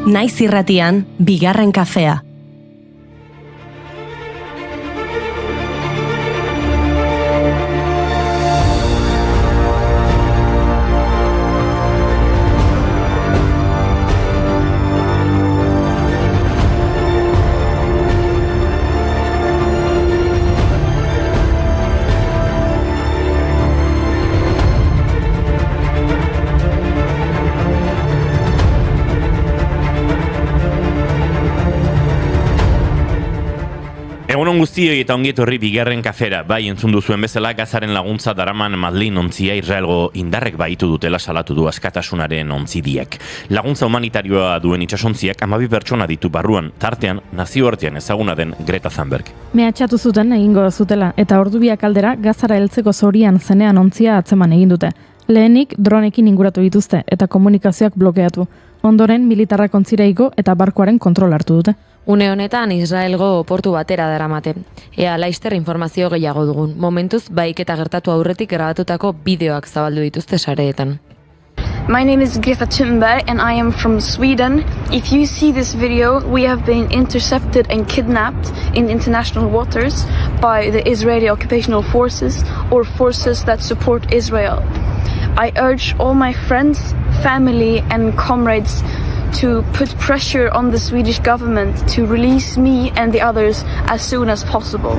Naiz irratian, bigarren kafea. Egunon guztioi eta ongi etorri bigarren kafera. Bai, entzun duzuen bezala, Gazaren laguntza daraman Madlin ontzia Israelgo indarrek baitu dutela salatu du askatasunaren ontzidiak. Laguntza humanitarioa duen itsasontziak 12 pertsona ditu barruan, tartean nazioartean ezaguna den Greta Thunberg. Mehatxatu zuten egingo zutela eta ordubiak aldera Gazara heltzeko zorian zenean ontzia atzeman egin dute. Lehenik dronekin inguratu dituzte eta komunikazioak blokeatu. Ondoren militarrak ontzira igo eta barkoaren kontrol hartu dute. Une honetan Israelgo portu batera daramate. Ea laster informazio gehiago dugun. Momentuz baiketa gertatu aurretik grabatutako bideoak zabaldu dituzte sareetan. My name is Greta Thunberg and I am from Sweden. If you see this video, we have been intercepted and kidnapped in international waters by the Israeli occupational forces or forces that support Israel. I urge all my friends, family and comrades to put pressure on the Swedish government to release me and the others as soon as possible.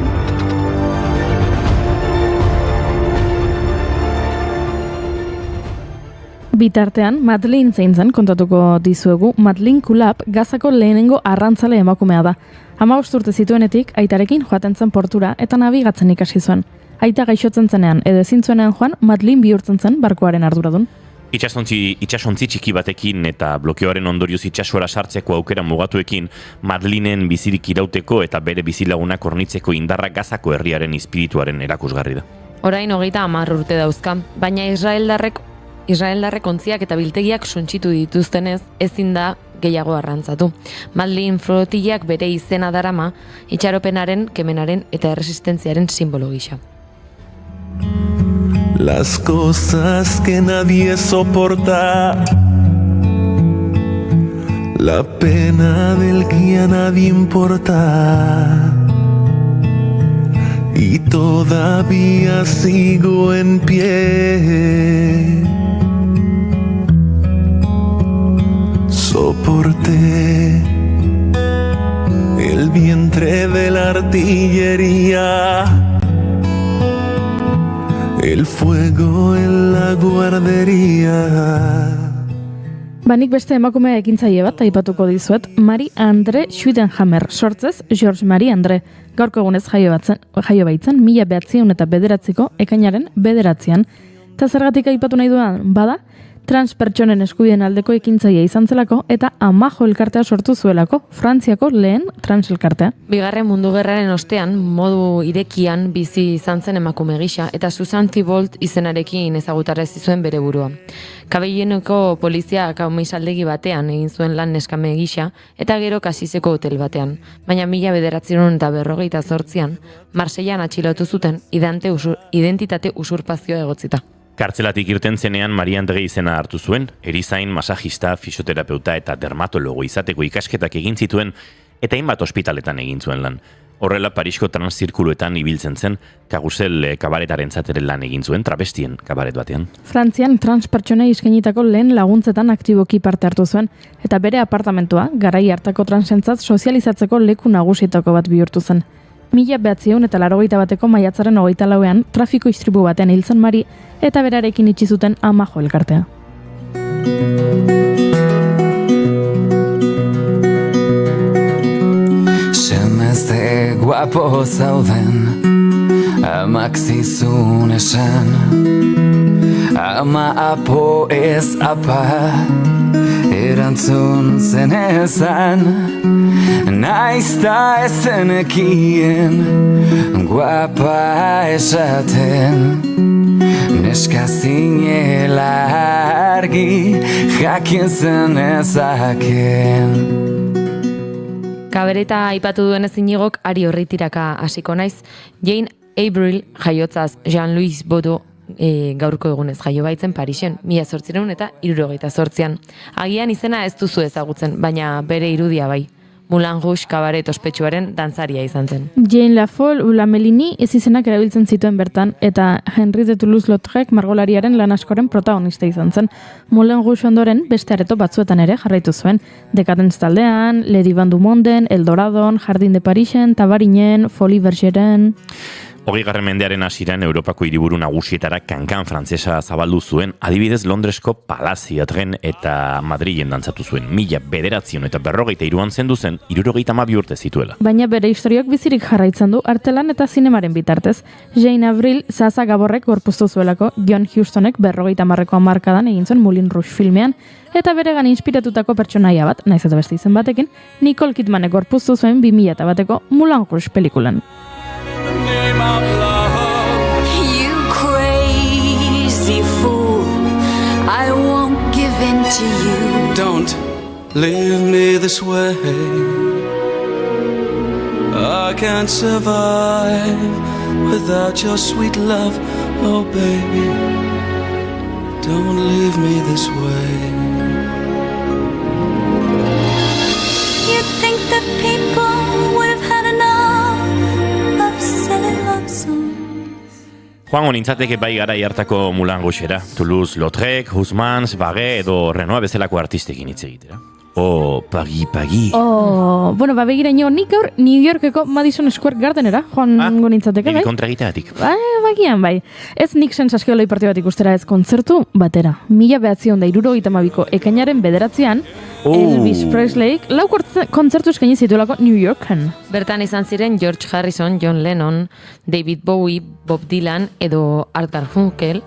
Bitartean, Madlin zein zen kontatuko dizuegu. Madlin Kulab Gazako lehenengo arrantzale emakumea da. 15 urte zituenetik aitarekin joaten zen portura eta nabigatzen ikasi zuen. Aita gaixotzen zenean edo ezin zuenean joan, Madlin bihurtzen zen barkoaren arduradun. Itsasontzi txiki batekin eta blokeoaren ondorioz itsasoara sartzeko aukera mugatuekin, Madlinen bizirik irauteko eta bere bizilagunak hornitzeko indarra Gazako herriaren espirituaren erakusgarri da. Orain 30 urte dauzka, baina Israeldarrek ontziak eta biltegiak suntsitu dituztenez ezin da gehiago arrantzatu. Madlin flotillak bere izena darama, itxaropenaren, kemenaren eta erresistentziaren simbolo gisa. Las cosas que nadie soporta, la pena del que a nadie importa, y todavía sigo en pie. Soporté el vientre de la artillería, el fuego en la guardería. Banik beste emakumea ekintzaile bat aipatuko dizuet, Marie-Andre Schwiedenhammer, sortzez George Marie-Andre. Gaurko egunez jaio baitzen 1909ko ekainaren 9. Eta zergatik aipatu nahi duan, bada, transpertsonen eskubideen aldeko ekintzailea izan zelako eta Amajo elkartea sortu zuelako, Frantziako lehen transelkartea. Bigarren mundu gerraren ostean, modu irekian bizi izan zen emakume gisa eta Susan Thibault izenarekin ezagutarazi zuen bere burua. Kabelleneko polizia kaumizaldegi batean egin zuen lan neskame gisa eta gero Kasizeko hotel batean. Baina 1958an, Marseillan atxilotu zuten identitate usurpazioa egotzita. Kartzelatik irten zenean Marie-Andre izena hartu zuen, erizain, masajista, fisioterapeuta eta dermatologo izateko ikasketak egin zituen eta hainbat ospitaletan egin zuen lan. Horrela Parisko transzirkuluetan ibiltzen zen, Kagusel kabaretarentzat ere lan egin zuen, travestien kabaret batean. Frantzian transpertsonei eskainitako lehen laguntzetan aktiboki parte hartu zuen eta bere apartamentua garai hartako transentzat sozializatzeko leku nagusietako bat bihurtu zen. 1981ko maiatzaren 24ean trafiko istripu batean hil zen Mari eta berarekin itxi zuten Amajo elkartea. Semezte guapo zauden, amak zizun esan, ama apo ez apa, erantzun zen ezan, naizta ezenekien, guapa esaten, neska zinela argi, jakin zen ezaken. Kabereta aipatu duen ezinigok ari horritiraka hasiko naiz. Jane Avril jaiotzaz Jean-Louis Bodo gaurko egunez jaio baitzen Parisen, 1878an. Agian izena ez duzu ezagutzen, baina bere irudia bai. Moulin Rouge kabaret ospetsuaren dantzaria izan zen. Jane Lafol, Ula Melini ez izenak erabiltzen zituen bertan, eta Henri de Toulouse-Lautrec margolariaren lan askoren protagonista izan zen. Moulin Rouge ondoren beste areto batzuetan ere jarraitu zuen. Decadence taldean, Lady Van du Monden, El Doradon, Jardin de Parisen, Tabarinen, Folie Bergeren... 20. mendearen hasieran Europako hiriburu nagusietara kankan frantsesa zabaldu zuen, adibidez Londresko Palaziatren eta Madrilen dantzatu zuen. 1943an zendu zen, 72 urte zituela. Baina bere historiak bizirik jarraitzen du artelan eta zinemaren bitartez. Jane Avril Zaza Gaborrek gorpuztu zuelako, John Hustonek 50ko hamarkadan egin zuen Moulin Rouge filmean, eta beregan inspiratutako pertsonaia bat, naiz eta beste izen batekin, Nicole Kidmanek gorpuztu zuen 2001ko Moulin Rouge pelikulan. You crazy fool, I won't give in to you. Don't leave me this way. I can't survive without your sweet love. Oh baby, don't leave me this way. You think that people would have had enough of silly love songs? Joango nintzateke bai gara hartako Moulin Rougera, Toulouse-Lautrec, Husmans, Barret edo Renoir bezalako artistekin hitz egitera. Paris. Bueno, begiraino, nik gaur New Yorkeko Madison Square Gardenera joango nintzateke, bai? Kontra egiteatik. Bagian, bai. Ez nik sensazioloi parti bat ikustera ez kontzertu batera. 1972ko ekainaren 9an, Elvis Presleyk 4 kontzertu eskaini zituelako New Yorken. Bertan izan ziren George Harrison, John Lennon, David Bowie, Bob Dylan edo Art Garfunkel.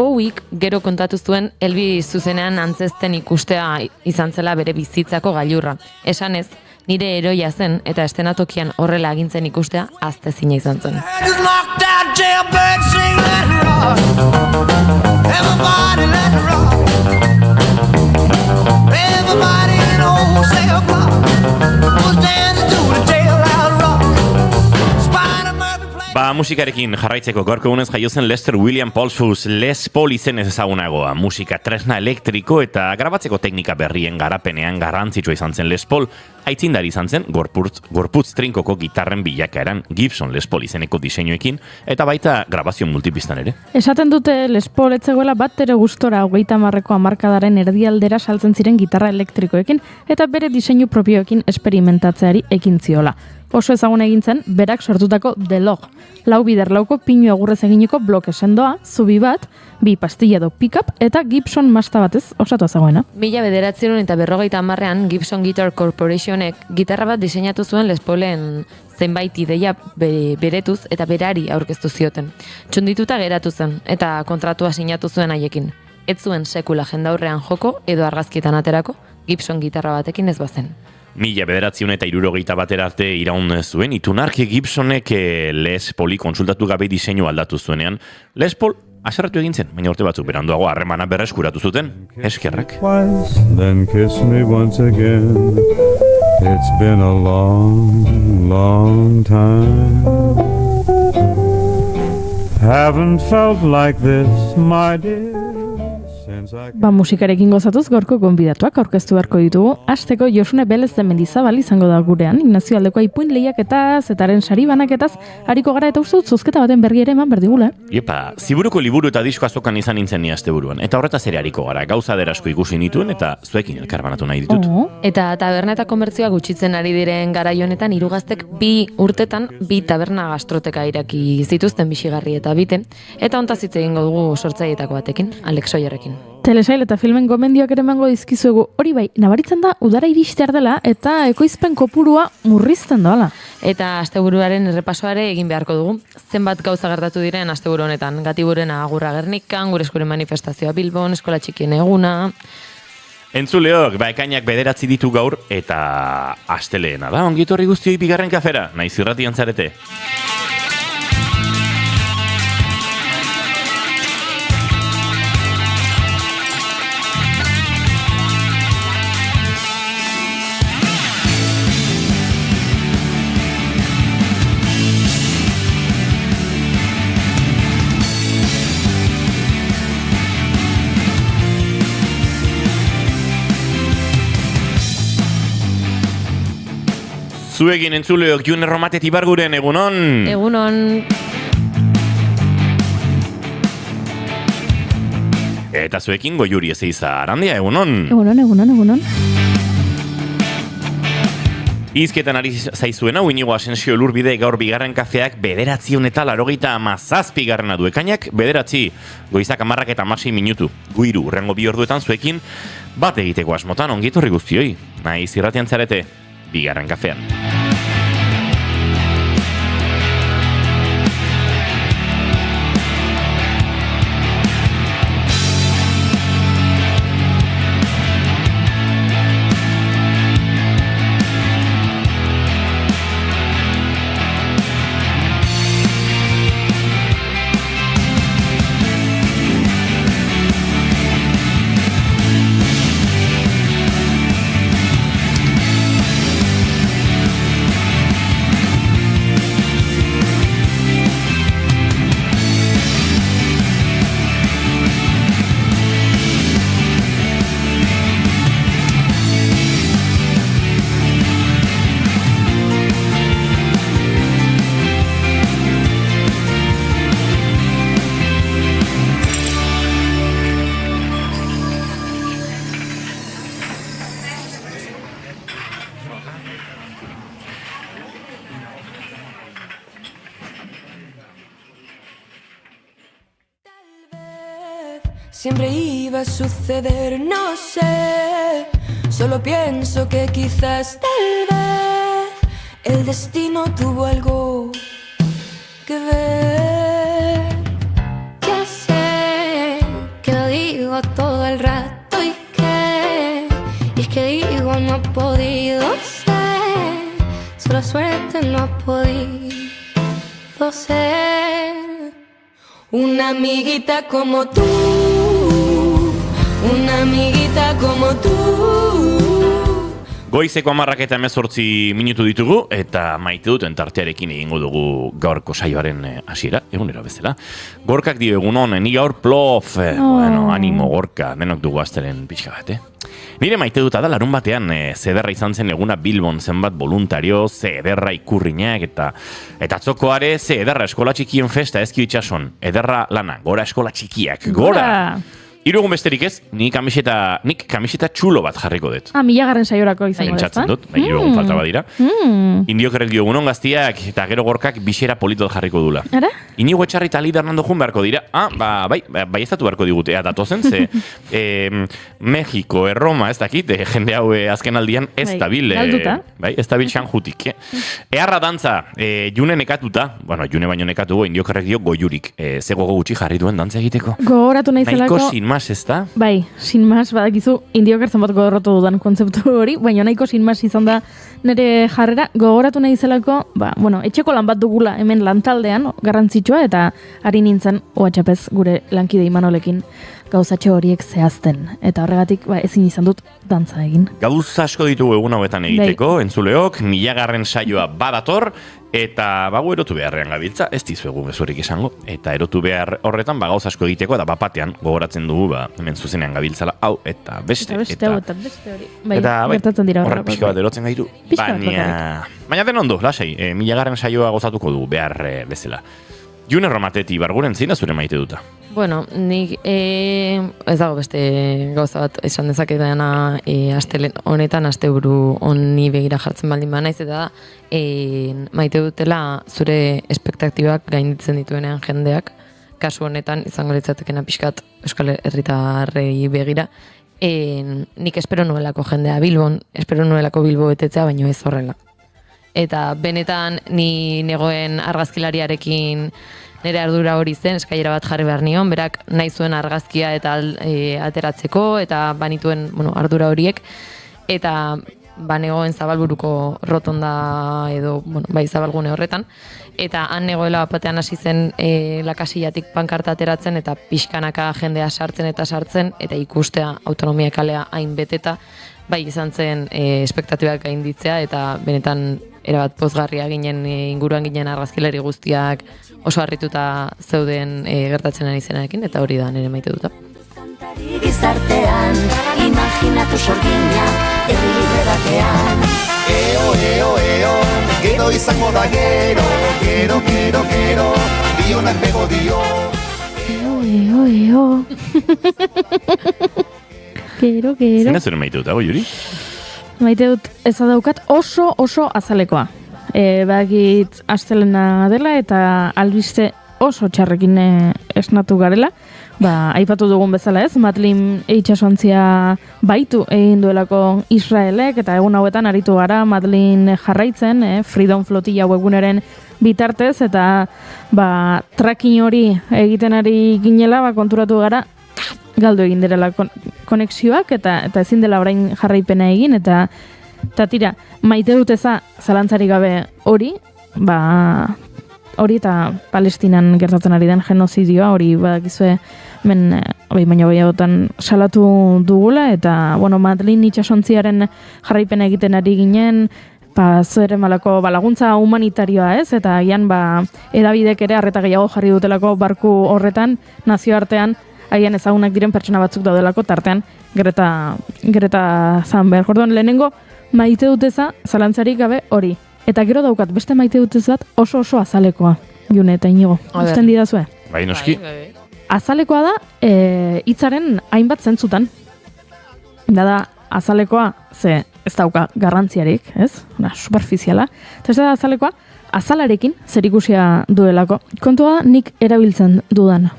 Bowiek gero kontatu zuen Elvis zuzenean antzezten ikustea izan zela bere bizitzako gailurra. Esanez, nire heroia zen eta estenatokian horrela agintzen ikustea ahaztezina izan zen. Musikarekin jarraitzeko gaurko egunez jaio zen Lester William Polfus, Les Paul izenez ezagunagoa. Musika tresna elektriko eta grabatzeko teknika berrien garapenean garrantzitsua izan zen Les Paul. Aitzindari izan zen gorputz trinkoko gitarren bilakaeran Gibson Les Paul izeneko diseinuekin eta baita grabazio multipistan ere. Esaten dute Les Paul etzegoela bat ere gustora 30ko hamarkadaren erdialdera saltzen ziren gitarra elektrikoekin eta bere diseinu propioekin esperimentatzeari ekin ziola. Oso ezagun egin zen, berak sortutako Delog. 4 biderlauko pinu agurrez eginiko bloke sendoa, zubi bat, 2 pastilla edo pickup eta Gibson masta batez osatu zegoena. 1950an Gibson Guitar Corporationek gitarra bat diseinatu zuen Les Paulen zenbait ideia beretuz eta berari aurkeztu zioten. Txundituta geratu zen eta kontratua sinatu zuen haiekin. Ez zuen sekula jendaurrean joko edo argazkietan aterako, Gibson gitarra batekin ez bazen. 1971 arte iraun zuen, itunark Gibsonek Les Pauli konsultatu gabe diseinu aldatu zuenean. Les Paul haserretu egin zen, baina urte batzuk beranduago harremana berreskuratu zuten. Eskerrak. Then kiss me once again. It's been a long, long time. Haven't felt like this, my dear. Musikarekin gozatuz gaurko gonbidatuak aurkeztu beharko ditugu. Hasteko Josune Belez de Mendizabal izango da gurean, Ignazio Aldeko ipuin lehiaketaz, etaren sari banaketaz, hariko gara eta uste dut zozketa baten berri ere eman berdigula. Iepa, ziburuko liburu eta disko azokan izan nintzen ni asteburuan. Eta horretaz ere hariko gara, gauza derasko ikusi nituen eta zuekin elkarbanatu nahi ditut. Eta taberna eta komertzioa gutxitzen ari diren garai honetan 3 gaztek 2 urtetan 2 taberna gastroteka iraki zituzten bisigarri eta bite, eta hontaz hitz egingo dugu sortzaileetako batekin, Alex Soyerrekin. Telesail eta filmen gomendioak ere emango dizkizuegu. Hori bai, nabaritzen da udara iristear dela eta ekoizpen kopurua murrizten doala. Eta asteburuaren errepasoare egin beharko dugu. Zenbat gauza gertatu diren asteburu honetan. Gatiburena agurra Gernikan, gure eskuren manifestazioa Bilbon, eskola txikien eguna. Entzuleok, ekainak 9 ditu gaur eta asteleena da. Ongi etorri guztioi bigarren kafera, naiz irratian zarete. Zuekin entzuleok June Romatet Ibarguren, egunon? Egunon. Eta zuekin Goiuri Ezeiza Arandia, egunon? Egunon. Izketan ari zaizuena, Inigo Asensio Elurbide gaur bigarren kafeak 987 du ekainak, 9, goizak 10:06 minutu. Guiru, urrengo 2 orduetan zuekin, bat egiteko asmotan ongitorri guztioi. Naiz irratian zarete, bigarren kafean. Siempre iba a suceder, no sé. Solo pienso que quizás tal vez el destino tuvo algo que ver. Ya sé que lo digo todo el rato y es que digo no ha podido ser. Solo suerte no ha podido ser. Una amiguita como tú, una amiguita como tú. Goizeko 10:18 minutu ditugu, eta maite duten tartearekin egingo dugu gaurko saioaren hasiera, egunero bezala. Gorkak dio egunon, ni gaur plof, bueno, animo Gorka, denok dugu astelen pixka bat, Nire maite duta da larun batean zederra izan zen eguna Bilbon zenbat voluntario, zederra ikurriñak eta atzokoare zederra eskola txikien festa ezki itxason. Ederra lana, gora eskola txikiak, gora! Hirugun besterik ez, nik kamiseta txulo bat jarriko dut. 1000. saiorako izango da. Entzatzen dut, hirugun falta badira. Indiokerrek dio egunon gaztiak eta gero Gorkak bisera politot jarriko dula. Ara? Inigo Etxarri eta Lider Nando jun beharko dira. Bai ez datu beharko digute, datozen, ze Mexiko, Roma, ez dakit, jende hau azken aldian ez dabil. Bai, ez dabil xanjutik. Earra dantza, June nekatuta, bueno, June baino nekatuko, Indiokerrek dio Goiurik. Ze gogo gutxi jarri duen dantza egiteko. Gogoratu nahi zelako. Nahiko sin mas, ez da? Bai, sin mas, badakizu, Indioker zenbat gogoratu dudan kontzeptu hori, baina nahiko sin mas izan da nire jarrera, gogoratu nahi zelako, etxeko lan bat dugula hemen lantaldean, garrantzitsua, eta ari nintzen, oatxapez gure lankide Imanolekin gauzatxo horiek zehazten. Eta horregatik, ezin izan dut dantza egin. Gauza asko ditugu egun hauetan egiteko, entzuleok, 1000. saioa badator, eta erotu beharrean gabiltza, ez dizuegu bezurik esango, eta erotu behar horretan gauza asko egiteko, eta bapatean gogoratzen dugu, hemen zuzenean gabiltzala, hau, eta beste. Eta gertatzen dira horrek pixka bat erotzen gaitu. Baina den ondo, lasai, 1000. saioa gozatuko dugu behar bezala. June Romatet Ibarguren zein da zure maite duta? Bueno, nik ez dago beste gauza bat esan dezaketana astelen honetan asteburu honi begira jartzen baldin banaiz, eta maite dutela zure espektatibak gainditzen dituenean jendeak, kasu honetan izango litzatekena pixkat Euskal Herritarrei begira. Nik espero nuelako jendea Bilbon, espero nuelako Bilbo betetzea, baino ez horrela. Eta benetan ni negoen argazkilariarekin nire ardura hori zen, eskailera bat jarri behar nion, berak nahi zuen argazkia eta ateratzeko, eta banituen ardura horiek, eta negoen Zabalburuko rotonda edo, zabalgune horretan, eta han negoela batean hasi zen lakasillatik pankarta ateratzen, eta pixkanaka jendea sartzen, eta ikustea autonomia kalea hain beteta, izan zen espektatibak gainditzea, eta benetan erabat pozgarria ginen, inguruan ginen argazkilari guztiak oso harrituta zeuden gertatzen ari zenarekin, eta hori da nire maite duta. Gizartean, imaginatu sorginak, herri libre batean. Eo, eo, eo. gero izango da gero. Gero, gero, gero, dionak bego dio. Gero. Zena zure maite dut, Juri? Maite dut ez daukat oso azalekoa. Bagit astelena dela eta albiste oso txarrekin esnatu garela. Aipatu dugun bezala ez, Madlin itxasontzia baitu egin duelako Israelek, eta egun hauetan aritu gara Madlin jarraitzen, Freedom Flotilla webguneren bitartez, eta tracking hori egiten ari ginela, konturatu gara, galdu egin direla konexioak, eta ezin dela orain jarraipena egin, eta tira, maite dut eza zalantzarik gabe hori, hori eta Palestinan gertatzen ari den genozidioa, hori badakizue baina gehiagotan salatu dugula, eta Madlin itxasontziaren jarraipena egiten ari ginen, zer malako laguntza humanitarioa ez, eta agian edabidek ere arreta gehiago jarri dutelako barku horretan, nazioartean, agian ezagunak diren pertsona batzuk daudelako, tartean Greta Thunberg. Orduan lehenengo maite duteza zalantzarik gabe hori. Eta gero daukat beste maite dutez bat oso azalekoa, June eta Inigo. Uzten didazue? Bai, noski. Azalekoa da hitzaren hainbat zentzutan. Da azalekoa, ze ez dauka garrantziarik, ez? Superficiala. Eta ez da azalekoa, azalarekin zerikusia duelako. Kontua da nik erabiltzen dudan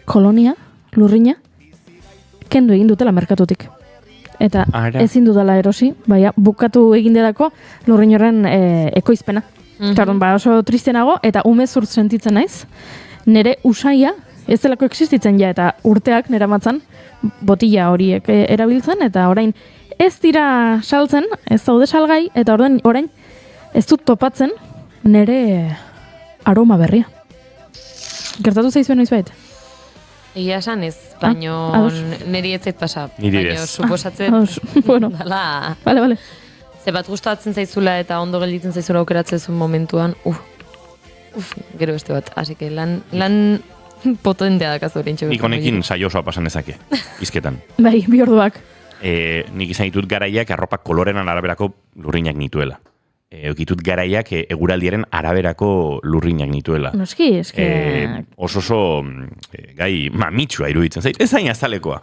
kolonia, lurrina, kendu egin dutela merkatutik. Eta ezin dudala erosi, bukatu egin dedako lurrin horren ekoizpena. Oso tristenago, eta umezurt sentitzen naiz, nire usaia ez delako existitzen eta urteak nera matzan botila horiek erabiltzen, eta orain ez dira saltzen, ez daude salgai, eta orain ez dut topatzen nire aroma berria. Gertatu zaizuen noiz bait? Egia esan ez, baino niri ez zait pasa. Baino suposatzen dala... Bale. Ze bat gustatzen zaizula eta ondo gelditzen zaizula aukeratzen zuen momentuan, gero beste bat. Así que lan potentea dakazu hori entxego. Nik honekin saio osoa pasan ezake, izketan. Bai, bi orduak. Nik izan ditut garaiak arropak kolorenan araberako lurrinak nituela. Eukitut garaiak eguraldiaren araberako lurrinak nituela. Noski, eske... Oso gai mamitsua iruditzen zait. Ez hain azalekoa.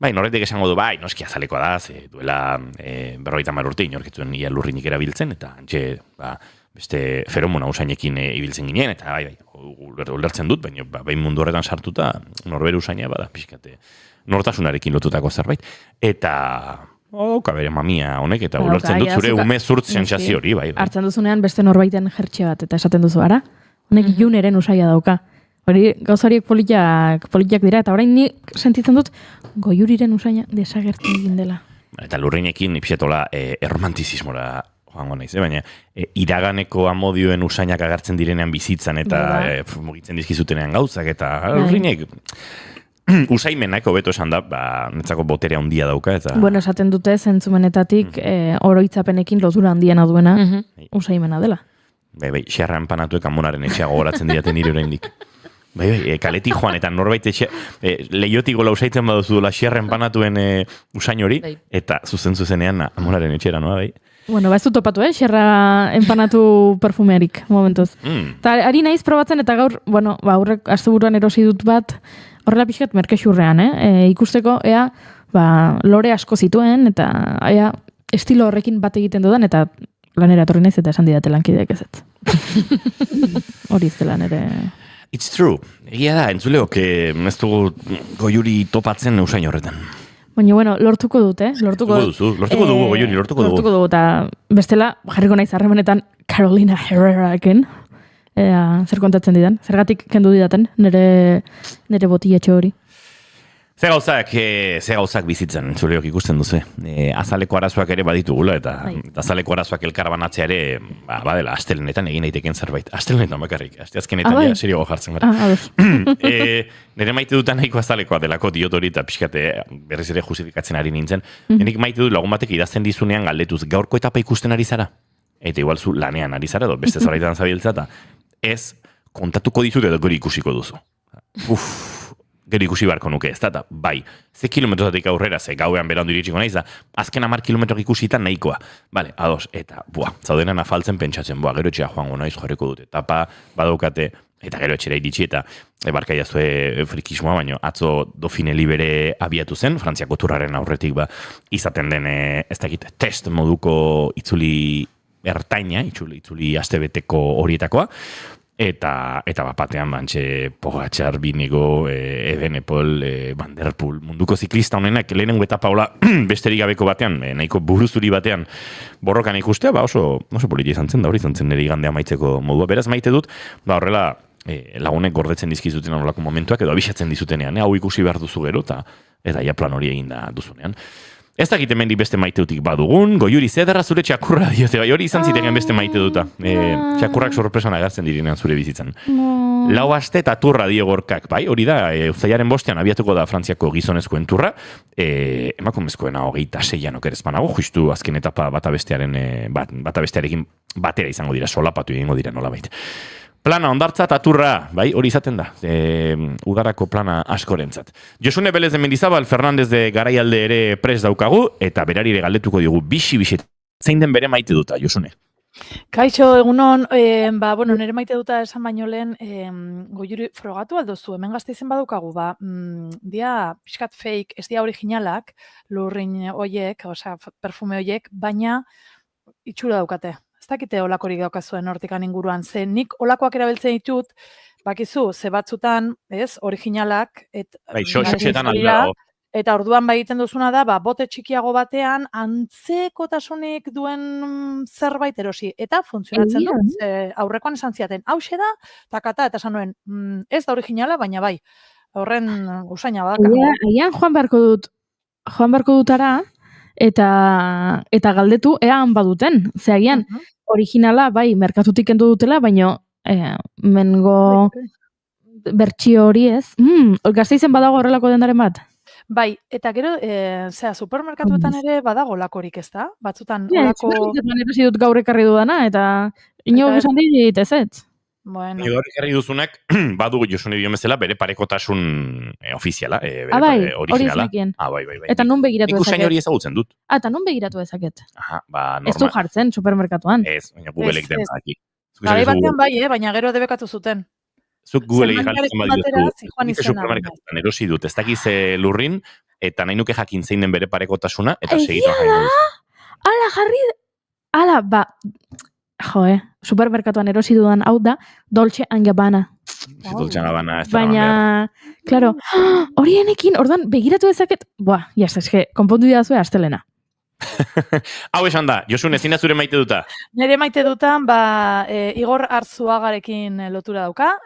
Norretik esango du, noski azalekoa da, ze duela 50 urte inorketzuen ia lurrinik erabiltzen, eta antxe, beste feromona usainekin ibiltzen ginen, eta ulertzen dut, baina mundu horretan sartuta, norbere usaina bada, pixkate, nortasunarekin lotutako zerbait, eta... bere mamia honek, eta ulertzen dut zure umezurt sentsazio hori, bai. Hartzen duzunean beste norbaiten jertxe bat, eta esaten duzu, ara? Honek Juneren usaia dauka. Hori gauzariek politiak dira, eta orain nik sentitzen dut Goiuriren usaina desagertu egin dela. Eta lurrinekin ipsetola erromantizismora joango naiz, baina iraganeko amodioen usainak agertzen direnean bizitzan, eta mugitzen dizkizutenean gauzak, eta lurrinek... Usaimenak hobeto esan da, netzako boterea handia dauka, eta... Bueno, esaten dute zentzumenetatik oroitzapenekin lotura handiena duena usaimena dela. Bai, xerra enpanatuek amonaren etxea gogoratzen diaten nire oraindik. Bai, kaleti joan, eta norbait lehiotik gola usaitzen baduzu dola xerra enpanatuen usain hori, eta zuzenean amonaren etxera, noa, bai? Bueno, ez du topatu, xerra enpanatu perfumearik, momentuz. Eta ari naiz probatzen, eta gaur, aurrek asteburuan erosi dut bat, horrela pixkat merkexurrean, ikusteko, lore asko zituen, eta estilo horrekin bat egiten dudan, eta lanera etorri naiz, eta esan didate lankideak ez. Hori ez dela nere... It's true. Egia da, entzuleok, ez dugu Goiuri topatzen usain horretan. Baina, lortuko dut, Lortuko dugu, Goiuri, lortuko dugu. Lortuko dugu, eta bestela, jarriko naiz harremanetan Carolina Herrerarekin. Zer kontatzen didan? Zergatik kendu didaten, nire botiatxo hori? Ze gauzak bizitzen, entzuleok ikusten duzu. Azaleko arazoak ere baditugula, eta azaleko arazoak elkarbanatzea ere, badela, astelenetan egin daiteken zerbait. Astelenetan bakarrik, asteazkenetan serioago jartzen gara. Nire maite dutan nahiko azalekoa delako diot hori, eta pixkate berriz ere justifikatzen ari nintzen. Nik maite dut lagun batek idazten dizunean galdetuz, gaurko etapa ikusten ari zara? Eta igual zu lanean ari zara, beste zoraitan zabiltza, eta ez kontatuko dizut edo guri ikusiko duzu. gero ikusi beharko nuke, ez da, eta bai, ze kilometrozatik aurrera, ze gauean berandu iritsiko naiz da, azken 10 kilometrok ikusita nahikoa. Bale, ados, eta, zaudenan afaltzen pentsatzen, gero etxea joango naiz jarriko dute, etapa badaukate, eta gero etxera iritsi, eta barkai jazue frikismoa, baino, atzo Dauphiné Libere abiatu zen, Frantziako turraren aurretik izaten den, ez dakit, test moduko itzuli ertaina, itzuli astebeteko horietakoa, eta batean bantxe Pogačar, Binigo, Evenepoel, Van der Poel, munduko ziklista honenak, lehenengo etapa hola besterik gabeko batean, nahiko buruzuri batean borrokan ikustea, oso politia izan zen, da hori izan zen nire igandea maitzeko modua. Beraz maite dut, horrela lagunek gordetzen dizkizuten horrelako momentuak, edo abisatzen dizutenean, hau ikusi behar duzu gero, eta ja plan hori egin da duzunean. Ez dakit hemendik beste maiteutik badugun, Goiuri zederra zure txakurra diote, bai hori izan ziteken beste maite duta. Txakurrak sorpresan agertzen direnean zure bizitzan. Lau aste eta turra dio gorkak, bai, hori da, uztailaren 5ean abiatuko da Frantziako gizonezkoen turra, emakumezkoena 26an okerez banago, justu azken etapa bata bestearekin batera izango dira, solapatu egingo dira nolabait. Plana ondartza eta turra, bai, hori izaten da, udarako plana askorentzat. Josune Belez de Mendizabal, Fernandez de Garaialde ere pres daukagu, eta berari ere galdetuko diogu bixi, zein den bere maite duta, Josune? Kaixo, egunon, nire maite duta esan baino lehen, Goiuri frogatu aldozu, hemen Gasteizen badukagu, dia pixkat fake, ez dia originalak, lurrin oiek, perfume oiek, baina itxura daukate. Ez dakite olakorik daukazuen hortikan inguruan, ze nik olakoak erabiltzen ditut, bakizu, ze batzutan, ez, originalak, eta orduan egiten duzuna da, bote txikiago batean, antzekotasunik duen zerbait erosi, eta funtzionatzen du, aurrekoan esan ziaten, hause da, takata, eta esan nuen, ez da originala, baina bai, horren usaina badaka. Aian joan beharko dutara, eta galdetu ean baduten, zeagian, originala, bai, merkatutik kendu dutela, baina mengo bertsio hori ez. Gasteizen badago horrelako dendaren bat? Bai, eta gero, supermerkatuetan ere badago lakorik ez da? Batzutan olako... Supermerkatuetan erosi dut gaur ekarri dudana, eta ino esan dit ez. Bueno. Gaur ekarri duzunak, badu Josune dio bezala, bere parekotasun ofiziala, originala. Bai. Eta nun begiratu ezaket. Ikusain hori ezagutzen dut. Eta nun begiratu ezaket. Normal. Ez du jartzen supermerkatuan. Ez, baina Googleek den aquí. Batean bai, baina gero debekatu zuten. Zuk Googleek jartzen baditu. Supermerkatuan erosi dut, ez dakiz lurrin, eta nahi nuke jakin zein den bere parekotasuna, eta segitu jain dut. Supermerkatuan erosi dudan hau da Dolce & Gabbana. Dolce & Gabbana, ez da. Baina, klaro, horienekin, orduan, begiratu ezaket, konpondu didazue astelena. Hau esan da, Josune, zina zure maite duta? Nire maite dutan, Igor Arzuagarekin lotura dauka,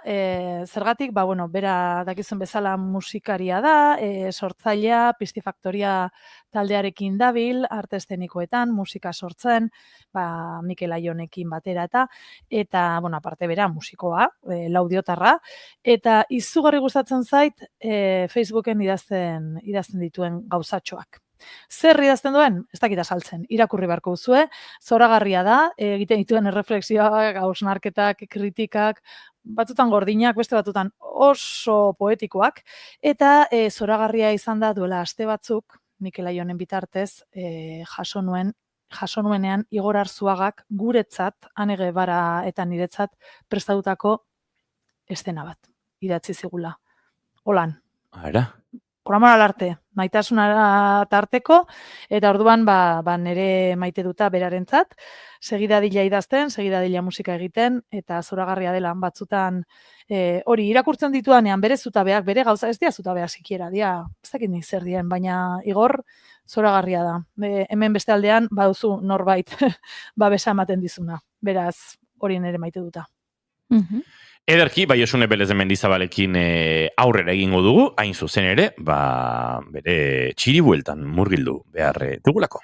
zergatik, bera dakizuen bezala musikaria da, sortzailea, Pistifaktoria taldearekin dabil, arte eszenikoetan, musika sortzen, Mikel Aionekin batera eta, aparte bera, musikoa, laudiotarra, eta izugarri gustatzen zait, Facebooken idazten dituen gauzatxoak. Zer idazten duen? Ez dakita saltzen, irakurri beharko duzue, zoragarria da, egiten dituen erreflexioak, hausnarketak, kritikak, batzutan gordinak, beste batzutan oso poetikoak, eta zoragarria izan da duela aste batzuk, Mikel Aionen bitartez, jaso nuenean Igor Arzuagak guretzat, Anege Bara eta niretzat prestatutako estena bat, idatzi zigula. Holan. Por amor al arte, maitasuna tarteko, eta orduan nire maite duta berarentzat, segidadila idazten, segidadila musika egiten, eta zoragarria dela batzutan hori irakurtzen ditudanean bere zutabeak, bere gauza ez dia zutabeak sikiera, ez dakit nik zer dien, baina Igor zoragarria da. Hemen beste aldean baduzu norbait babesa ematen dizuna, beraz hori nire maite duta. Ederki, Josune Belez de Mendizabalekin aurrera egingo dugu, hain zuzen ere, bere txiri bueltan murgildu behar dugulako.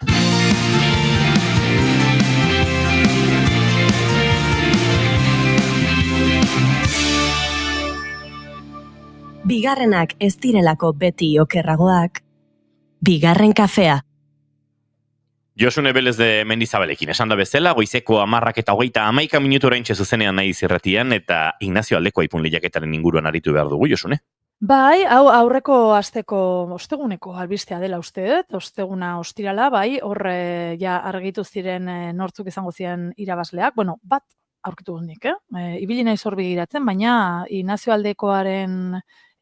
Bigarrenak ez direlako beti okerragoak, bigarren kafea. Josune Belez de Mendizabalekin esan da bezala, goizeko 10:21 minutu oraintxe zuzenean nahi zirratian, eta Ignacio Aldeko aipun lehiaketaren inguruan aritu behar dugu, Josune? Bai, hau aurreko asteko osteguneko albistea dela uste dut, osteguna ostirala, bai, hor ja argitu ziren nortzuk izango ziren irabazleak, bueno, bat aurkitu dut nik, ibili naiz hor begiratzen, baina Inazio Aldekoaren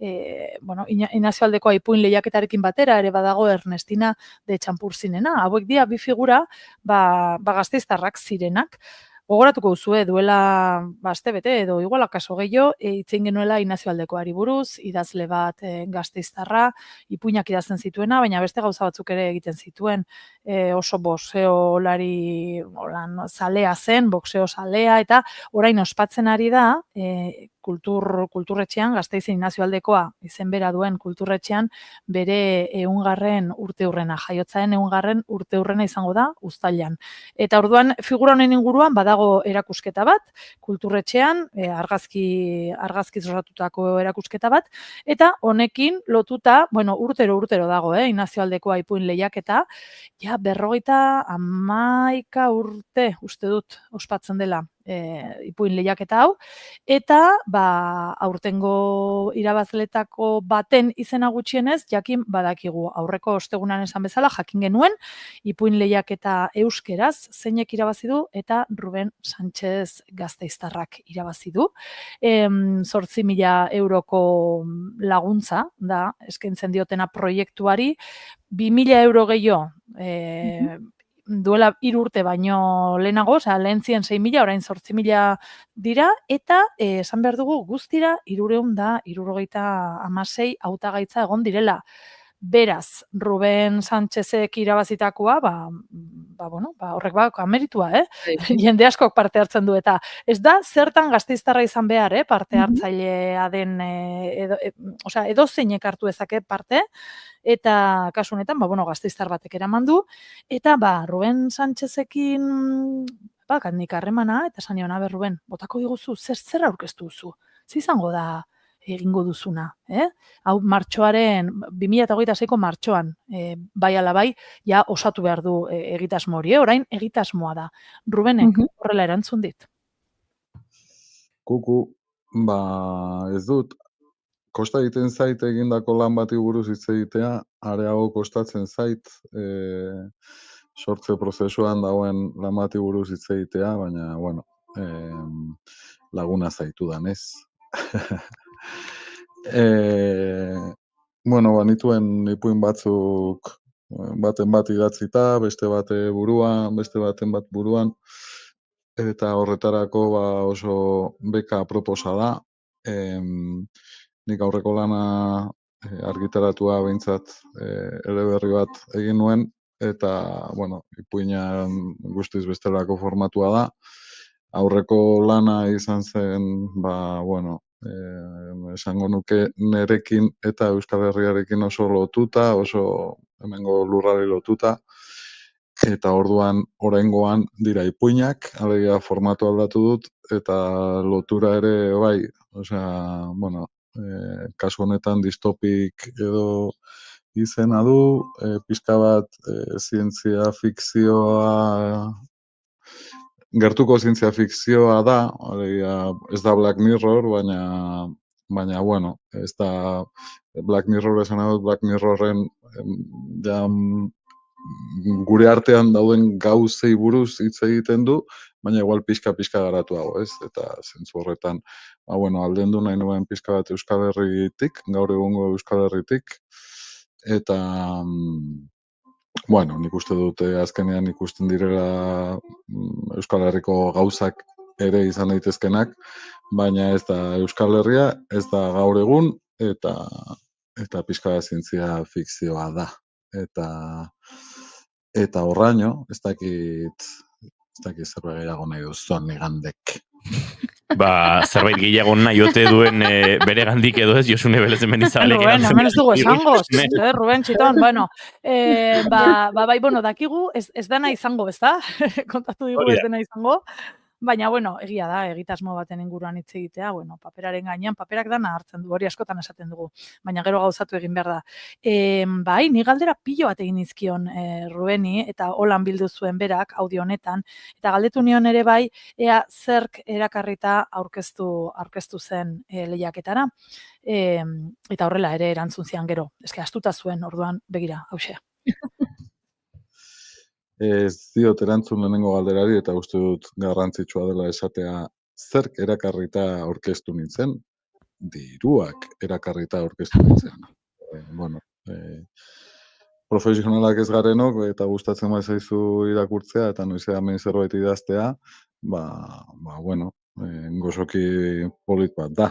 Inazio Aldekoa ipuin lehiaketarekin batera ere badago Ernestina de Txampurzinena. Hauek dira bi figura, gasteiztarrak zirenak. Gogoratuko duzue duela astebete edo igual akaso gehiago hitz egin genuela Inazio Aldekoari buruz, idazle bat gasteiztarra, ipuinak idazten zituena, baina beste gauza batzuk ere egiten zituen. Oso boxeolari zalea zen, boxeo zalea, eta orain ospatzen ari da kulturretxean, Gasteizen Inazio Aldekoa izen bera duen kulturretxean, bere 100. urteurrena, jaiotzaren 100. urteurrena izango da uztailean. Eta orduan figura honen inguruan badago erakusketa bat, kulturretxean, argazkiz osatutako erakusketa bat, eta honekin lotuta, urtero dago, Inazio Aldekoa ipuin lehiaketa, ja 51 urte uste dut ospatzen dela ipuin lehiaketa hau, eta aurtengo irabazletako baten izena gutxienez, jakin badakigu aurreko ostegunan esan bezala, jakin genuen, ipuin lehiaketa euskeraz, zeinek irabazi du, eta Ruben Sánchez Gasteiztarrak irabazi du. 8.000 euroko laguntza da, eskaintzen diotena proiektuari, 2.000 euro gehiago, duela 3 urte baino lehenago, lehen zien 6.000, orain 8.000 dira, eta esan behar dugu guztira 376 hautagaitza egon direla. Beraz, Ruben Sánchezek irabazitakoa, horrek meritua, jende askok parte hartzen du, eta ez da zertan gasteiztarra izan behar, parte hartzailea den, edo zeinek hartu ezake parte, eta kasu honetan, gasteiztar batek eraman du, eta Ruben Sánchezekin nik harremana, eta esan nion, Ruben, botako diguzu, zer aurkeztu duzu, ze izango da egingo duzuna, Hau martxoaren, 2026ko martxoan, bai ala bai, ja osatu behar du egitasmo hori, orain egitasmoa da. Rubenek horrela erantzun dit. Kuku, ez dut, kosta egiten zait egindako lan bati buruz hitz egitea, areago kostatzen zait, sortze prozesuan dagoen lan bati buruz hitz egitea, baina, laguna zaitu danez. Banituen ipuin batzuk baten bat idatzita, beste baten bat buruan, eta horretarako oso beka proposa da. Nik aurreko lana argitaratua behintzat eleberri bat egin nuen, eta, ipuina guztiz bestelako formatua da. Aurreko lana izan zen, esango nuke nerekin eta Euskal Herriarekin oso lotuta, oso hemengo lurrari lotuta, eta orduan oraingoan dira ipuinak, alegia formatu aldatu dut, eta lotura ere bai, kasu honetan distopik edo izena du, pixka bat zientzia fikzioa, gertuko zientzia fikzioa da, ez da Black Mirror, baina ez da Black Mirror esan dut, Black Mirrorren gure artean dauden gauzei buruz hitz egiten du, baina igual pixka garatuago, ez? Eta zentzu horretan, aldendu nahi nuen pixka bat Euskal Herritik, gaur egungo Euskal Herritik, eta nik uste dute azkenean ikusten direla Euskal Herriko gauzak ere izan daitezkenak, baina ez da Euskal Herria, ez da gaur egun, eta pixka zientzia fikzioa da. Eta horraino, ez dakit zerbait gehiago nahi duzun igandek. Zerbait gehiago nahi ote duen bere gandik edo ez, Josune Belezen Menizabalik. Ruben, hemen ez dugu esango, Ruben Txiton, dakigu ez dena izango, ez da? Kontatu digu ez dena izango. Baina, bueno, egia da, egitasmo baten inguruan hitz egitea, bueno, paperaren gainean, paperak dana hartzen du, hori askotan esaten dugu, baina gero gauzatu egin behar da. Bai, ni galdera pilo bat egin nizkion Rubeni, eta holan bildu zuen berak, audio honetan, eta galdetu nion ere bai, ea zerk erakarrita aurkeztu zen lehiaketara, eta horrela ere erantzun zian gero, eske astuta zuen, orduan, begira, hauxe. Ez diot erantzun lehenengo galderari eta uste dut garrantzitsua dela esatea zerk erakarrita aurkeztu nintzen, diruak erakarrita aurkeztu nintzen. Bueno, profesionalak ez garenok eta gustatzen bazaizu irakurtzea eta noizean hemen zerbait idaztea, bueno, gozoki polit bat da.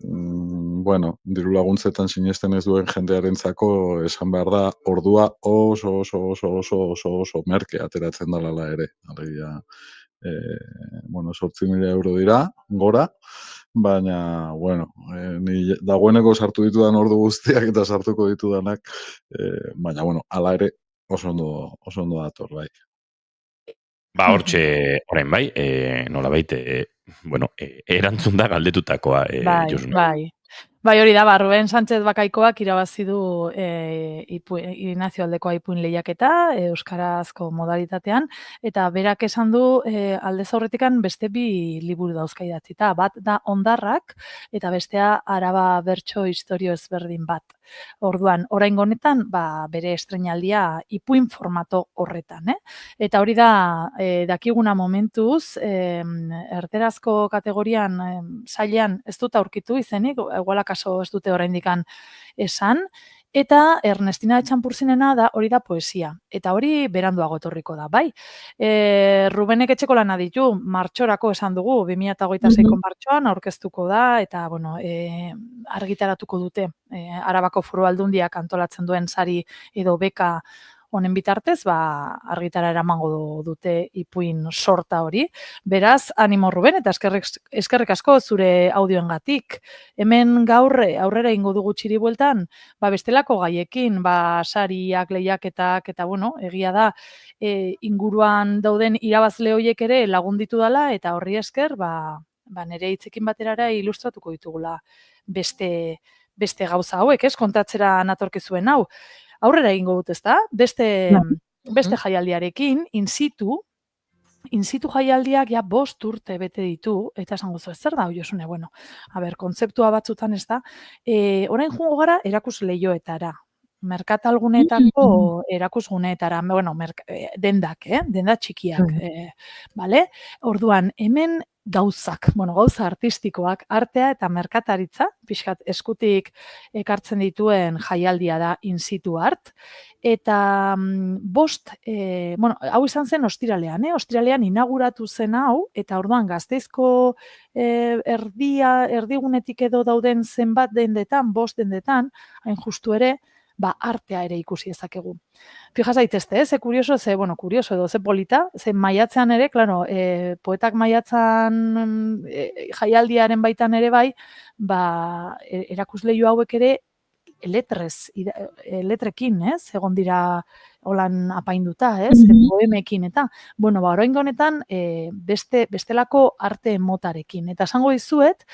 Bueno, diru laguntzetan sinesten ez duen jendearentzako esan behar da ordua oso merke ateratzen dalala ere. Alegia, bueno, 8.000 euro dira, gora, baina, bueno, ni dagoeneko sartu ditudan ordu guztiak eta sartuko ditudanak, baina, bueno, hala ere oso ondo dator, bai. Hortxe, orain bai, nolabait, bueno, erantzun da galdetutakoa, Josu. Bai, hori da, Ruben Sánchez Bakaikoak irabazi du Ignacio Aldekoa ipuin lehiaketa, euskarazko modalitatean, eta berak esan du aldez aurretikan beste bi liburu dauzka idatzita. Bat da Ondarrak, eta bestea Araba bertso istorio ezberdin bat. Orduan, oraingo honetan, bere estreinaldia ipuin formato horretan, Eta hori da, dakiguna momentuz, erderazko kategorian sailean ez dut aurkitu izenik, igual akaso ez dute oraindikan esan, eta Ernestina Etxanpurzinena da, hori da poesia, eta hori beranduago etorriko da, bai. Rubenek etxeko lana ditu, martxorako esan dugu, 2026ko martxoan aurkeztuko da, eta, bueno, argitaratuko dute, Arabako Foru Aldundiak antolatzen duen sari edo beka honen bitartez, argitara eramango dute ipuin sorta hori. Beraz, animo Ruben, eta eskerrik asko zure audioengatik. Hemen gaur aurrera ingo dugu txiri bueltan, bestelako gaiekin, sariak, lehiaketak, eta bueno, egia da, inguruan dauden irabazle horiek ere lagunditu dela, eta horri esker, nire hitzekin baterara ilustratuko ditugula beste gauza hauek, kontatzera natorkizuen hau. Aurrera egingo dut, ezta? Beste jaialdiarekin, in situ jaialdiak 5 urte bete ditu, eta esango zu, zer da, Josune, bueno, kontzeptua batzutan ez da, orain joango gara erakus lehioetara, merkatalguneetako erakusguneetara, bueno, dendak, denda txikiak, bale? Orduan, hemen gauza artistikoak, artea eta merkataritza, pixkat eskutik ekartzen dituen jaialdia da in situ art, eta 5, hau izan zen ostiralean inauguratu zen hau, eta orduan Gasteizko erdigunetik edo dauden zenbat dendetan, 5 dendetan, hain justu ere, artea ere ikusi ezakegu. Fija zaitezte, ze kurioso, kurioso edo, ze polita, ze maiatzean ere, klaro, poetak maiatzan jaialdiaren baitan ere bai, erakusleiho hauek ere letrekin, egon dira holan apainduta, poemekin, eta, oraingo honetan, bestelako arte motarekin. Eta esango dizuet,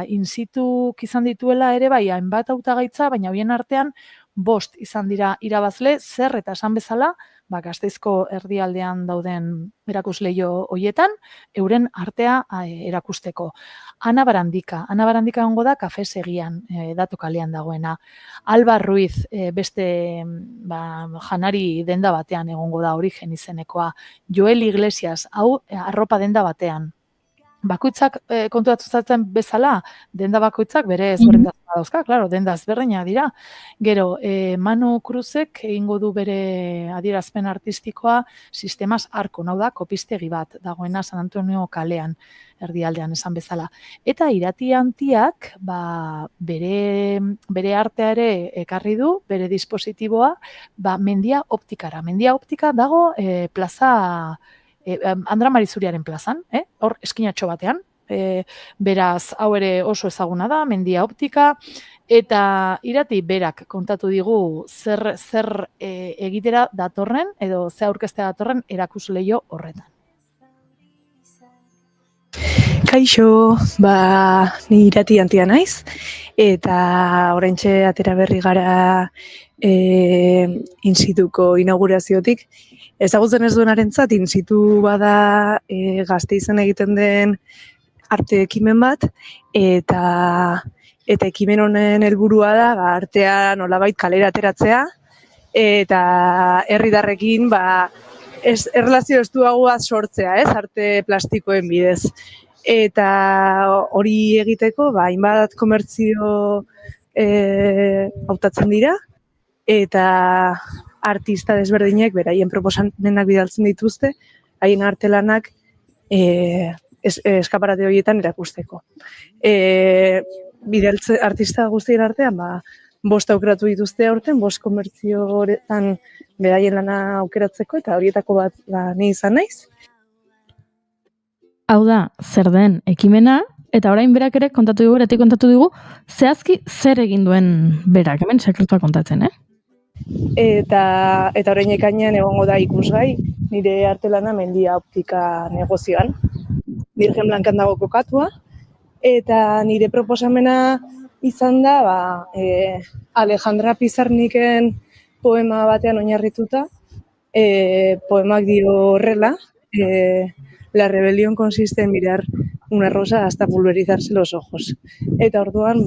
in situ izan dituela ere bai, hainbat hautagaitza, baina hoien artean 5 izan dira irabazle, zer eta esan bezala, Gasteizko erdialdean dauden erakusleiho hoietan, euren artea erakusteko. Ana Barandika egongo da kafe segian, datu kalean dagoena. Alba Ruiz, beste janari denda batean egongo da, Origen izenekoa. Joel Iglesias, hau arropa denda batean. Bakoitzak kontuatzen bezala, denda bakoitzak bere ezberdintasuna dauzka, claro, denda ezberdina dira. Gero, Manu Cruzek egingo du bere adierazpen artistikoa Sistemas Arkon, hau da, kopistegi bat, dagoena San Antonio kalean, erdialdean esan bezala. Eta Irati Antiak, bere artea ere ekarri du, bere dispositiboa, Mendia Optikara. Mendia Optika dago plaza Andra Marizuriaren plazan, hor eskinatxo batean, beraz hau ere oso ezaguna da, Mendia Optika, eta Irati berak kontatu digu zer egitera datorren, edo ze aurkeztea datorren erakusleiho horretan. Kaixo, ni Irati Antia naiz, eta oraintxe atera berri gara instituko inauguraziotik. Ezagutzen ez duenarentzat, institu bada Gasteizen egiten den arte ekimen bat, eta ekimen honen helburua da artea nolabait kalera ateratzea, eta herritarrekin erlazio estuagoa sortzea, arte plastikoen bidez. Eta hori egiteko, hainbat komertzio hautatzen dira, eta artista desberdinek beraien proposamenak bidaltzen dituzte, haien artelanak eskaparate horietan erakusteko. Artista guztien artean, 5 aukeratu dituzte aurten, 5 komertzio horretan beraien lana aukeratzeko, eta horietako bat ni izan naiz. Hau da, zer den ekimena, eta orain berak ere kontatu digu, zehazki zer egin duen berak, hemen sekretua kontatzen, Eta orain ekainean egongo da ikusgai, nire artelana Mendia Optika negozioan. Virgen Blankan dago kokatua, eta nire proposamena izan da, Alejandra Pizarniken poema batean oinarrituta, poemak dio horrela, la rebelión consiste en mirar una rosa hasta pulverizarse los ojos. Eta orduan,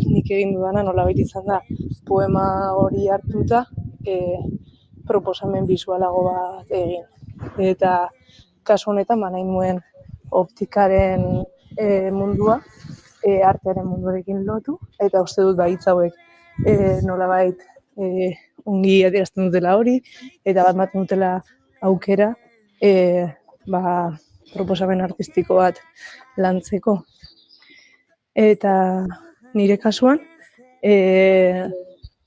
nik egin dudana nolabait izan da, poema hori hartuta, proposamen bisualago bat egin. Eta kasu honetan, nahi nuen optikaren mundua, artearen munduarekin lotu, eta uste dut hitz hauek nolabait ongi adierazten dutela hori, eta bat ematen dutela aukera, proposamen artistiko bat lantzeko. Eta nire kasuan,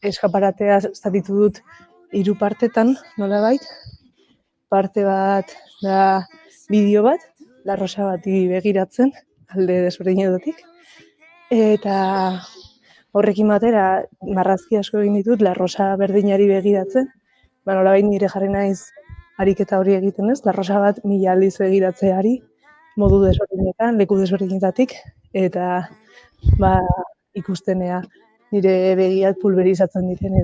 eskaparatea zatitu dut 3 partetan, nolabait. Parte bat da bideo bat, La Rosa bati begiratzen, alde desberdinetatik. Eta horrekin batera, marrazki asko egin ditut, La Rosa berdinari begiratzen. Nolabait nire jarri naiz ariketa hori egiten ez, La Rosa bat 1000 aldiz begiratzeari, modu desberdinetan, leku desberdinetatik, eta ikustenea nire begiak pulverizatzen diren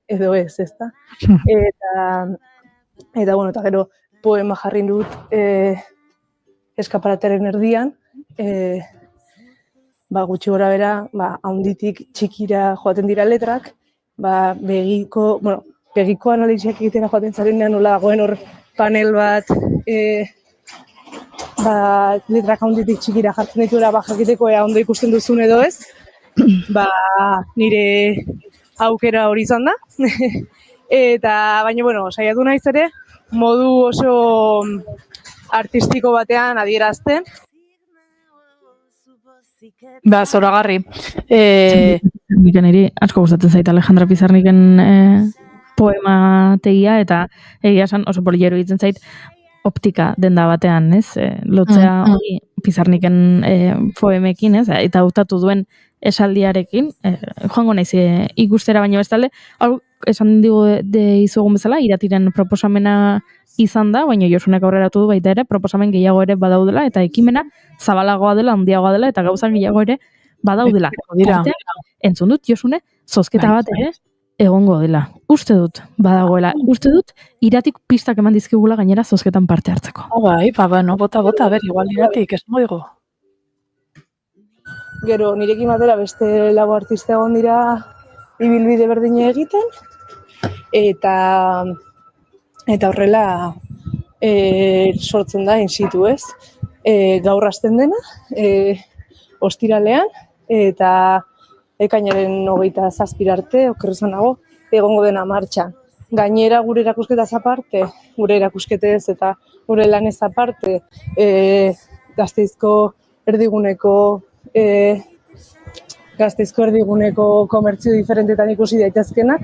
edo ez, ezta? Eta gero poema jarri dut eskaparatearen erdian, gutxi gora bera, haunditik txikira joaten dira letrak, begiko analiziak egitera joaten zarenean, nola dagoen hor panel bat, letrak haunditik txikira jartzen dituela, jakiteko ondo ikusten duzun edo ez, nire aukera hori izan da. Eta, baina, saiatu naiz ere, modu oso artistiko batean adierazten. Zoragarri. Niri asko gustatzen zait Alejandra Pizarniken poemategia, eta egia esan oso polillero iruditzen zait optika denda batean, ez? Lotzea hori Pizarniken poemekin, ez? Eta hautatu duen esaldiarekin, joango naiz ikustera, baina bestalde, hau esan dizugun bezala, Iratiren proposamena izan da, baina Josunek aurreratu du baita ere, proposamen gehiago ere badaudela, eta ekimena zabalagoa dela, handiagoa dela, eta gauza gehiago ere badaudela. Entzun dut, Josune, zozketa bat ere egongo dela. Uste dut, badagoela. Uste dut, Iratik pistak eman dizkigula gainera zozketan parte hartzeko. Bota, igual Iratik, ez digo. Gero, nirekin batera beste lago artista egon dira ibilbide berdina egiten, eta horrela sortzen da in situ, ez? Gaur hasten dena, ostiralean, eta ekainaren 27 arte, okerrezanago, egongo dena martxan. Gainera gure erakusketaz aparte, gure erakusketez eta gure lanez aparte, Gasteizko erdiguneko komertzio diferentetan ikusi daitezkenak,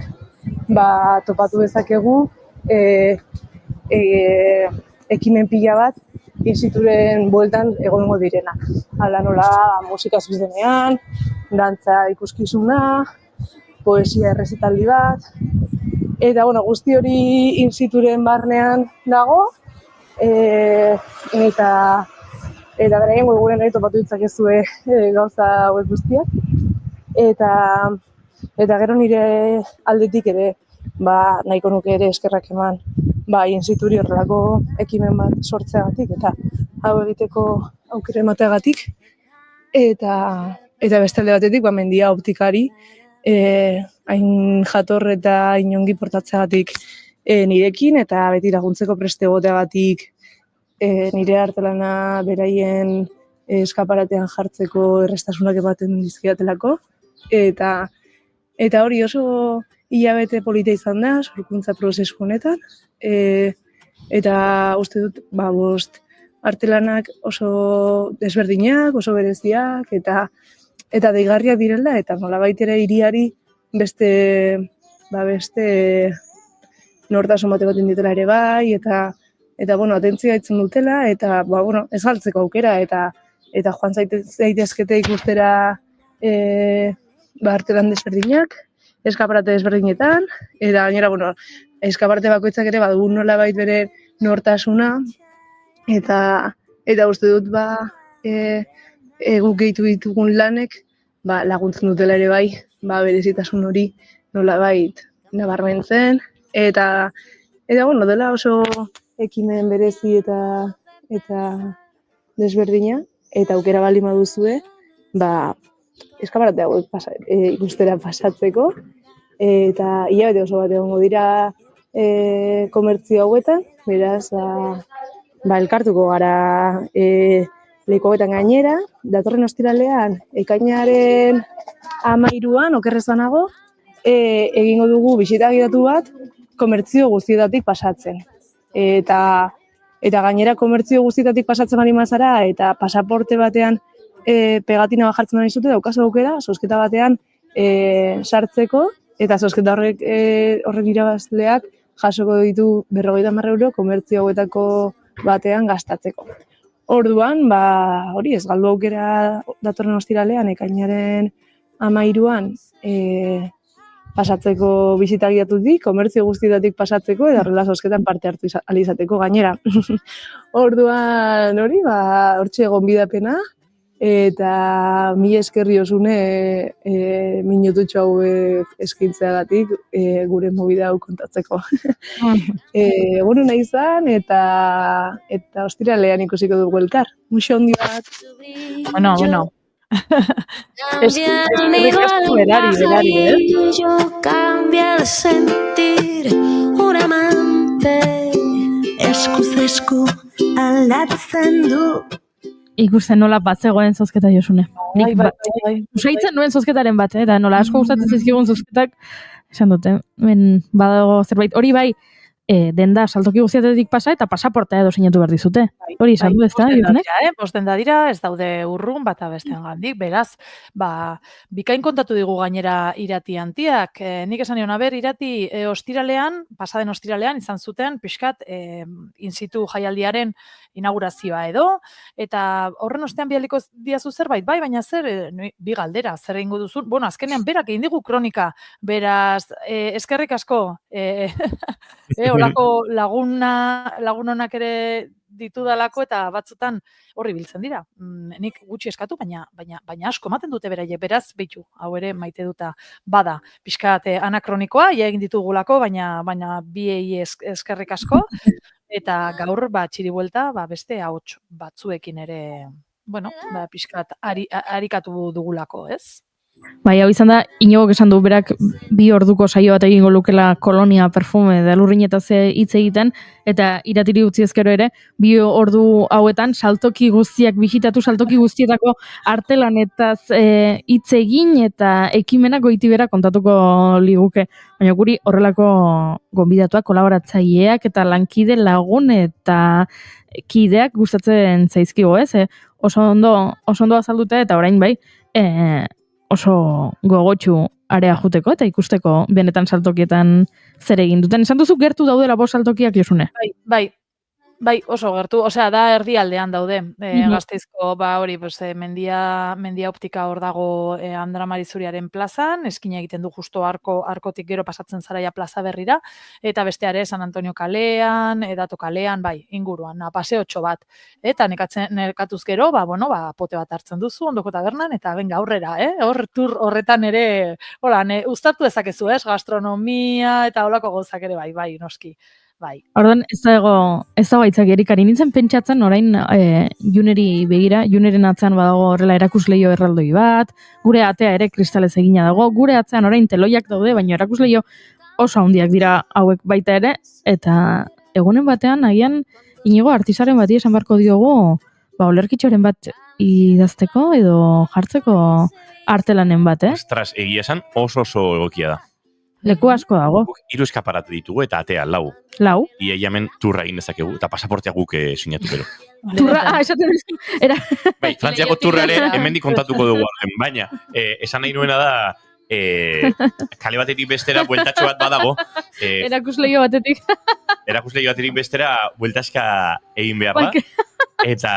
topatu dezakegu ekimen pila bat instituren bueltan egongo direnak. Hala nola musika zuzenean, dantza ikuskizuna, poesia errezitaldi bat, eta guzti hori instituren barnean dago, eta eta beraien webgunean ere topatu ditzakezue gauza hauek guztiak. Eta gero nire aldetik ere, nahiko nuke ere eskerrak eman, Insituri horrelako ekimen bat sortzeagatik, eta hau egiteko aukera emateagatik, eta beste alde batetik, Mendia Optikari, hain jator eta hain ongi portatzeagatik nirekin, eta beti laguntzeko preste egoteagatik nire artelana beraien eskaparatean jartzeko errestasunak ematen dizkidatelako, eta hori oso hilabete polita izan da, sorkuntza prozesu honetan, eta uste dut, 5 artelanak oso desberdinak, oso bereziak, eta deigarriak direla, eta nolabait ere hiriari beste nortasun bat ematen ditela ere bai, eta atentzioa itzen dutela, eta ez galtzeko aukera, eta joan zaitezkete ikustera artelan desberdinak, eskaparate desberdinetan, eta gainera, eskaparate bakoitzak ere badugu nolabait bere nortasuna, eta uste dut guk gehitu ditugun lanek laguntzen dutela ere bai, berezitasun hori nolabait nabarmentzen, eta dela oso ekimen berezi eta desberdina, eta aukera baldin baduzue, eskaparate hauek ikustera pasatzeko, eta hilabete oso bat egongo dira komertzio hauetan, beraz, elkartuko gara leku hauetan gainera, datorren ostiralean, ekainaren 13an, okerrez banago, egingo dugu bisita gidatu bat, komertzio guztietatik pasatzen. Eta gainera komertzio guztietatik pasatzen bali mazara, eta pasaporte batean pegatina bat jartzen bali zute, daukazu aukera, zozketa batean sartzeko, eta zozketa horrek irabazleak jasoko ditu 50 euro komertzio hauetako batean gastatzeko. Orduan, hori ez galdu aukera datorren ostiralean, ekainaren 13an pasatzeko bisita gidatutik, komertzio guztietatik pasatzeko, eta horrela zozketan parte hartu alizateko gainera. Orduan, hori, hortxe gonbidapena, eta mila eskerri osune minututxo hauek eskintzeagatik gure movida hau kontatzeko. Egun nahi izan, eta ostiralean ikusiko dugu elkar. Muxo handi bat. Bueno. Cambia el sentir un amante eskuz esku aldatzen du. Ikusten nola bat zegoen zozketa Josune. Usaitzen nuen zozketaren bat, eta nola asko gustatzen zizkigun zozketak, esan dute, badago zerbait. Hori bai, denda saltoki guztiatetik pasa, eta pasaportea edo sinatu behar dizute. Hori esan du, ez da? Bosten da dira, ez daude urrun, bata bestean gandik, beraz, bikain kontatu digu gainera Irati antiak. Nik esan nion, Irati pasaden ostiralean izan zuten, pixkat, in situ jaialdiaren inaugurazioa edo, eta horren ostean bialiko diazu zerbait, baina zer, bi galdera, zer egingo duzu, azkenean berak egin digu kronika, beraz, eskerrik asko, olako lagunonak ere ditudalako eta batzutan horri biltzen dira. Nik gutxi eskatu, baina asko ematen dute beraiek, beraz, beitu, hau ere maite duta bada. Pixkat anakronikoa, egin ditugulako, baina biei eskerrik asko, eta gaur txiri buelta beste ahots batzuekin ere, pixkat arikatu dugulako, ez? Bai, hau izan da, Inogok esan du berak 2 orduko saio bat egingo lukela Kolonia perfume da lurrinetaz hitz egiten, eta Iratiri utzi ezkero ere, 2 ordu hauetan saltoki guztiak bisitatu, saltoki guztietako artelanetaz hitz egin eta ekimenak goitibera kontatuko liguke. Baina guri horrelako gonbidatuak, kolaboratzaileak eta lankide lagun eta kideak gustatzen zaizkigo, ez? Oso ondo azaldute eta orain bai, oso gogotsu area juteko eta ikusteko benetan saltokietan zer egin duten. Esan duzu gertu daudela 5 saltokiak, Josune? Bai. Bai, oso gertu, osea, da erdialdean daude. Mhm. Gasteizko, hori, pues, mendia optika hor dago Andra Marizuriaren plazan, eskina egiten du justo arkotik gero pasatzen zaraia plaza berrira, eta besteare San Antonio kalean, Dato kalean, bai, inguruan, paseotxo bat. Eta nekatuz gero, pote bat hartzen duzu, ondoko tabernan, eta benga aurrera, hor tur horretan ere, hola, uztartu dezakezu, gastronomia, eta holako gauzak ere, bai, noski. Bai. Orduan, ez dago aitzakiarik, ari nintzen pentsatzen orain Juneri begira, Juneren atzean badago horrela erakusleio erraldoi bat, gure atea ere kristalez egina dago, gure atzean orain teloiak daude, baina erakusleio oso handiak dira hauek baita ere, eta egunen batean, agian, Inigo artisaren bati esan beharko diogu, olerkitxoren bat idazteko edo jartzeko artelanen bat, Ostras, egia esan oso egokia da. Leku asko dago. 3 eskaparate ditugu eta atea 4. 4? Ia hemen turra egin dezakegu, eta pasaportea guk sinatu gero. Turra, esaten duzu, era... Bai, Frantziako turra ere hemendik kontatuko dugu arren, baina, esan nahi nuena da, kale batetik bestera bueltatxo bat badago. Erakusleio batetik. Erakusleio batetik bestera bueltaska egin behar da. Eta...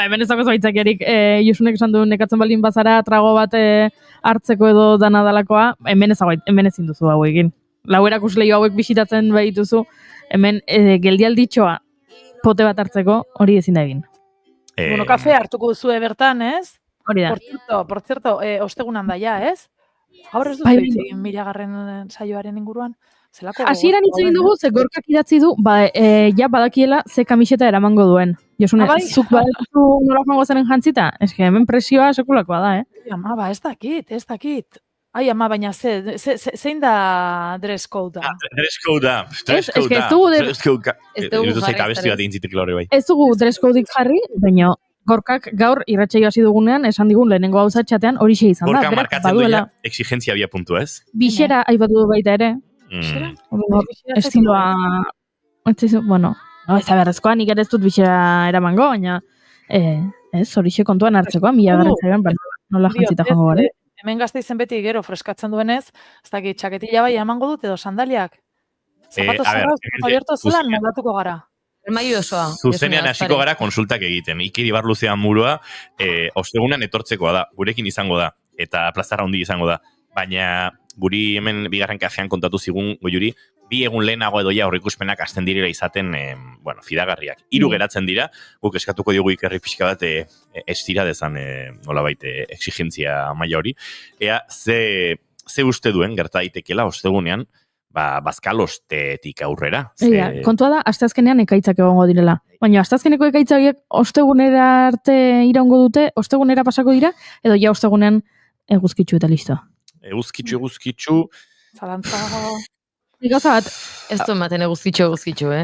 hemen ez dago zaitzakiarik, Josunek esan du nekatzen baldin bazara trago bat hartzeko edo dana dalakoa, hemen ezin duzu hau egin. Lau erakusleio hauek bisitatzen badituzu, hemen geldialditxoa pote bat hartzeko hori ezin da egin. Kafe hartuko duzue bertan, ez? Hori da. Por cierto, ostegunan da ja, ez? Gaur ez duzu egin 1000. Saioaren inguruan? Hasieran hitz egin dugu, ze Gorkak idatzi du, ja badakiela ze kamiseta eramango duen. Josune, zuk badakizu nola joango zaren jantzita? Eske hemen presioa sekulakoa da, Ama, ez dakit. Ai, ama, baina zein da dress code da? Dress code da. Ez dugu dress code-ik jarri, baina Gorkak gaur irratsaio hasi dugunean esan digun lehenengo gauza txatean horixe izan da. Gorka markatzen duela exigentzia bia puntu, ez? Bixera aipatu du baita ere. Estiloa... Bueno, ez da berrezkoa, nik ere ez dut bixera eramango, baina horixe kontuan hartzekoa, 1000. Nola jantzita joango gara. Hemen Gasteizen beti gero freskatzen duenez, ez dakit, txaketila bai emango dut edo sandaliak. Zapato zerrauz, abierto zelan, moldatuko gara. Maiu osoa. Zuzenean hasiko gara konsultak egiten. Ikiri Barluzean murua, ostegunan etortzekoa da, gurekin izango da, eta plazara handi izango da. Baina guri hemen bigarren kafean kontatu zigun goiuri, 2 egun lehenago edo ja aurreikuspenak hasten direla izaten, fidagarriak. 3 geratzen dira, guk eskatuko diogu Ikerri pixka bat estira dezan nolabait exigentzia maila hori. Ea, ze uste duen gerta daitekela ostegunean, bazkalostetik aurrera. Kontua da, asteazkenean ekaitzak egongo direla. Baina asteazkeneko ekaitzak ostegunera arte iraungo dute, ostegunera pasako dira, edo ja ostegunean eguzkitzu eta listo. Eguzkitzu. Zalantza. Gauza bat, ez du ematen eguzkitzu,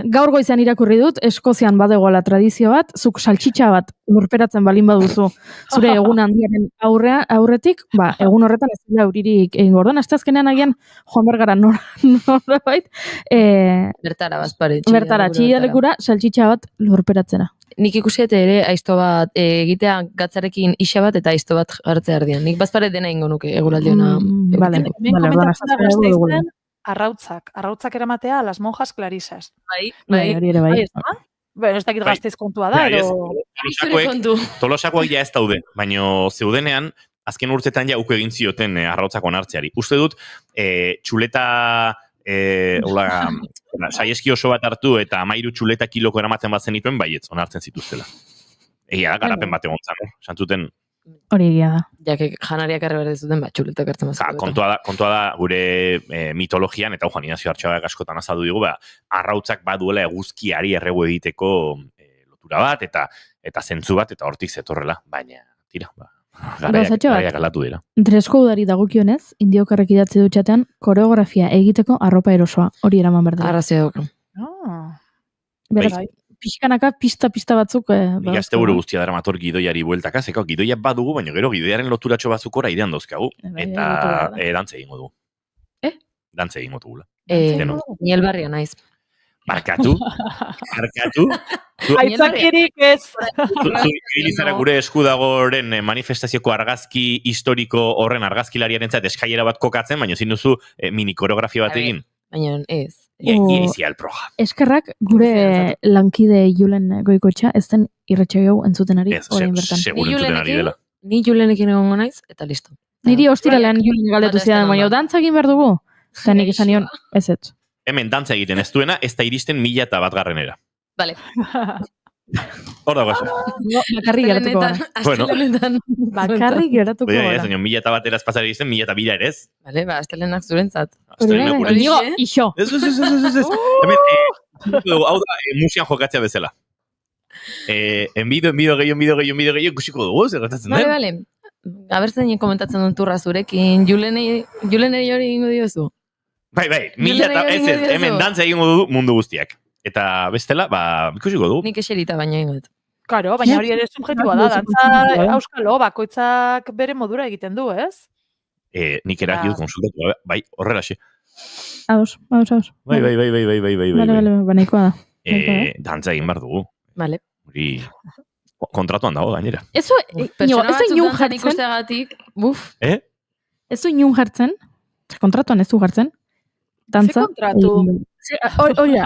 Gaur goizean irakurri dut, Eskozian badegoela tradizio bat, zuk saltxitxa bat lurperatzen balin baduzu, zure egun handiaren aurretik, egun horretan ez dira euririk egin gordon, asteazkenean agian joan bergara norabait. Bertara bazpare. Bertara, txillalekura saltxitxa bat lurperatzera. Nik ikusiet ere aizto bat egitea gatzarekin isa bat eta aizto bat hartzea erdian. Nik bazpare dena ingo nuke eguraldiona. Arrautzak eramatea a las monjas clarisas. Bai, hori ere bai. Bueno, ez dakit Gasteiz kontua da, Tolosakoak ja ez daude, baina zeudenean, azken urtetan ja uko egin zioten arrautzak onartzeari. Uste dut, txuleta, saieski oso bat hartu eta 13 txuleta kiloko eramaten bat zenituen, baietz, onartzen zituztela. Egia, garapen bat egon zan, santzuten. Hori egia da. Jakek janariak arreberde zuten, txuletak hartzen bat. Kontua da, gure mitologian, eta Juan Ignacio Artxabak askotan azaldu digu, arrautzak baduela eguzkiari erregu egiteko lotura bat, eta zentzu bat, eta hortik zetorrela, baina, tira, garaiak alatu dira. Dreskoudari dagokionez, indiokarrek idatzi dutxatean, koreografia egiteko arropa erosoa, hori eraman berdela. Arrazio duk. Beraz, pixkanaka, pista batzuk... Nik azte buru guztia dara mator gidoiari bueltaka, zeko gidoia badugu, baina gero gidoiaren loturatxo batzuk ora idean dauzkagu. Eta dantze egingo du. Dantze egingo dugula. Niel barria naiz. Barkatu? Aitzakirik ez. Ibilizara gure eskudagoren manifestazioko argazki historiko horren argazkilariaren zait eskaiera bat kokatzen, baina zin duzu mini koreografia bat egin. Baina ez. Ia izi alproja. Eskerrak gure lankide Julen Goikoetxea ez den irratsaio hau entzutenari orain bertan. Seguro entzutenari dela. Ni Julenekin egongo naiz, eta listo. Niri ostiralean Julen galdetu zidan, baina dantza egin behar dugu? Eta nik esan nion, ez. Hemen dantza egiten ez duena, ez da iristen 1001. Vale. Hor dago eso. Bakarrik geratuko gara. Bueno. Bakarrik geratuko gara. Baina, 1001 eraz pasari iristen, 1002 ere ez. Vale, astelenak zurentzat. Inigo, ixo. Ez. Hemen, hau da, musian jokatzea bezala. Enbido gehiago, ikusiko dugu, zer gertatzen den. Vale. Abertzen komentatzen dut turra zurekin, Julenei hori ingo diozu. Bai, hemen dantza egingo du mundu guztiak. Eta bestela, ikusiko dugu. Nik eserita baina ingo dut. Karo, baina hori ere subjetiboa da, dantza auskalo, bakoitzak bere modura egiten du, ez? Nik eraki dut konsultatu, bai, horrela xe. Ados. Bai. Bale, baneikoa da. Dantza egin behar dugu. Vale. Hori kontratuan dago gainera. Ez du inun jartzen. Ikusteagatik, buf. Ez du inun jartzen, kontratuan ez du jartzen. Dantza. Ze kontratu? Oia.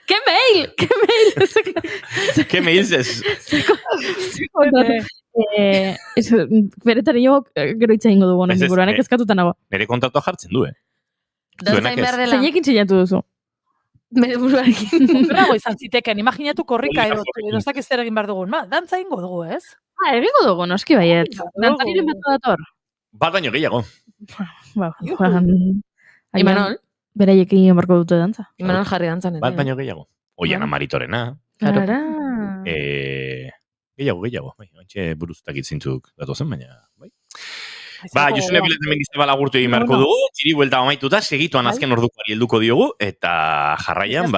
¿Qué mail? ¿Qué mail es? Beretan jo gero itza ingo dugu honen inguruan, eskatuta nago. Nire kontratua jartzen du, Zeinekin txilatu duzu? Bere buruarekin. Okerrago izan ziteken, imaginatu korrika edo ez dakiz zer egin behar dugun. Dantza ingo dugu, ez? Egingo dugu, noski baiet. Dantzariren bat dator. Bat baino gehiago. Imanol? Beraiekin barko dute dantza. Imanol jarri dantzan. Bat baino gehiago. Oiana Maritorena. Gehiago. Ointxe buruztak itzintzuk datozen, baina... Josune Bilezen Mendizabal agurtu egin beharko dugu, txiri buelta amaituta, segituan azken ordukoari helduko diogu, eta jarraian,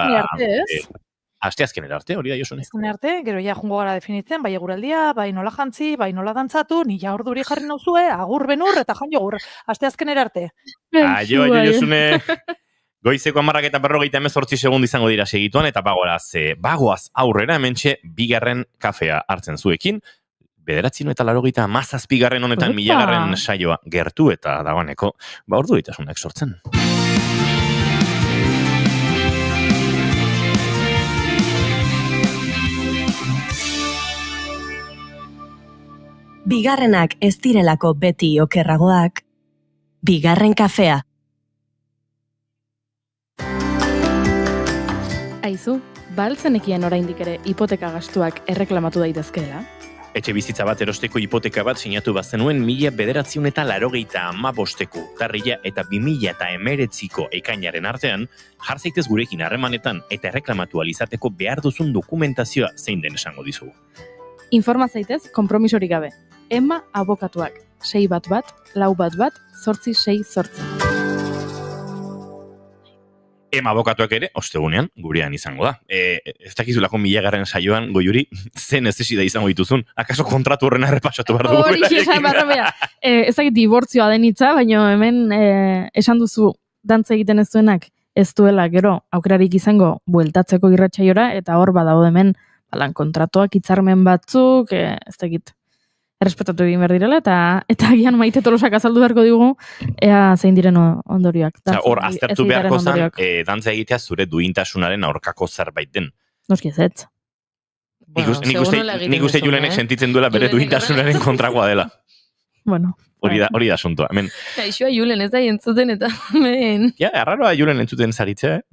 asteazkenera arte, hori da, Josune. Asteazkenera arte, gero ja jungo gara definitzen, bai eguraldia, bai nola jantzi, bai nola dantzatu, nila orduri jarri nauzue, agur benur eta jan jogur, asteazkenera arte. Aio, Josune. Goizeko 10:40 segundo izango dira segituan, eta bagoaz aurrera, hementxe, bigarren kafea hartzen zuekin, 987 honetan 1000 saioa gertu eta dagoeneko, ordu ditasunak sortzen. Bigarrenak ez direlako beti okerragoak, bigarren kafea. Aizu, baltzenekien oraindik ere hipoteka gastuak erreklamatu daitezkeela? Etxe bizitza bat erosteko hipoteka bat sinatu bazenuen 1995 urtarrila eta 2019ko ekainaren artean, jar zaitez gurekin harremanetan eta erreklamatu alizateko behar duzun dokumentazioa zein den esango dizugu. Informa zaitez, konpromisorik gabe. Emma abokatuak, 611-411-868. Ema abokatuak ere, ostegunean, gurean izango da. Ez dakizulako 1000 saioan, Goiuri, zen nezesida izango dituzun. Akaso kontratu horrena errepasatu behar dugu. Hori esan barra, ez dakit dibortzioa den hitza, baina hemen esan duzu dantza egiten ez duenak, ez duela gero aukerarik izango bueltatzeko irratsaiora, eta hor badaude hemen kontratuak hitzarmen batzuk, ez dakit errespetatu egin behar direla, eta agian Maite Tolosak azaldu beharko digu, ea zein diren ondorioak. Hor, aztertu beharko zan, dantza egitea zure duintasunaren aurkako zerbait den. Noski ez. Nik uste Julenek sentitzen duela bere duintasunaren kontrakoa dela. Bueno. Hori da asuntoa. Gaixoa Julen ez da entzuten eta hemen. Ja, arraroa Julen entzuten zaritzea,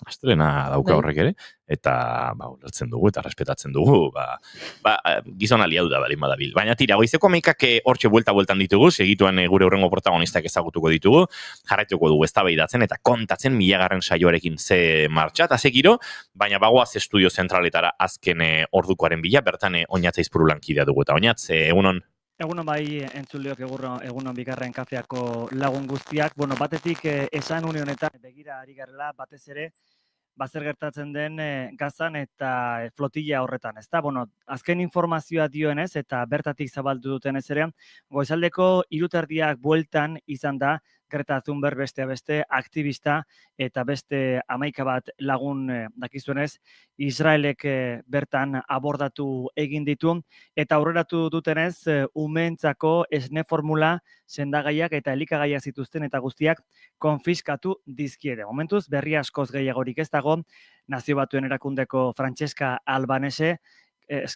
astrena dauka horrek ere, eta ulertzen dugu eta respetatzen dugu, gizon aliadu da balin badabil. Baina tira, goizeko amaikak hortxe bueltan ditugu, segituan gure hurrengo protagonistak ezagutuko ditugu, jarraituko dugu eztabaidatzen eta kontatzen 1000 saioarekin ze martxa, eta segiro, baina bagoaz estudio zentraletara azken ordukoaren bila, bertan Oñatz Aizpuru lankidea dugu, eta Oñatz, egunon? Egunon bai entzuleok egunon bigarren kafeako lagun guztiak. Batetik esan une honetan begira ari garela batez ere zer gertatzen den Gazan eta flotilla horretan, ezta? Azken informazioa dioenez eta bertatik zabaldu dutenez ere, goizaldeko 3:30 bueltan izan da Greta Thunberg beste aktivista eta beste 11 bat lagun dakizuenez Israelek bertan abordatu egin ditu eta aurreratu dutenez umeentzako esne formula sendagaiak eta elikagaiak zituzten eta guztiak konfiskatu dizkiete. Momentuz berri askoz gehiagorik ez dago. Nazio Batuen erakundeko Francesca Albanese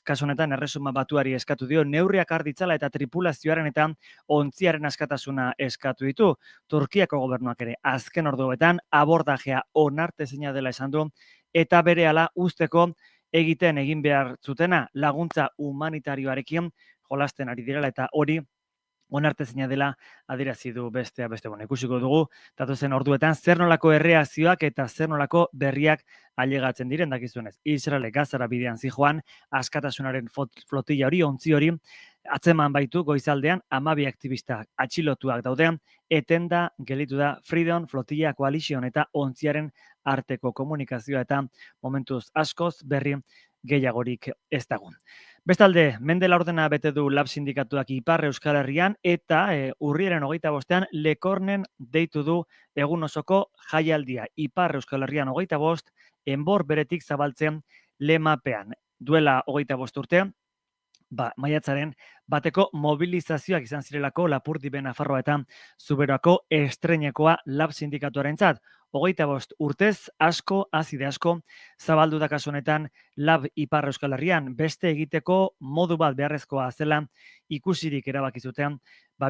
kasu honetan Erresuma Batuari eskatu dio neurriak har ditzala eta tripulazioaren eta ontziaren askatasuna eskatu ditu. Turkiako gobernuak ere azken orduetan abordajea onartezina dela esan du eta berehala usteko egin behar zutena laguntza humanitarioarekin jolasten ari direla eta hori onartezina dela adierazi du beste. Bueno, ikusiko dugu datozen orduetan zer nolako erreakzioak eta zer nolako berriak ailegatzen diren dakizuenez. Israelek Gazara bidean zijoan askatasunaren flotilla hori, ontzi hori, atzeman baitu goizaldean 12 aktivista atxilotuak daudean, etenda gelditu da Freedom Flotilla Coalition eta ontziaren arteko komunikazioa eta momentuz askoz berri gehiagorik ez dago. Bestalde, mende laurdena bete du LAB sindikatuak Ipar Euskal Herrian eta urriaren 25ean Lekornen deitu du egun osoko jaialdia. Ipar Euskal Herrian 25, enbor beretik zabaltzen lemapean. Duela 25 urte, maiatzaren bateko mobilizazioak izan zirelako Lapurdi Nafarroa eta Zuberoako estreinekoa LAB sindikatuarentzat. 25 urtez asko, azide asko, zabaldu da kasu honetan LAB Ipar Euskal Herrian beste egiteko modu bat beharrezkoa zela ikusirik erabaki zuten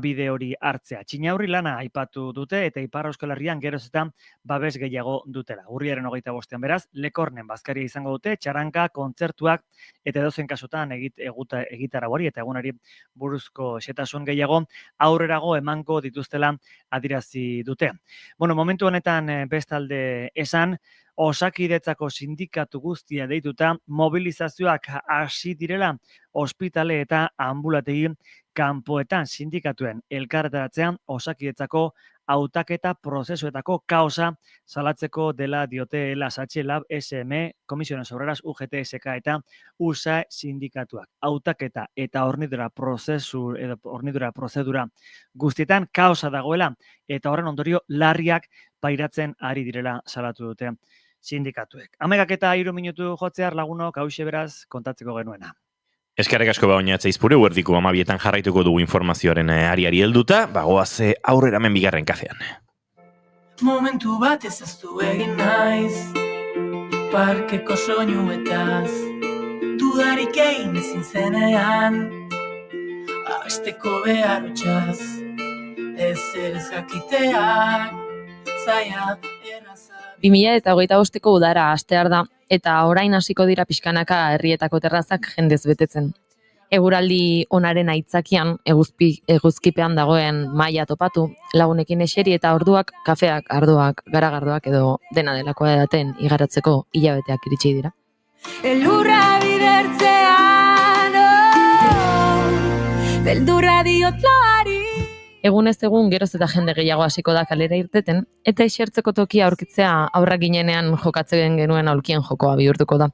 bide hori hartzea. Txinaurri lana aipatu dute eta Ipar Euskal Herrian geroz eta babes gehiago dutela. Urriaren 25ean beraz, Lekornen bazkaria izango dute, txaranka, kontzertuak eta edozein kasutan egitarau hori eta egunari buruzko xetasun gehiago aurrerago emango dituztela adierazi dute. Bueno, momentu honetan bestalde esan, Osakidetzako sindikatu guztia deituta mobilizazioak hasi direla ospitale eta ambulategi kanpoetan sindikatuen elkarretaratzean Osakidetzako hautaketa prozesuetako kaosa salatzeko dela diote LASH, LAB, SM, Comisiones Obreras, UGT, SK eta USA sindikatuak. Hautaketa eta hornidura prozedura guztietan kaosa dagoela eta horren ondorio larriak pairatzen ari direla salatu dute sindikatuek. 11 eta 3 minutu jotzear lagunok hauxe beraz kontatzeko genuena. Eskerrik asko Oñatze Izpuru, erdiko 12etan jarraituko dugu informazioaren ariari helduta, goaz aurrera hemen bigarren kafean. Momentu bat ezaztu egin naiz, parkeko soinuetaz, dudarik egin ezin zenean, abesteko behar utxaz, ez jakiteak, zaila 2025ko udara hastear da, eta orain hasiko dira pixkanaka herrietako terrazak jendez betetzen. Eguraldi onaren aitzakian, eguzkipean dagoen maila topatu, lagunekin eseri eta orduak, kafeak, ardoak, garagardoak edo dena delakoa edaten igaratzeko hilabeteak iritsi dira. Elurra bidertzean, beldurra diotloari. Egunez egun geroz eta jende gehiago hasiko da kalera irteten, eta esertzeko tokia aurkitzea aurrak ginenean jokatzen genuen aulkien jokoa bihurtuko da.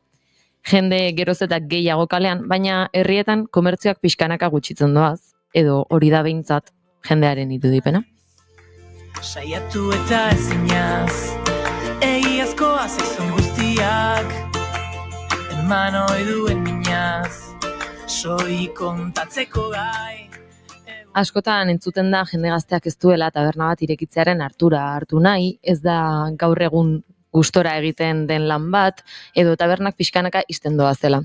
Jende geroz eta gehiago kalean, baina herrietan komertzioak pixkanaka gutxitzen doaz, edo hori da behintzat jendearen irudipena. Saiatu eta ezinaz, egiazkoa zaizun guztiak, eman ohi duen minaz, soi kontatzeko gai. Askotan entzuten da jende gazteak ez duela taberna bat irekitzearen hartu nahi, ez da gaur egun gustora egiten den lan bat, edo tabernak pixkanaka izten doa zela.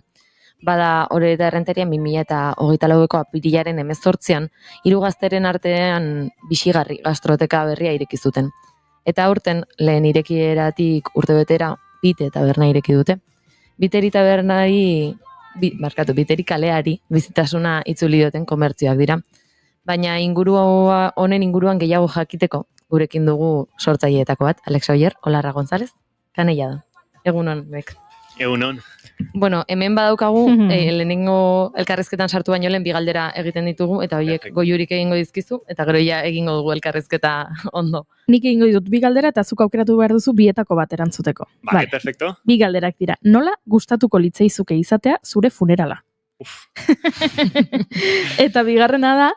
Bada hori eta errenterian 2024ko apirilaren 18an, 3 gazteren artean bisigarri gastroteka berria ireki zuten. Eta aurten lehen irekieratik urtebetera Bite taberna ireki dute. Biteri kaleari bizitasuna itzuli duten komertzioak dira. Baina honen inguruan gehiago jakiteko, gurekin dugu sortzaileetako bat, Alex Oyer, Olarra González, Kaneia da. Egunon, Bek. Egunon. Bueno, hemen badaukagu, lehenengo elkarrizketan sartu baino lehen bigaldera egiten ditugu, eta horiek goiurik egingo dizkizu, eta gero ja egingo dugu elkarrizketa ondo. Nik egingo ditut bigaldera eta zuk aukeratu behar duzu bietako bat erantzuteko. Vale, perfecto. Bigalderak dira, nola gustatuko litzaizuke izatea zure funerala? Eta bigarrena da,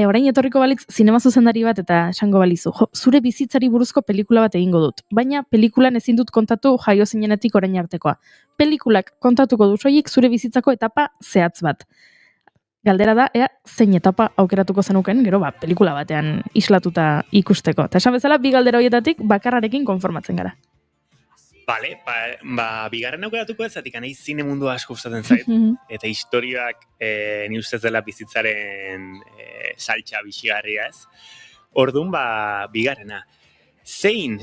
orain etorriko balitz zinema zuzendari bat eta esango balizu. Jo, zure bizitzari buruzko pelikula bat egingo dut. Baina pelikulan ezin dut kontatu jaio zinenetik orain artekoa. Pelikulak kontatuko du soilik zure bizitzako etapa zehatz bat. Galdera da, ea zein etapa aukeratuko zenuken, gero pelikula batean islatuta ikusteko. Eta esan bezala, bi galdera horietatik bakarrarekin konformatzen gara. Bale, bigarren aukeratuko ez, zatik nahi zine mundu asko gustatzen zait, eta historiak ni ustez dela bizitzaren saltxa bixigarria ez. Orduan, bigarrena. Zein,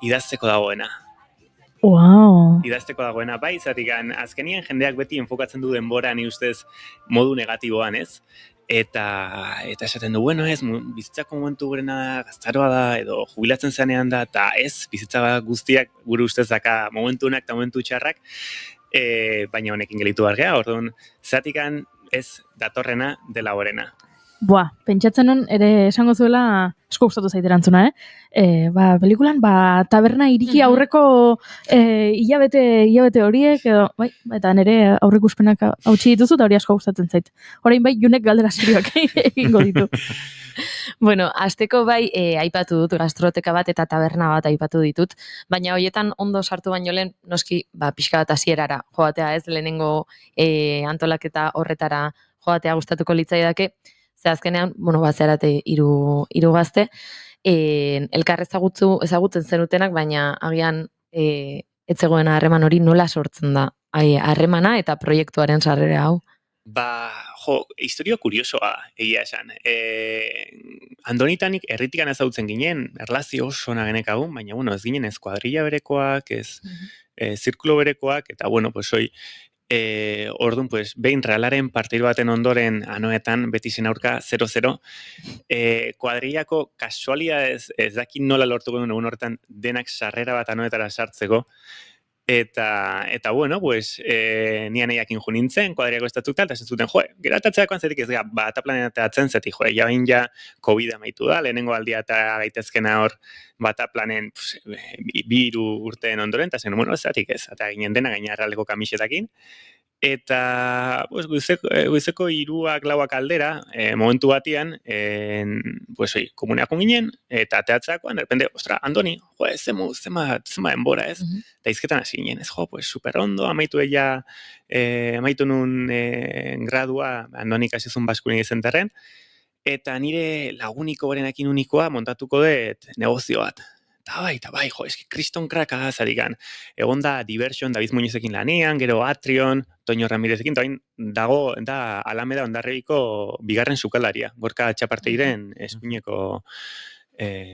idazteko dagoena. Wow. Idazteko dagoena, bai, zatik azkenien jendeak beti enfokatzen du denbora ni ustez modu negatiboan ez. Eta esaten du, bueno, ez, bizitzako momentu gurena gaztaroa da, edo jubilatzen zenean da, eta ez, bizitza guztiak gure ustez daka momentunak eta momentu txarrak, baina honekin gelitu bargea, orduan, zatikan ez datorrena dela horrena. Boa, pentsatzen non, ere esango zuela, asko gustatu zait erantzuna, pelikulan, taberna iriki aurreko hilabete horiek, edo, bai, eta nire aurreikuspenak hautsi dituzu, eta hori asko gustatzen zait. Orain bai, Junek galdera serioak egingo ditu. Bueno, asteko bai, aipatu dut, gastroteka bat eta taberna bat aipatu ditut, baina horietan ondo sartu baino lehen, noski, pixka bat hasierara joatea ez, lehenengo antolaketa horretara joatea gustatuko litzaidake. Ze azkenean, zerate hiru gazte, elkar ezagutzen zenutenak, baina agian ez zegoen harreman hori nola sortzen da harremana eta proiektuaren sarrera hau? Historia kuriosoa egia esan. Andonitanik erritikan ezagutzen ginen, erlazio oso nagenekagun, baina ez ginen ez kuadrilla berekoak, ez zirkulo berekoak, eta hoi, orduan, behin realaren partidu baten ondoren anoetan, beti zen aurka 0-0, kuadrillako kasualidadez ez dakit nola lortuko duen egun horretan denak sarrera bat anoetara sartzeko, eta nian eiakin jo nintzen, kuadrillako estatuta, eta zentzuten, geratatzeakoan zetik ez gara, eta planetatzen zetik, jabain ja COVID amaitu da, lehenengo aldia eta gaitezkena hor, bata planen 2 urteen ondoren, eta zen, zetik ez, eta ginen dena gaina erraleko kamisetakin, eta goizeko 3-4 aldera, momentu batian, komuneako ginen, eta teatzakoan, erpende, Andoni, zema denbora ez, eta izketan hasi ginen, ez, super ondo, amaitu nun gradua, Andonik hasizun baskurin izenterren, eta nire laguniko berenakin unikoa montatuko dut negozio bat. Eta bai, eski kriston kraka zarikan. Egon da Diversion, David Muñozekin lanean, gero Atrion, Toño Ramirezekin, dago da Alameda Ondarribiko bigarren sukalaria, Gorka Txaparteiren eskuineko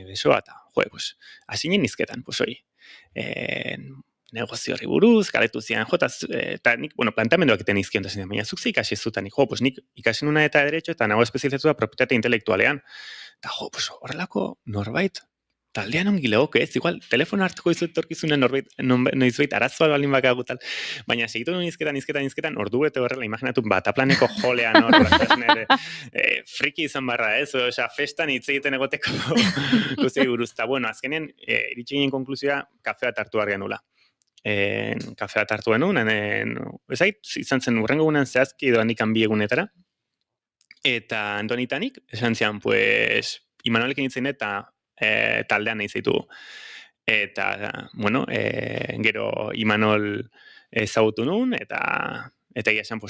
besoa, eta hasinen izketan, negozio horri buruz, galetu zian, eta nik, plantamenduak iten izkion da zen, baina zuk ze ikasi zutan, nik ikasi nuna eta derecho, eta nago espezializatu da propietate intelektualean. Eta horrelako norbait, taldean ongi legoke ez, igual, telefono hartuko izut torkizunen noizbait arazoa balin bakagutal, baina segitu nuen izketan, ordu bete horrela, imaginatu, bataplaneko jolean hor, friki izan barra ez, festan hitz egiten egoteko guzti buruz, eta azkenen, iritsi ginen konklusioa, kafea tartu argean nula. Kafea tartu genuen, ezait, izan zen urrengo gunean zehazki edo handikan 2 egunetara, eta Andonitanik, esan zian, Imanolekin hitzen eta taldean nahi zaitu. Eta, gero Imanol ezagutu nun, eta egia esan,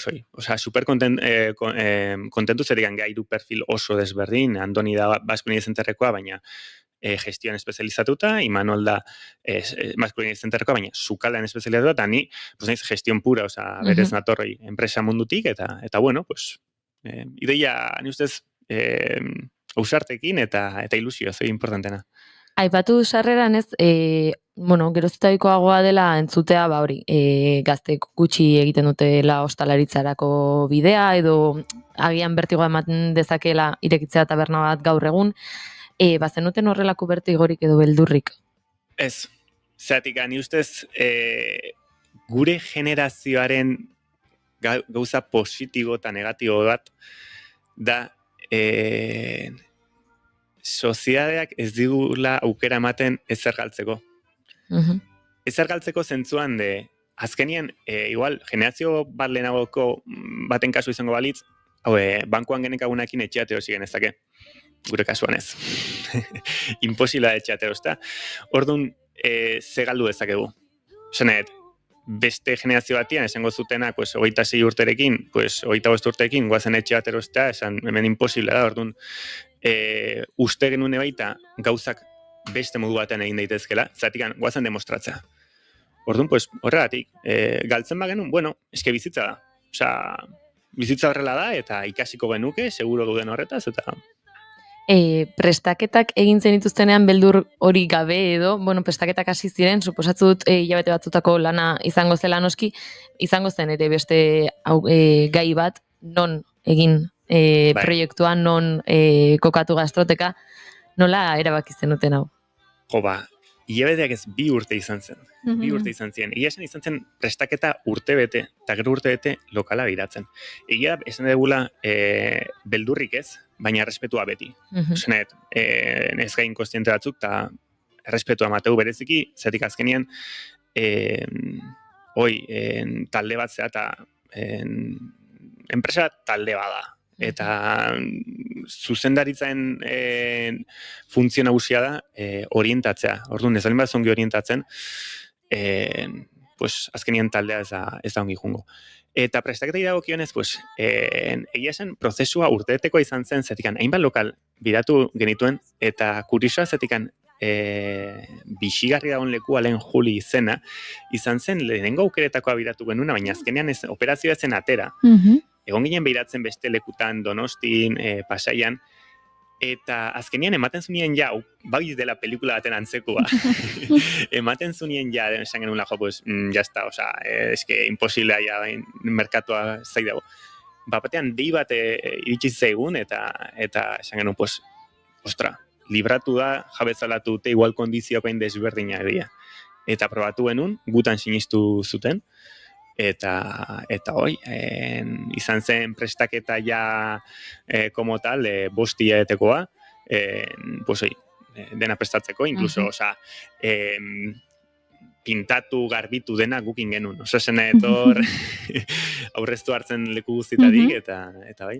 super kontentu zetik gairu perfil oso desberdin, Andoni da Baskunia Zenterrekoa, baina gestioan espezializatuta, Imanol da Baskunia Zenterrekoa, baina sukaldean espezializatuta, eta ni, naiz gestion pura, berez natorroi enpresa mundutik, eta ideia, ni ustez, ausartekin eta ilusio, zoi importantena. Aipatu sarreran ez, gerozitaikoagoa dela entzutea, gazte gutxi egiten dutela ostalaritzarako bidea, edo agian bertigoa ematen dezakela irekitzea taberna bat gaur egun, bazenuten horrelako bertigorik edo beldurrik? Ez, zeatik, ni ustez, gure generazioaren gauza positibo eta negatibo bat, da, soziadeak ez digula aukera ematen ezer galtzeko. Ezer galtzeko zentzuan de azkenien, igual, generazio bat lehenagoko baten kasu izango balitz, bankuan genekagunakin etxeatero ziren ezake. Gure kasuan ez. Imposibla etxeatero, ezta? Orduan, ze galdu dezakegu. Zenet, beste generazio batian, esango zutena, 26 urterekin, 25 urterekin, guazen etxeatero, ezta, esan, hemen imposibla da, orduan, uste genuen baita gauzak beste modu batean egin daitezkela, zatikan guazen demostratzea. Orduan, horregatik, galtzen bagenun, bueno, eske bizitza da. Osea, bizitza horrela da, eta ikasiko genuke, seguro gauden horretaz, eta... Prestaketak egin zenituztenean beldur hori gabe edo, bueno, prestaketak hasi ziren, suposatzu dut hilabete batzutako lana izango zela noski, izango zen ere beste gai bat, non egin proiektua, non kokatu gastroteka, nola erabaki zenuten hau? Jo, hilabeteak ez 2 urte izan zen. 2 urte izan ziren. Egia izan zen prestaketa urtebete, eta gero urtebete lokala biratzen. Egia esan dugula beldurrik ez, baina errespetua beti. Zenet, ez gain kostiente batzuk, eta errespetua mateu bereziki, zetik azkenien, talde bat zea, eta enpresa talde bada. Eta zuzendaritzen funtzio nagusia da orientatzea. Orduan, ez alin bat zongi orientatzen, azkenien taldea ez da ongi jungo. Eta prestaketa dagokionez, egia zen prozesua urtetekoa izan zen, zetikan, hainbat lokal biratu genituen, eta kuriosoa zetikan, bixigarri dagoen leku alen Juli izena, izan zen lehenengo aukeretakoa biratu genuna, baina azkenean operazioa zen atera. Egon ginen behiratzen beste lekutan, Donostin, Pasaian, eta azkenean ematen zunien jau, bagiz dela pelikula baten antzekoa, ematen zunien ja, esan genuen lajo, jazta, oza, eske imposiblea ja, merkatua zai dago. Batean, dei bat iritsi zaigun, eta esan genuen, ostra, libratu da, jabetzalatu dute, igual kondizioakoen desberdina egia. Eta probatu genuen, gutan sinistu zuten, eta izan zen prestaketa ja como tal, 5 hilabetekoa, dena prestatzeko, incluso, oza, pintatu, garbitu dena gukin genuen. Osa zen etor aurreztu hartzen leku guztitatik, eta bai.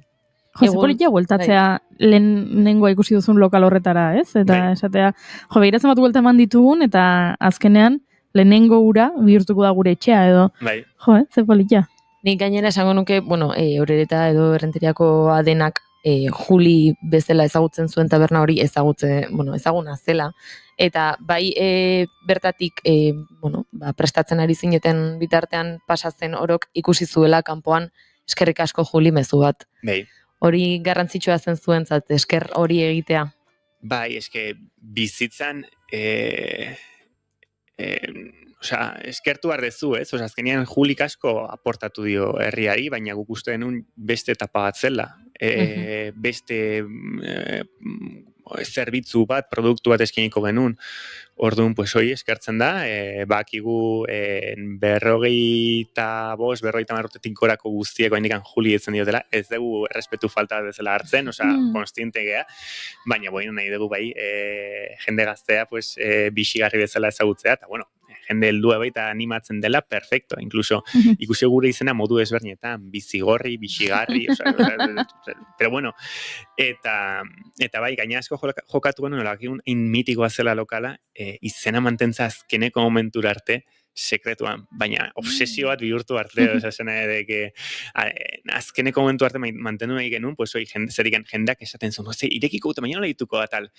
Jose politia gueltatzea lehenengoa ikusi duzun lokal horretara, ez? Eta esatea, behiratzen bat guelta eman ditugun, eta azkenean, lehenengo ura bihurtuko da gure etxea edo. Bai. Ze politia. Nik gainera esango nuke, Horereta edo Errenteriako adenak Juli bezala ezagutzen zuen taberna hori ezaguna zela. Eta bai bertatik prestatzen ari zineten bitartean pasatzen orok ikusi zuela kanpoan eskerrik asko Juli mezu bat. Bai. Hori garrantzitsua zen zuentzat, esker hori egitea. Bai, eske bizitzan eskertu behar dezu, ez? Azkenean Julik asko aportatu dio herriari, baina guk uste denun beste etapa bat zela. Beste zerbitzu bat, produktu bat eskeniko genuen. Orduan, hori eskertzen da, bakigu 45 urtetik gorako guztieko indikan Juli etzen diotela, ez dugu errespetu falta bezala hartzen, konstiente gea, baina nahi dugu bai, jende gaztea, bixigarri bezala ezagutzea, eta jende heldua baita animatzen dela, perfecto, incluso ikusi gure izena modu ezberdinetan, bizigorri, bixigarri, pero eta bai, gaina asko jokatu genuen, nolakun mitikoa zela lokala, izena mantentza azkeneko momentura arte, sekretuan, baina obsesio bat bihurtu arte, azkeneko momentu arte mantendu nahi genuen, zerikan jendeak esaten zuen, irekiko gute, baina nola dituko da tal,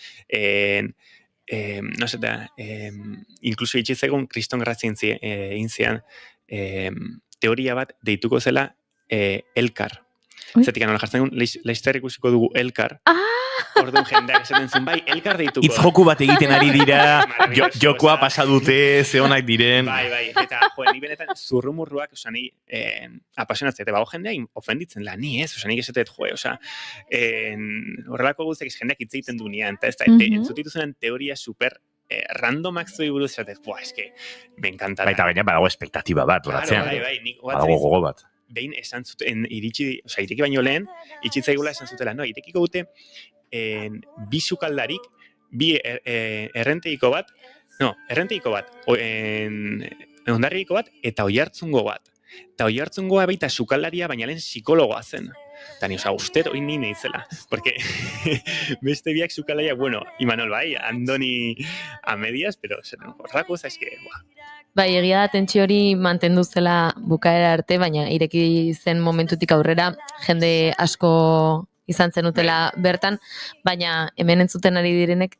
inkluso itxizegun kriston grazien inzian, teoria bat deituko zela elkar. Zetikan, nola jartzen laizter ikusiko dugu elkar, orduan jendeak esaten zuen, bai, elkar deituko. Itzjoku bat egiten ari dira, jokoa pasadute, zehonak diren. Bai, eta ni benetan zurrumurruak, ni apasionatzea, eta bago jendeak ofenditzen la, ni ez, nik esatet, horrelako guztiak jendeak hitz egiten du nian, eta entzutitu zenen teoria super randomak zui buruz esatez, eske, me encanta. Baita baina, badago espektatiba bat, horatzean. Badago gogo bat. Behin esan zuten, ireki baino lehen, itxitzaigula esan zutela, irekiko gute, bi sukaldarik, bi errenteiko bat, Hondarribiko bat eta Oiartzungo bat. Eta Oiartzungoa baita sukaldaria, baina lehen psikologoa zen. Eta ni, ustero ni naizela. Porque beste biak sukaldaria, bueno, Imanol bai, Andoni a medias, pero otra cosa es que, Bai, egia da tentsio hori mantendu zela bukaera arte, baina ireki zen momentutik aurrera jende asko izan zenutela bertan, baina hemen entzuten ari direnek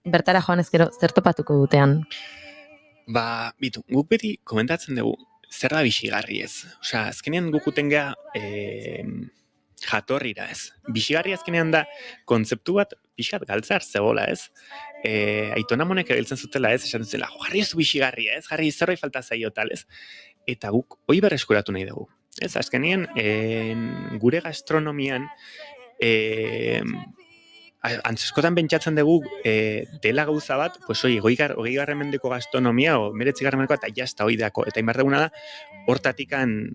bertara joan ezkero zer topatuko dutean? Bitu, guk beti komentatzen dugu, zer da bixigarri ez? Osea, azkenean guk uten geha jatorrira ez. Bixigarri azkenean da kontzeptu bat pixkat galtzar zegoela ez. Aitona monek erabiltzen zutela ez, esaten zela, jarri ez du bixigarria ez, jarri zerbait falta zaio tal ez. Eta guk hori berreskuratu nahi dugu. Ez, azkenean gure gastronomian antzeskotan pentsatzen dugu dela gauza bat, pues hoi, 20. mendeko gastronomia o 19. mendeko eta jazta hoi dako. Eta inbar duguna da, hortatikan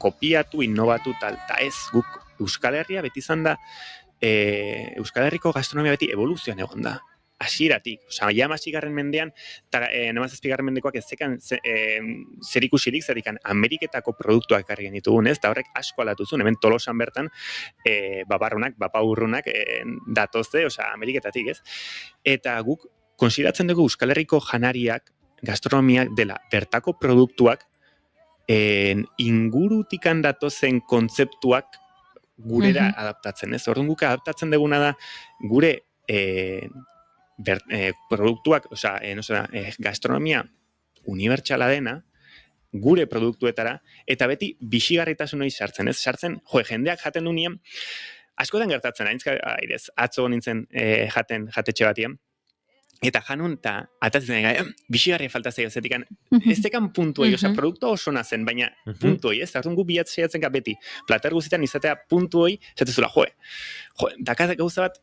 kopiatu, innovatu tal. Ta ez, guk Euskal Herria beti izan da, Euskal Herriko gastronomia beti evoluzioan egon da. Hasieratik, osea, ja 16. mendean eta 17. mendekoak ez zekan zerikusirik zerikan Ameriketako produktuak ekarri genitugun, ez? Eta horrek asko aldatu zuen, hemen Tolosan bertan babarrunak, bapaurrunak datoze, osea, Ameriketatik, ez? Eta guk konsideratzen dugu Euskal Herriko janariak, gastronomiak dela bertako produktuak ingurutikan datozen kontzeptuak gurera adaptatzen, ez? Orduan guk adaptatzen duguna da gure produktuak, osea, gastronomia unibertsala dena, gure produktuetara, eta beti bixigarritasun hori sartzen, ez? Sartzen, jendeak jaten du nien, askotan gertatzen, atzo nintzen jatetxe batian, eta janun, eta atatzen dira, bixigarria falta zaio, zetik, ez tekan puntuei, osea, produktu oso nazen, baina puntuei, ez? Artun gu bilatzen beti, plater guztietan izatea puntuei, zatezula, dakazak gauza bat,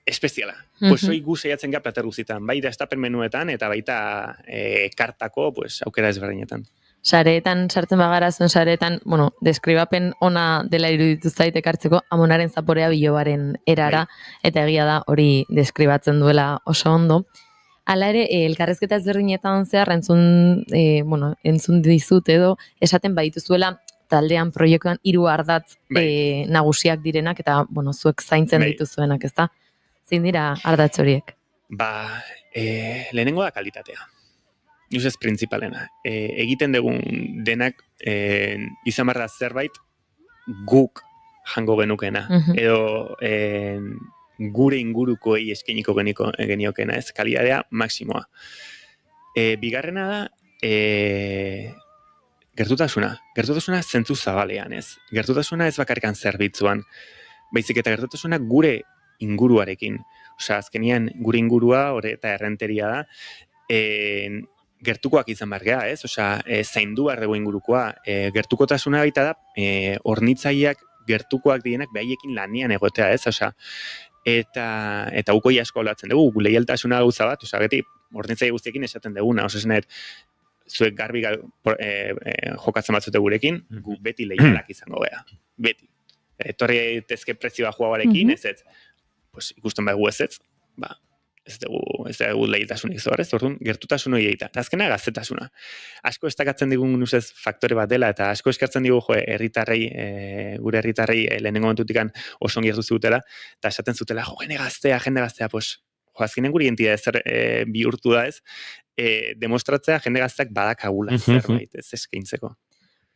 espeziala. Pues hoi gu saiatzen gara plater guztietan, bai destapen menuetan, eta baita kartako aukera ezberdinetan. Sareetan sartzen bagara zuen sareetan, deskribapen ona dela iruditu zait ekartzeko amonaren zaporea bilobaren erara, eta egia da hori deskribatzen duela oso ondo. Hala ere, elkarrezketa ezberdinetan zehar entzun dizut edo esaten badituzuela taldean proiektuan 3 ardatz nagusiak direnak, eta zuek zaintzen dituzuenak, ezta? Zein dira ardatz horiek? Lehenengo da kalitatea. Nuz ez printzipalena. Egiten dugun denak izan barra zerbait guk jango genukena. Edo gure ingurukoei eskeniko geniokena, ez? Kalitatea maksimoa. Bigarrena da gertutasuna. Gertutasuna zentzu zabalean, ez? Gertutasuna ez bakarrikan zerbitzuan. Baizik eta gertutasuna gure inguruarekin. Osea, azkenian gure ingurua, eta errenteria da, gertukoak izan behar geha, ez? Osea, zaindu behar dugu ingurukoa. Gertukotasuna baita da, hornitzaileak gertukoak dienak behaiekin lanean egotea, ez? Osea, eta ukoi asko olatzen dugu, leialtasuna gauza bat, osea, beti hornitzaile guztiekin esaten duguna, osea, zuek garbi jokatzen batzute gurekin, gu beti leialak izango geha. Beti. Etorri tezke prezioa juagoarekin, ez? Pues ikusten baigu ez, ez dugu lehiatasunik zorrez, orduan gertutasun hori egita. Eta azkena gaztetasuna. Asko estakatzen digun nuzez faktore bat dela, eta asko eskartzen digu herritarrei, gure herritarrei lehenengo mentutikan oso ongi hartu zutela, eta esaten zutela, jende gaztea, pues, azkenen guri entidea ezer bihurtu da ez, demostratzea jende gazteak badakagula zerbait ez eskaintzeko.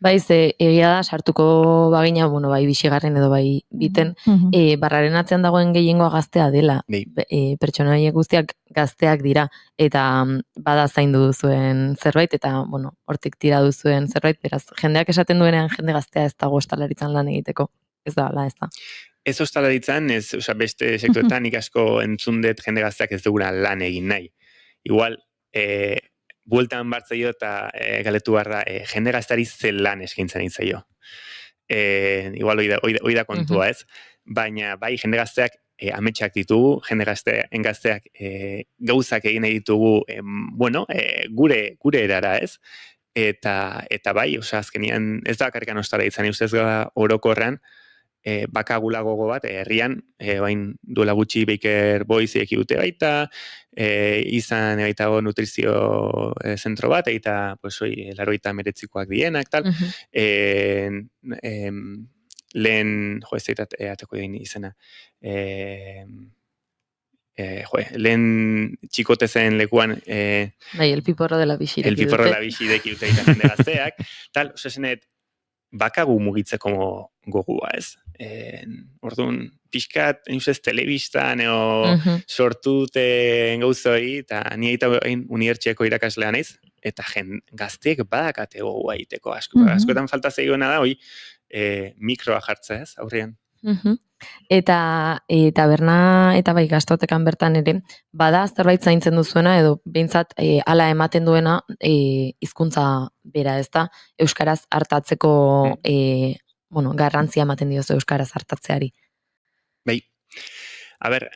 Baiz, egia da, sartuko bagina, bai bixigarren edo bai biten, barraren atzean dagoen gehiengoa gaztea dela. Pertsonaia guztiak gazteak dira, eta bada zaindu duzuen zerbait, eta hortik tira duzuen zerbait, beraz, jendeak esaten duenean jende gaztea ez dago ostalaritzan lan egiteko. Ez da, ez da. Ez ostalaritzan, beste sektoretan ikasko entzun dut jende gazteak ez dugula lan egin nahi. Igual, bueltan bartzaio eta galetu behar da, jende gazteari zelan eskaintzen itzaio. Igual hoi da kontua ez, baina bai jende gazteak ametsak ditugu, jende gazteak gauzak egin ditugu, gure erara ez, eta bai, azkenian ez da bakarrikan ostara izan, ustez gara orokorrean, bakagula gogo bat, herrian, bain duela gutxi Baker Boys eki dute baita, izan baita nutrizio zentro bat, eta pues, 89 dienak, tal. Lehen, ez zaitat, ateko egin izena, lehen txikote zen lekuan... Bai, el piporro de la bixi. El piporro de la bixi deki dute eta jende gazteak. Tal, osesenet, bakagu mugitzeko gogua, ez? Orduan, pixkat, ustez, telebistan, sortu dute gauzoi, eta ni eta unibertsiako irakaslea naiz, eta gazteek badakate gogua egiteko asko. Askoetan falta zegoena da, mikroa jartzea, ez, aurrean. Eta Berna eta bai Gastotekan bertan ere, bada zerbait zaintzen duzuena, edo behintzat hala ematen duena hizkuntza bera, ez da? Euskaraz hartatzeko garrantzia ematen diozu euskaraz hartatzeari. Bai, a ber,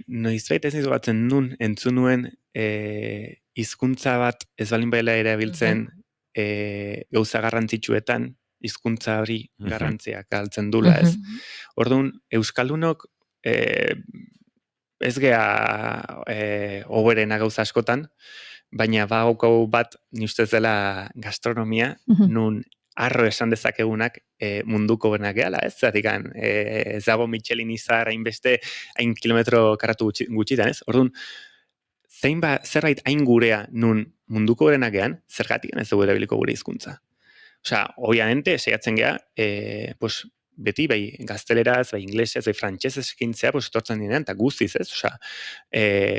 noizbait ez nizu batzen nun, entzun nuen hizkuntza bat ez balin baila erabiltzen gauza garrantzitsuetan, hizkuntza hori garrantziak galtzen dula, ez? Orduan, euskaldunok ez gea oberena gauza askotan, baina baukau bat, ni ustez dela gastronomia, nun arro esan dezakegunak munduko benak gehala, ez? Zatikan, ez dago Michelin izar hainbeste, hain kilometro karratu gutxitan, ez? Orduan, zerbait hain gurea nun munduko berenak gehan, zergatik ez dugu erabiliko gure hizkuntza. Osea, obviamente, saiatzen geha, pues, beti, bai, gazteleraz, bai, inglesez, bai, frantsesez ekintzea, pues, etortzen dinean, eta guztiz, ez? Osea,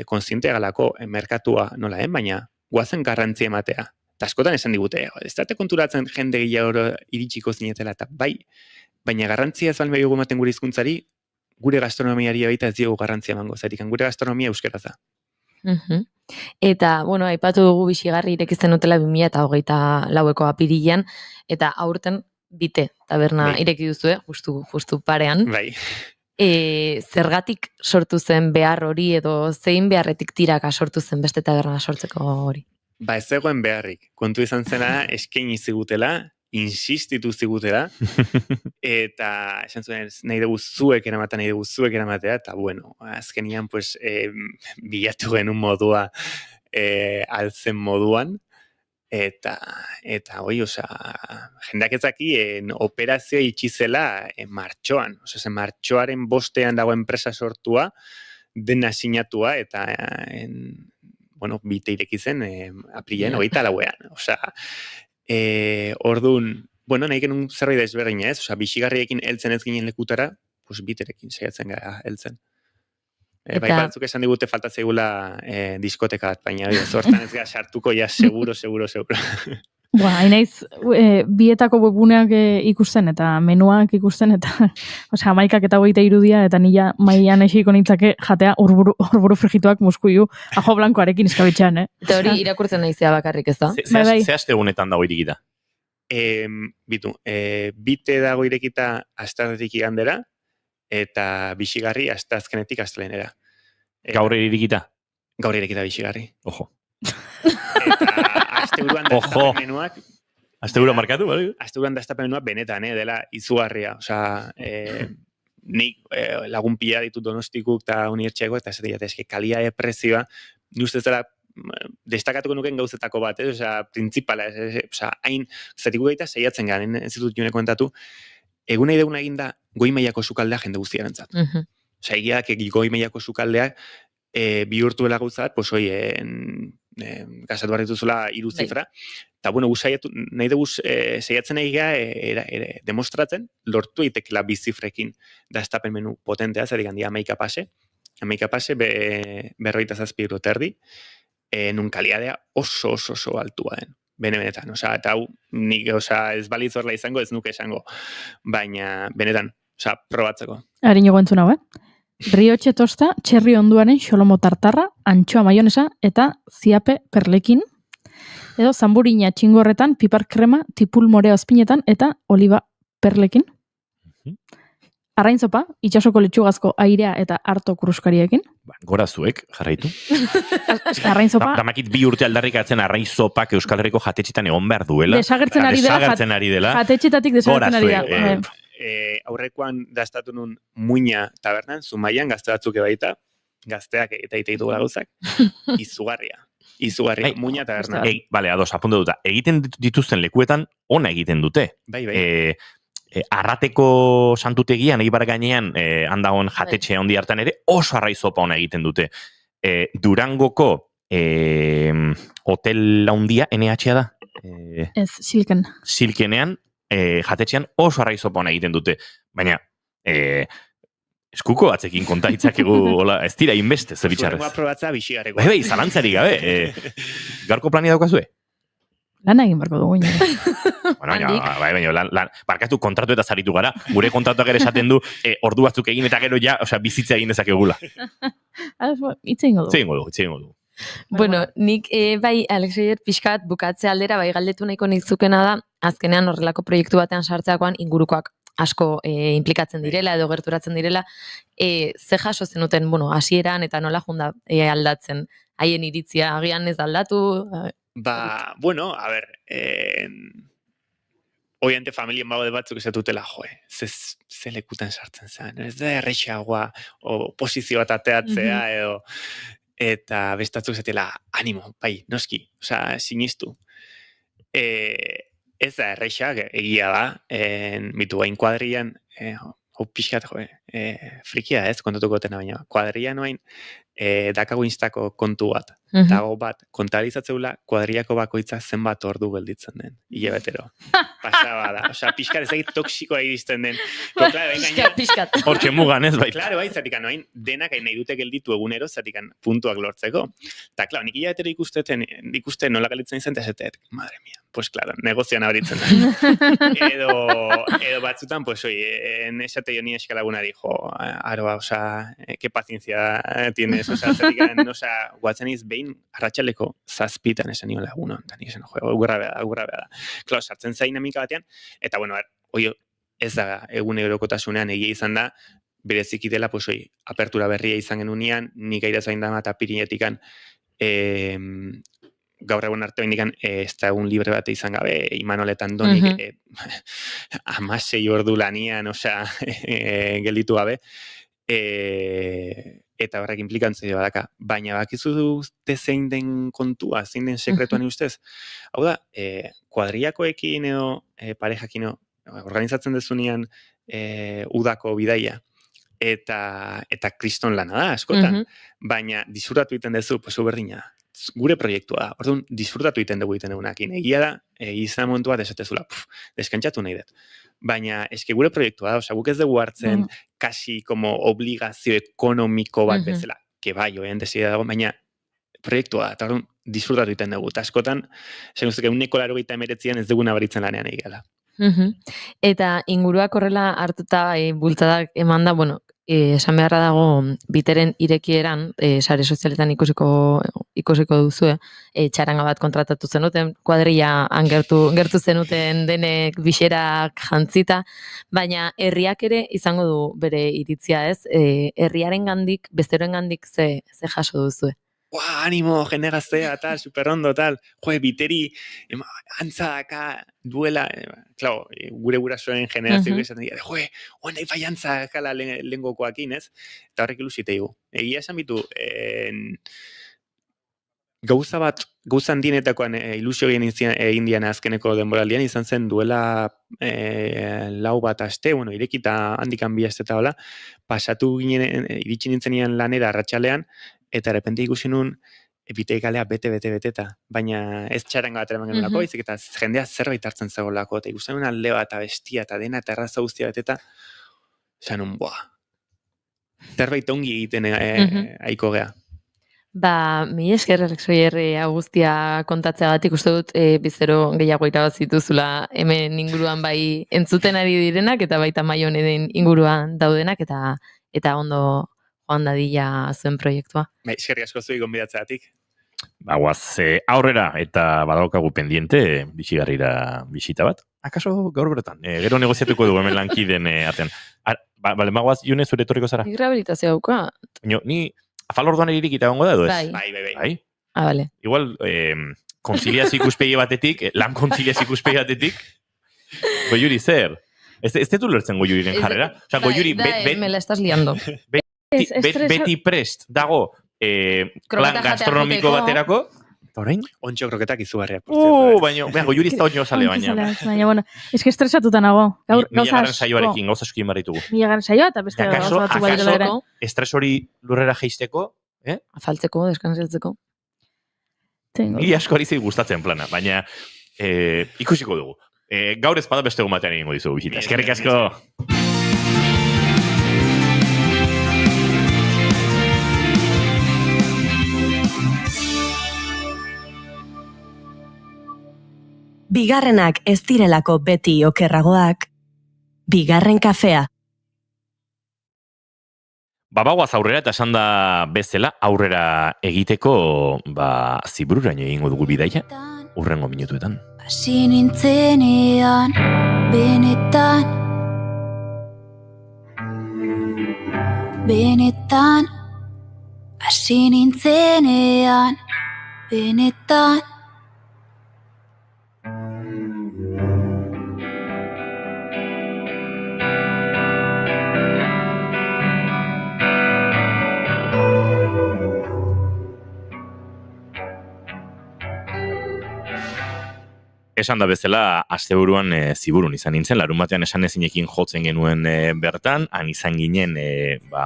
konstientea galako merkatua nola, baina guazen garrantzia ematea. Eta askotan esan digute, ez date konturatzen jende gehiago iritsiko zinetela, eta bai, baina garrantzia ez balin behiogu ematen gure hizkuntzari, gure gastronomiari baita ez diogu garrantzia emango, zaitik, gure gastronomia euskaraz da. Eta, bueno, aipatu dugu Bixigarri irekizten dutela 2024ko apirilean, eta aurten Bite taberna ireki duzue, justu parean. Bai. Zergatik sortu zen behar hori, edo zein beharretik tiraka sortu zen beste taberna sortzeko hori? Ba, ez zegoen beharrik. Kontu izan zena, eskaini zigutela, insistitu zigutela, eta esan zuen, nahi dugu zuek eramatea, eta bueno, azkenian, pues, bilatu genuen modua altzen moduan, eta hoi, jendeak ezaki, operazioa itxizela martxoan, martxoaren bostean dago enpresa sortua, dena sinatua, eta Bite ireki zen, aprilean, 24ean, orduan, nahi genuen zerbait desberdina ez, Bixigarriekin heltzen ez ginen lekutara, Biterekin saiatzen gara heltzen. Bai batzuk esan digute falta zeigula diskoteka bat, baina zortan ez gara sartuko, ja, seguro. Hainaiz, bietako webguneak ikusten, eta menuak ikusten, eta, amaikak eta 23 eta nila maian esiko nintzake jatea orburu frigituak muskuiu, ajo blankoarekin eskabitxean, Eta hori irakurtzen naizea bakarrik, ez da? Ze astegunetan dago irekita? Bite dago irekita astartetik igandera, eta Bixigarri asteazkenetik astelehenera. Gaur irekita? Gaur irekita Bixigarri. Ojo. Asteburuan destapen menuak. Asteburu markatu, bai? Asteburuan destapen menuak benetan, dela izugarria. Nik lagun pila ditut Donostikuk eta unibertsiako, eta ez kalia prezioa, ni ustez dela destakatuko nuken gauzetako bat, printzipala, hain, zatiko gaita saiatzen garen, ez ditut jone komentatu, egunei deguna eginda goi mailako sukaldea jende guztiarentzat. Egia da, goi mailako sukaldea bihurtuela gauzat, gazatu behar dituzula 3 zifra, eta nahi dugu saiatzen egia demostratzen, lortu eitekela 2 zifrekin daztapen menu potentea, zer digan, 11 pase, 11 pase 47 euro terdi, nun kaliadea oso altua den. Benetan, eta hau, nik, ez balitzorla izango, ez nuke esango, baina, benetan, probatzeko. Harino guentzun hau, Riotxe tosta, txerri onduaren xolomo tartarra, antxoa maionesa eta ziape perlekin, edo zamburina txingorretan, pipar krema, tipul morea ozpinetan eta oliba perlekin. Arrainzopa, itxasoko letxugazko airea eta harto kruskariekin. Gora zuek, jarraitu. Arrainzopa. Damakit 2 urte aldarrikatzen arrainzopak Euskal Herriko jatetxitan egon behar duela. Desagertzen ari dela. Jatetxetatik desagertzen ari da. aurrekoan dastatu nun muina tabernan, Zumaian, gazte batzuk baita, gazteak eta ite gauzak, izugarria, muina taberna. Bale, ados, apuntu duta. Egiten dituzten lekuetan, ona egiten dute. Bai, bai. Arrateko santutegian, Eibar gainean, handagon jatetxe handi hartan ere, oso arraizopa ona egiten dute. Durangoko hotel handia, NH da? Ez, Silken. Silkenean, jatetxean oso arraizopa ona egiten dute. Baina, eskuko batzekin konta itzakegu, ez dira inbeste, zerbitxarrez. Zurrengoa probatza bixigareko. Bai, zalantzari gabe. Gaurko plania daukazue? Lana egin barko dugu. Baina, barkatu kontratu eta zaritu gara. Gure kontratuak ere esaten du, ordu batzuk egin eta gero ja, bizitza egin dezakegula. Itze ingo du. Bueno, nik bai, Alexander pixkat bukatze aldera, bai galdetu nahiko nizukena da, azkenean horrelako proiektu batean sartzeakoan ingurukoak asko implikatzen direla edo gerturatzen direla, ze jaso zenuten, hasieran eta nola junda aldatzen, haien iritzia agian ez aldatu? Bueno, a ver, oiante familien bago de batzuk esatutela, ze lekutan sartzen zen, ez da errexagoa, oposizio bat ateatzea, edo, eta bestatzuk zetela, animo, bai, noski, sinistu. Ez da errexak, egia da, bitu gain kuadrian, pixkat, frikia ez, kontatuko tena baina, kuadrian oain, dakago instako kontu bat. Dago bat, kontabilizatzeula, kuadriako bakoitza zenbat ordu gelditzen den. Ile betero. Pasaba da. Osea, pixkat ezagit toksikoa iristen den. Pixkat. Hortxe mugan ez baita. Claro, bai, zatikan, oain, denak nahi dute gelditu egunero, zatikan puntuak lortzeko. Eta, claro, nik ile betero ikusten nola galitzen izan, eta esatet, madre mia, pues claro, negozioan abritzen da. Edo batzutan, pues, nesate jo ni eskalagunari, aroa, osea, que paciencia tienes, osea, zatikan, osea, guatzen iz behin arratsaleko 7 esan niola egunon, eta nik esan, gurra bea da. Claro, sartzen zain dinamika batean, eta, bueno, ez da egunerokotasunean egia izan da, bereziki dela, pues, apertura berria izan genunean, nik aira zain dama eta Pirinetikan, gaur egun arte indikan, ez da egun libre bate izan gabe, Imanoletan donik, 16 ordu lanian, osea, gelditu gabe, eta horrek implikantzia badaka. Baina bakizu dute zein den kontua, zein den sekretuan ustez. Hau da, kuadriakoekin edo parejakin organizatzen dezunean udako bidaia eta kriston lana da, askotan. Baina disfrutatu egiten dezu, posu berdina, gure proiektua da. Orduan, disfrutatu egiten dugu egiten egunakin. Egia da, izan momentu bat esatezula, deskantzatu nahi dut. Baina, eske gure proiektua da, guk ez dugu hartzen kasi como obligazio ekonomiko bat bezala, que bai, oen deside dago, baina proiektua da, eta orduan, disfrutatu egiten dugu. Eta askotan, zen guztik, 189 ez dugu nabaritzen lanean egiala. Eta inguruak horrela hartuta bultzadak eman da, esan beharra dago biteren irekieran, sare sozialetan ikusiko duzue, txaranga bat kontratatu zenuten, kuadrilla gertu zenuten denek bixerak jantzita, baina herriak ere izango du bere iritzia ez, herriaren gandik, besteroen gandik ze jaso duzue. Animo, jende gaztea, tal, superrondo, tal, biteri, antza daka, duela, claro, gure gurasoen generazio esaten dira, nahi bai antza dakala lehengokoakin, ez? Eta horrek ilusite dugu. Egia esan bitu, gauza handienetakoan ilusio egin dian azkeneko denboraldian izan zen duela 4 aste, irekita handikan 2 aste eta hola, pasatu ginen, iritsi nintzenian lanera arratsalean, eta errepente ikusi nun, bitekalea bete, baina ez txaranga bat eraman genulako, izik eta jendea zerbait hartzen zegoelako, eta ikusten nun aldea eta bestia eta dena eta erraza guztia beteta, esan nun, zerbait ongi egiten aiko gea. Mi esker, Alexoier, guztia kontatzea bat ikuste dut, bizero gehiago irabazituzula hemen inguruan bai entzuten ari direnak, eta baita Maioneden inguruan daudenak, eta ondo joan dadila zuen proiektua. Eskerrik asko zuei gonbidatzeagatik. Guaz aurrera eta badaukagu pendiente bixigarrira bisita bat. Akaso gaur bertan, gero negoziatuko dugu hemen lankiden artean. Bale, magoaz, June, zure etorriko zara? Nik rehabilitazioa dauka. Ni afalorduan irikita egongo da edo ez? Bai. Bale. Igual, kontziliaz ikuspegi batetik, lan kontziliaz ikuspegi batetik, Juri, zer? Ez dut ulertzen Goiuriren jarrera. Osea, Goiuri me la estás liando. Beti prest dago plan gastronomiko baterako, eta orain? Ontxo kroketak izugarriak. Baina Goiuri ez da oño sale, baina. Baina, bueno, eske estresatuta nago. Milagarren saioarekin gauza asko inbarritugu. Milagarren saioa eta beste gauza batzuk badela ere. Estres hori lurrera jeisteko, Afaltzeko, deskansatzeko. Niri asko ari zei gustatzen plana, baina ikusiko dugu. Gaur ezpada beste egun batean egingo dizugu, Virginia. Eskerrik asko! Bigarrenak ez direlako beti okerragoak, bigarren kafea. Bagoaz aurrera eta esan da bezala aurrera egiteko zibururaino egingo dugu bidaia urrengo minutuetan. Hasi nintzenean, benetan, hasi nintzenean, benetan. Esan da bezala, asteburuan ziburun izan nintzen, larun batean esan ezinekin jotzen genuen bertan, han izan ginen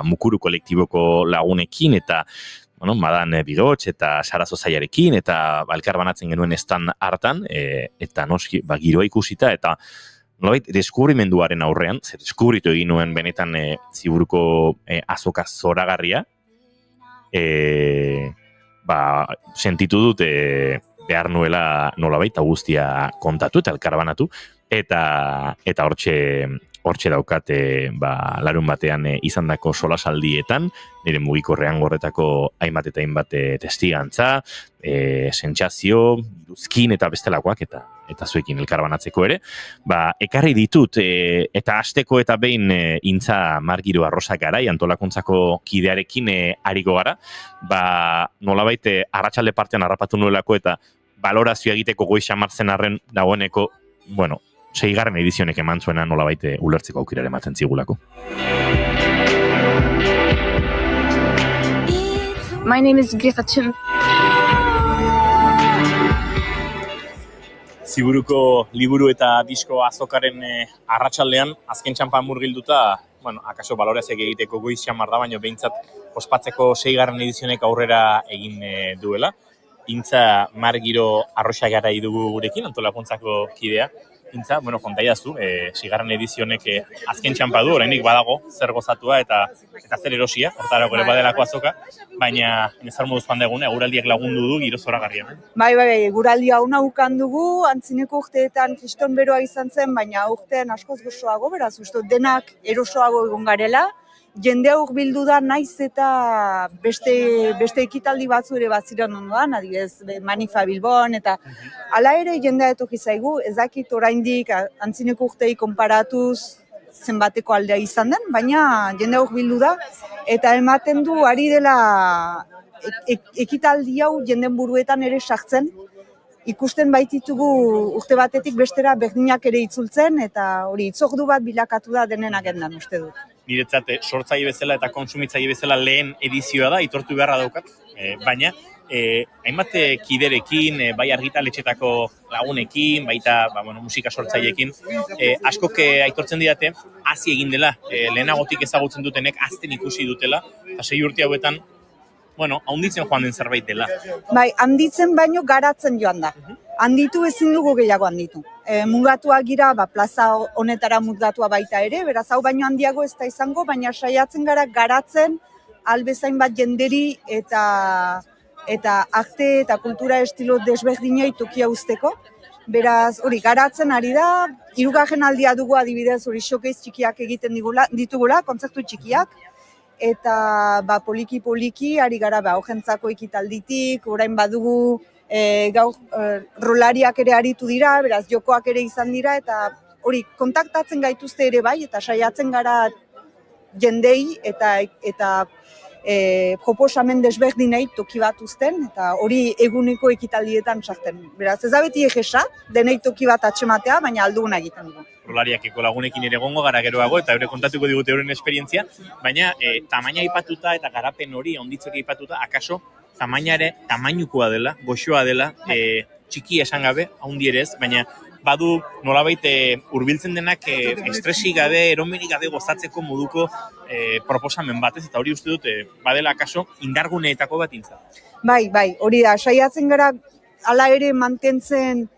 mukuru kolektiboko lagunekin, eta Madan Bidotx eta Sarazo Zaiarekin, eta elkar banatzen genuen estan hartan, eta noski, giroa ikusita, eta nolabait, deskubrimenduaren aurrean, deskubritu egin nuen benetan ziburuko azoka zoragarria, sentitu dut behar nuela nolabait guztia kontatu eta elkarbanatu, eta hortxe daukate larun batean izandako solasaldietan, nire mugikorrean gorretako hainbat eta hainbat testigantza, sentsazio, iruzkin eta bestelakoak, eta zuekin elkarbanatzeko ere, ekarri ditut, eta hasteko eta behin intza Margiro Arrosa Garai antolakuntzako kidearekin ariko gara, nolabait arratsalde partean harrapatu nuelako eta balorazio egiteko goiz xamartzen arren dagoeneko, 6. edizionek eman zuena nolabait ulertzeko aukirare ematen zigulako. My name is Greta Thunberg. Ziburuko liburu eta disko azokaren arratsaldean azken txanpan murgilduta, akaso balorazioak egiteko goiz xamar da, baina behintzat ospatzeko 6. edizionek aurrera egin duela. Intza Margiro Arrosa Garai dugu gurekin, antolakuntzako kidea. Intza, kontaidazu, 6. edizionek azken txampa du, oraindik badago zer gozatua eta zer erosia, hortarako ere badelako azoka, baina nezar moduz joan degun, eguraldiak lagundu du giro zoragarrian. Bai, eguraldi hau naukan dugu, antzineko urteetan kriston beroa izan zen, baina urtean askoz gozoago, beraz, denak erosoago egon garela, jende aur bildu da naiz eta beste ekitaldi batzu ere batziran ondoan, adibidez Manifa Bilbon, eta hala ere jendea etorri zaigu, ez dakit oraindik antzineko urtei konparatuz zenbateko aldea izan den, baina jende aur bildu da, eta ematen du ari dela ekitaldi hau jenden buruetan ere sartzen, ikusten baititugu urte batetik bestera berdinak ere itzultzen, eta hori itzordu bat bilakatu da denen agendan, uste dut. Niretzat sortzaile bezala eta konsumitzaile bezala lehen edizioa da, aitortu beharra daukat, baina hainbat kiderekin, bai argitaletxetako lagunekin, baita musika sortzaileekin, askok aitortzen didate, hazi egin dela, lehenagotik ezagutzen dutenek azten ikusi dutela, eta 6 urte hauetan, handitzen joan den zerbait dela. Bai, handitzen baino garatzen joan da. Handitu ezin dugu gehiago handitu. Mugatuak gira, plaza honetara mugatua baita ere, beraz hau baino handiago ez da izango, baina saiatzen gara garatzen albezain bat jenderi eta arte eta kultura estilo desberdinei tokia uzteko. Beraz, hori garatzen ari da, 3. aldia dugu adibidez hori showcase txikiak egiten ditugula, kontzertu txikiak, eta poliki-poliki ari gara hojentzako ekitalditik, orain badugu gaur rolariak ere aritu dira, beraz jokoak ere izan dira, eta hori kontaktatzen gaituzte ere bai, eta saiatzen gara jendei eta proposamen desberdinei toki bat uzten, eta hori eguneko ekitaldietan sartzen. Beraz, ez da beti egesa, denei toki bat atxematea, baina alduguna egiten dugu. Rolariakeko lagunekin ere egongo gara geroago, eta eure kontatuko digute euren esperientzia, baina tamaina aipatuta eta garapen hori onditzek aipatuta, akaso tamainukoa dela, goxoa dela, txiki esan gabe, haundi ere ez, baina badu nolabait hurbiltzen denak estresi gabe, eromenik gabe gozatzeko moduko proposamen bat, ez? Eta hori uste dut badela akaso indarguneetako bat intza. Bai, hori da, saiatzen gara hala ere mantentzen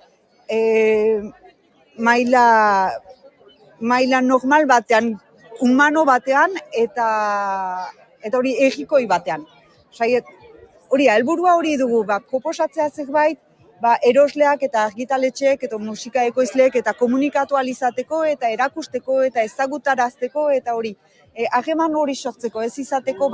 maila normal batean, humano batean eta hori egikoi batean. Hori, helburua hori dugu, proposatzea zerbait, erosleak eta argitaletxeek eta musika ekoizleek eta komunikatu alizateko eta erakusteko eta ezagutarazteko eta hori hageman hori sortzeko, ez izateko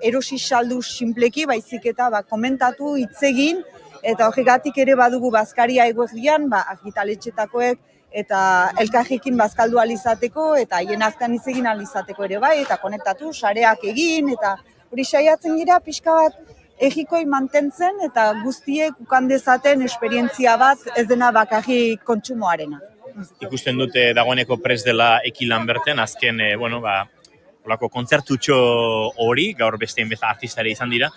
erosi saldu sinpleki, baizik eta komentatu, hitzegin eta horregatik ere badugu bazkaria eguerdian, argitaletxetakoek eta elkarrekin bazkaldu alizateko eta haien artean hitzegin alizateko ere bai, eta konektatu, sareak egin eta hori saiatzen gira pixka bat egikoi mantentzen eta guztiek ukan dezaten esperientzia bat ez dena bakarrik kontsumoarena. Ikusten dute dagoeneko prest dela Eki Lamberten, azken, olako kontzertutxo hori, gaur besteen beza artistare izan dira,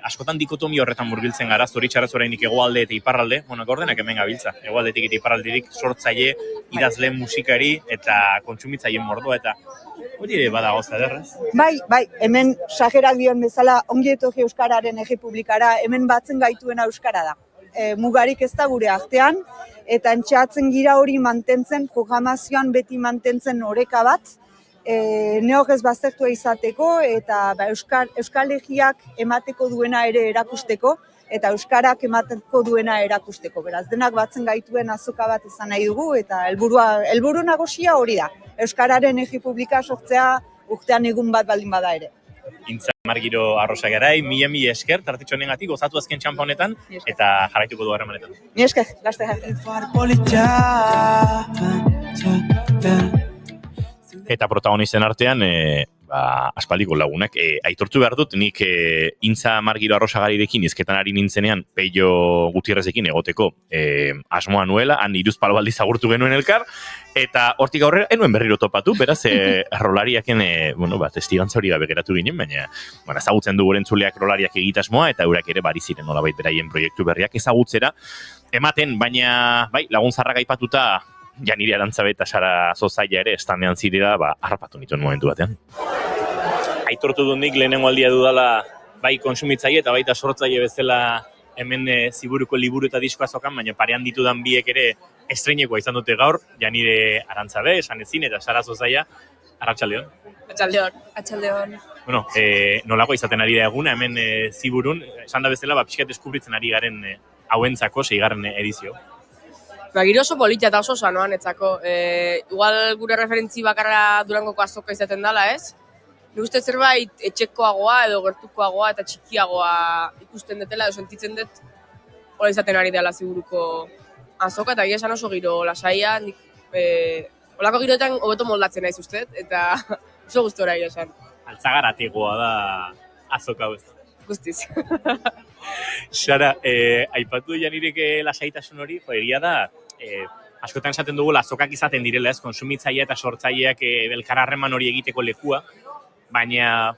askotan dikotomi horretan murgiltzen gara, zoritxarraz orainik hegoalde eta iparralde, gaur denak hemen gabiltza, hegoaldetik eta iparraldetik sortzaile, idazle musikari eta kontsumitzaile mordoa eta hori ere badago zaderraz. Bai, hemen sagerak dion bezala ongi etorri Euskararen Errepublikara, hemen batzen gaituena Euskara da. Mugarik ez da gure artean, eta entxeatzen gira hori mantentzen, programazioan beti mantentzen oreka bat, neogez baztertua izateko eta Euskal Herriak emateko duena ere erakusteko eta Euskarak emateko duena erakusteko. Beraz, denak batzen gaituen azoka bat izan nahi dugu eta helburu nagusia hori da. Euskararen Errepublika sortzea urtean egun bat baldin bada ere. Intza Margiro Arrosagarai, mila esker, tartitxo honengatik, gozatu azken txampa honetan eta jarraituko du harremanetan. Mila esker, gazte Eta protagonisten artean, aspaldiko lagunak, aitortu behar dut, nik Intza Margiro Arrosagarirekin izketan ari nintzenean Peio Gutierrezekin egoteko asmoa nuela, han iruzpalo baldiz agurtu genuen elkar, eta hortik aurrera, enuen berriro topatu, beraz, rolariaken, testigantza hori gabe geratu ginen, baina, ezagutzen du entzuleak rolariak egitasmoa, eta eurak ere bari ziren nolabait beraien proiektu berriak ezagutzera, ematen, baina, lagun zarrak aipatuta, Janire Arantzabe eta Sara Zozaia ere estandean zirela, harrapatu nituen momentu batean. Aitortu dut nik lehenengo aldia dudala bai konsumitzaile eta baita sortzaile bezala hemen Ziburuko liburu eta diskoa zokan, baina parean ditudan biek ere estreinekoa izan dute gaur, Janire Arantzabe, Esanezin eta Sara Zozaia, arratsaldeon. Atxaldeon. Bueno, nolako izaten ari da eguna hemen Ziburun, esan da bezala pixkat deskubritzen ari garen hauentzako 6. edizio. Giro oso politia eta oso sanoan etzako. Igual gure referentzi bakarra Durangoko azoka izaten dela, ez? Nik uste zerbait etxekoagoa edo gertukoagoa eta txikiagoa ikusten dutela edo sentitzen dut hola izaten ari dela Ziburuko azoka eta esan oso giro lasaia. Holako giroetan hobeto moldatzen naiz uste, eta oso gustora esan. Altzagarategoa da azoka hau ez. Guztiz. Sara, aipatu Janireke lasaitasun hori, egia da, askotan esaten dugu azokak izaten direla, ez, konsumitzailea eta sortzaileak elkarharreman hori egiteko lekua, baina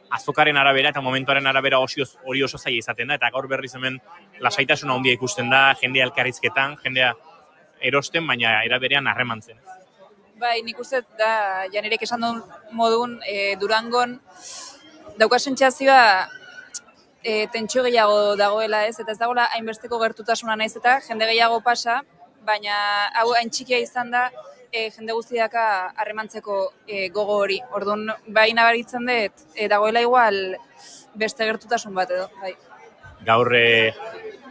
azokaren arabera eta momentuaren arabera hori oso zaila izaten da, eta gaur berriz hemen lasaitasuna handia ikusten da, jendea elkarrizketan, jendea erosten, baina eraberean harremantzen. Bai, nik uste da Janirek esan duen modun Durangon dauka sentsazioa tentsio gehiago dagoela, ez, eta ez dagoela hainbesteko gertutasuna naiz eta jende gehiago pasa, baina hau hain txikia izan da jende guztiaka harremantzeko gogo hori. Orduan, bai nabaritzen dut, dagoela igual beste gertutasun bat edo, bai. Gaur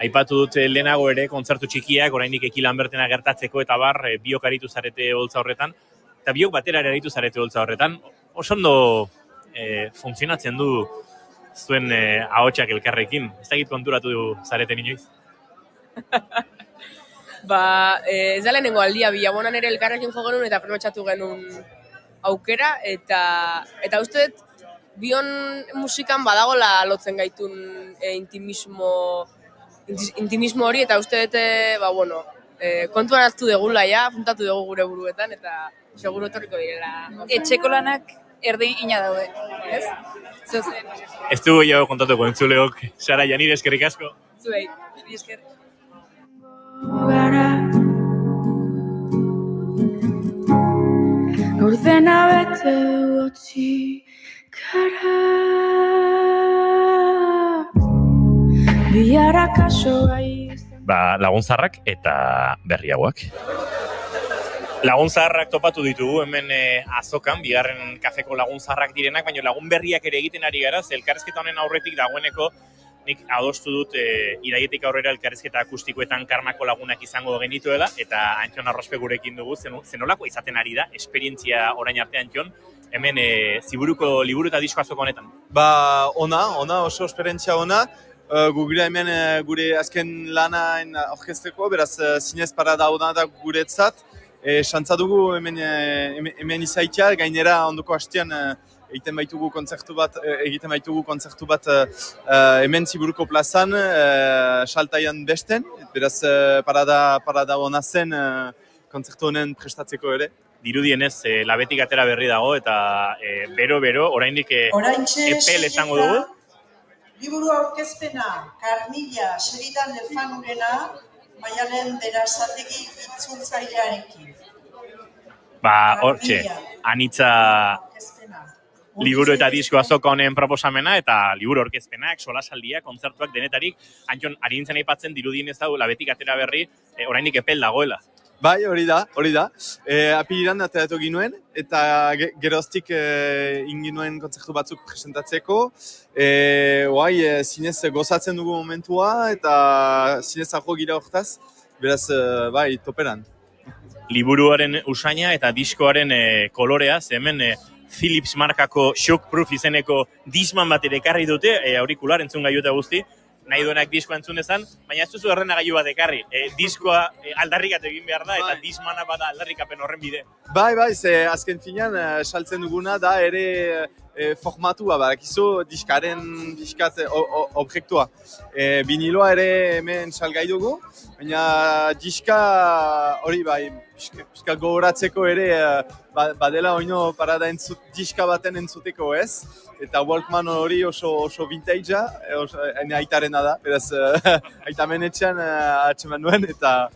aipatu dut lehenago ere kontzertu txikiak, oraindik Eki Lambertena gertatzeko eta biok aritu zarete holtza horretan, eta biok batera ere aritu zarete holtza horretan. Oso ondo funtzionatzen du zuen ahotsak elkarrekin. Ez dakit konturatu zareten inoiz? Ez da lehenengo aldia, Bilabonan ere elkarrekin jo genuen eta aprobetxatu genuen aukera, eta uste dut bion musikan badagola lotzen gaitun intimismo hori, eta uste dute, kontuan hartu degula, puntatu dugu gure buruetan, eta seguro etorriko direla. Etxeko lanak erdina daude, ez? Ez dugu gehiago kontatuko entzuleok, Sara Janire eskerrik asko. Zuei, esker. Ordena bete utzi gara Biara kaso gai Lagun zaharrak eta berriagoak. Lagun zaharrak topatu ditugu, hemen azokan, bigarren kafeko lagun zaharrak direnak, baina lagun berriak ere egiten ari gara, elkarrizketa honen aurretik dagoeneko nik adostu dut iraietik aurrera elkarrizketa akustikoetan karmako lagunak izango genituela, eta Antxon Arrospe gurekin dugu, zenolako izaten ari da, esperientzia orain arte Antxon, hemen Ziburuko liburu eta disko azoko honetan. Ona, oso esperientzia ona, gure hemen gure azken lanaen orkesteko, beraz zinez parada ona da guretzat, xantza dugu hemen izaitia, gainera ondoko hastean egiten baitugu kontzertu bat hemen Ziburuko plazan, Saltaian besten, beraz parada ona zen kontzertu honen prestatzeko ere. Dirudienez, labetik atera berri dago eta bero, oraindik epel esango dugu. Liburu aurkezpena, Karnilla, Sheridan Elfanurena, Maialen Berazategi itzultzailearekin. Hortxe, anitza liburu eta disko azoka honen proposamena eta liburu aurkezpenak, solasaldiak, kontzertuak denetarik. Antxon, ari nintzen aipatzen dirudienez dago labetik atera berri, oraindik epel dagoela. Bai, hori da. Apiriran ateratu ginuen, eta geroztik inginuen kontzertu batzuk presentatzeko. Zinez gozatzen dugu momentua, eta zinez aho gira hortaz, beraz, toperan. Liburuaren usaina eta diskoaren kolorea, hemen Philips markako Shockproof izeneko disman bat ere ekarri dute, aurikular entzun gaiu eta guzti, nahi duenak diskoa entzun dezan, baina ez duzu errenagailu bat ekarri. Diskoa aldarrikat egin behar da, eta dismana bada aldarrikapen horren bide. Bai, azken finean saltzen duguna da ere formatua, barakizu diskat objektua. Biniloa ere hemen salgai dugu, baina diska hori diska gogoratzeko ere badela oino parada diska baten entzuteko ez, eta Walkman hori oso vintagea, aitarena da, beraz aitamen etxean atxeman nuen, eta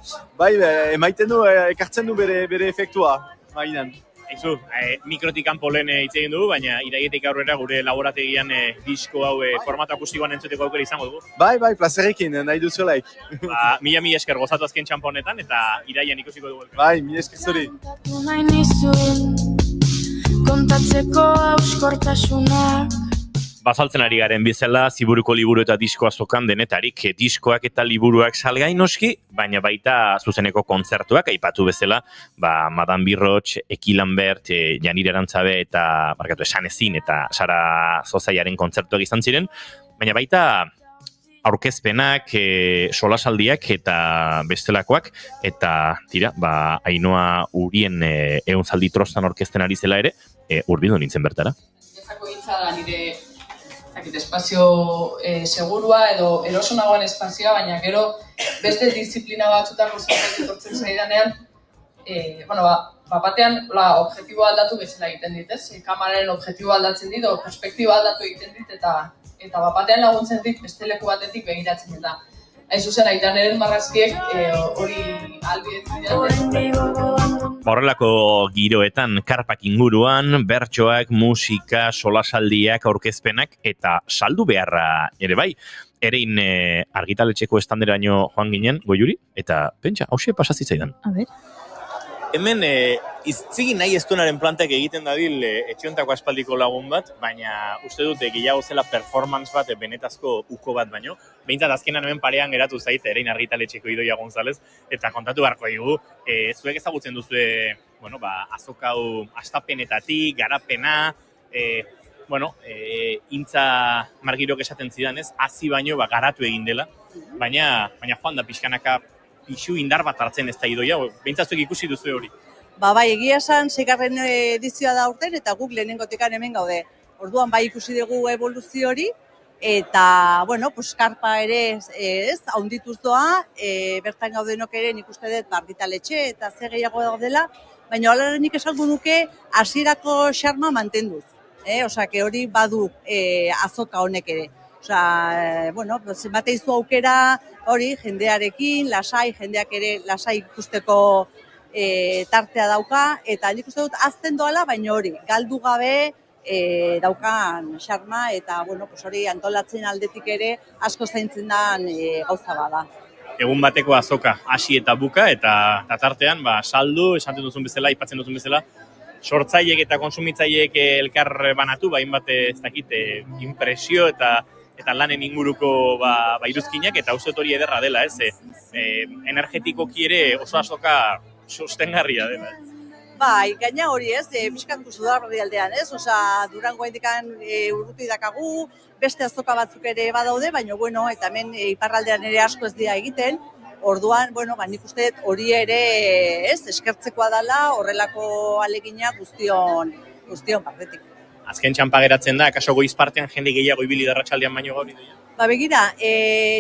emaiten du, ekartzen du bere efektua, mainan. Aizu, mikrotik kanpo lehen hitz egin dugu, baina iraietik aurrera gure laborategian disko hau formatu akustikoan entzuteko aukera izango dugu. Bai, plazerrekin, nahi duzuelaik. Mila esker gozatu azken txampo honetan, eta iraian ikusiko dugu. Bai, mila esker zuri. Kontatzeko auskortasunak Bazaltzen ari garen bezala, Ziburuko liburu eta disko azokan denetarik, diskoak eta liburuak salgai noski, baina baita zuzeneko kontzertuak, aipatu bezala, Madame Birroch, Eki Lambert, Janire Arantzabe eta Esanezin eta Sara Zozaiaren kontzertuak izan ziren, baina baita aurkezpenak, solasaldiak eta bestelakoak, eta Ainhoa Urien ehunzaldi trostan orkesten ari zela ere, hurbildu nintzen bertara. Ezako hitza da nire espazio segurua edo erosonagoan espazioa, baina gero beste disiplina batzutako zerbait etortzen zaidanean, batean objektiboa aldatu bezala egiten dit, ez? Kameraren objektiboa aldatzen dit, perspektiba aldatu egiten dit, eta batean laguntzen dit beste leku batetik begiratzen eta. Hain zuzen, Aitaneren marrazkiek hori albidetzen dira. Horrelako giroetan, karpak inguruan, bertsoak, musika, solasaldiak, aurkezpenak eta saldu beharra ere bai. Erein argitaletxeko estanderaino joan ginen, Goiuri, eta pentsa, hauxe pasazitzaidan. A ber. Hemen iztzigin nahi ez duenaren plantak egiten dadil etxiontako aspaldiko lagun bat, baina uste dute gehiago zela performance bat, benetazko uko bat baino. Behintzat azkenan hemen parean geratu zait, Erein argitaletxeko Idoia González, eta kontatu beharko dugu, zuek ezagutzen duzue, azokau astapenetatik, garapena, intza margirok esaten zidan ez, hazi baino garatu egin dela, baina joan da pixkanaka pixu indar bat hartzen ez da Idoia, behintzatzuek ikusi duzu hori. Bai, egia esan, 6. edizioa da urten, eta guk lehenengotikan hemen gaude. Orduan bai ikusi dugu evoluzio hori, eta, bueno, pues, karpa ere haundituz doa, bertan gaudenok ere nik uste dut argitaletxe eta ze gehiago daudela, baina hola nik esango nuke hasierako xarma mantenduz. Osea, hori badu azoka honek ere. Osea, bueno, zenbat izu aukera hori jendearekin, jendeak ere lasai ikusteko tartea dauka, eta nik uste dut azten doala, baina hori, galdu gabe daukan xarma, eta bueno, hori antolatzen aldetik ere asko zaintzen den gauza bada. Egun bateko azoka, hasi eta buka, eta tartean saldu, esaten duzun bezala, aipatzen duzun bezala, sortzaileek eta konsumitzaileek elkar banatu, hainbat ez dakit, impresio eta lanen inguruko iruzkinak, eta uste hori ederra dela, ez? Energetikoki ere oso azoka sostengarria dela. Bai, gaina hori ez, pixkatu Sudarri aldean, ez? Osea, Durango indikan urruti dakagu, beste azoka batzuk ere badaude, baina bueno, eta hemen iparraldean ere asko ez dira egiten. Orduan, bueno, nik uste dut hori ere, ez, eskertzekoa dela horrelako alegina guztion partetik. Azken txanpa geratzen da, akaso goiz partean jende gehiago ibili da arratsaldean baino gaur idoia? Begira,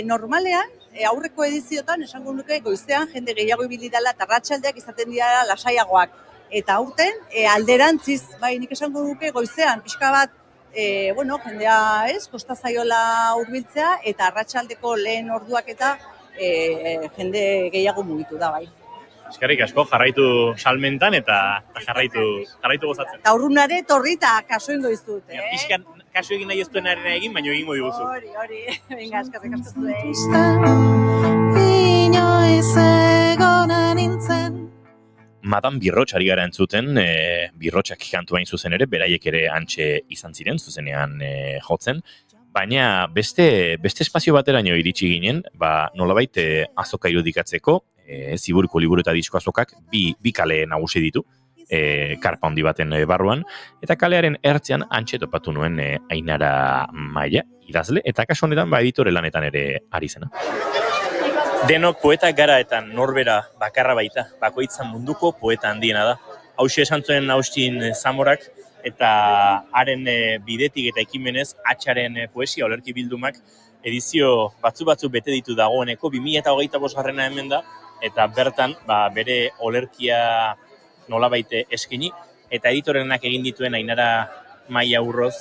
normalean, aurreko ediziotan esango nuke goizean jende gehiago ibili dela eta arratsaldeak izaten dira lasaiagoak. Eta aurten, alderantziz, nik esango nuke goizean pixka bat, bueno, jendea kosta zaiola hurbiltzea eta arratsaldeko lehen orduak eta jende gehiago mugitu da, bai. Eskerrik asko, jarraitu salmentan eta jarraitu gozatzen. Eta urrunare torri eta kaso ingo izut, Pixkan kaso egin nahi ez duenaren egin, baino egingo diguzu. Hori, venga, eskerrik asko zuei. Inoiz egona nintzen. Madame Birrotx ari gara entzuten, Birrotxak kantu hain zuzen ere, beraiek ere hantxe izan ziren, zuzenean jotzen, baina beste espazio bateraino iritsi ginen, nolabait azoka irudikatzeko, Ziburuko liburu eta disko azokak bi kale nagusi ditu, karpa handi baten barruan, eta kalearen ertzean hantxe topatu nuen Ainara Maia, idazle, eta kasu honetan editore lanetan ere ari zena. Denok poeta gara eta norbera bakarra baita, bakoitzan munduko poeta handiena da. Hauxe esan zuen Agustin Zamorak, eta haren bidetik eta ekimenez Atxaren poesia olerki bildumak edizio batzu bete ditu dagoeneko 2025 hemen da, eta bertan bere olerkia nolabait eskini, eta editorenak egin dituen Ainara Maia Urroz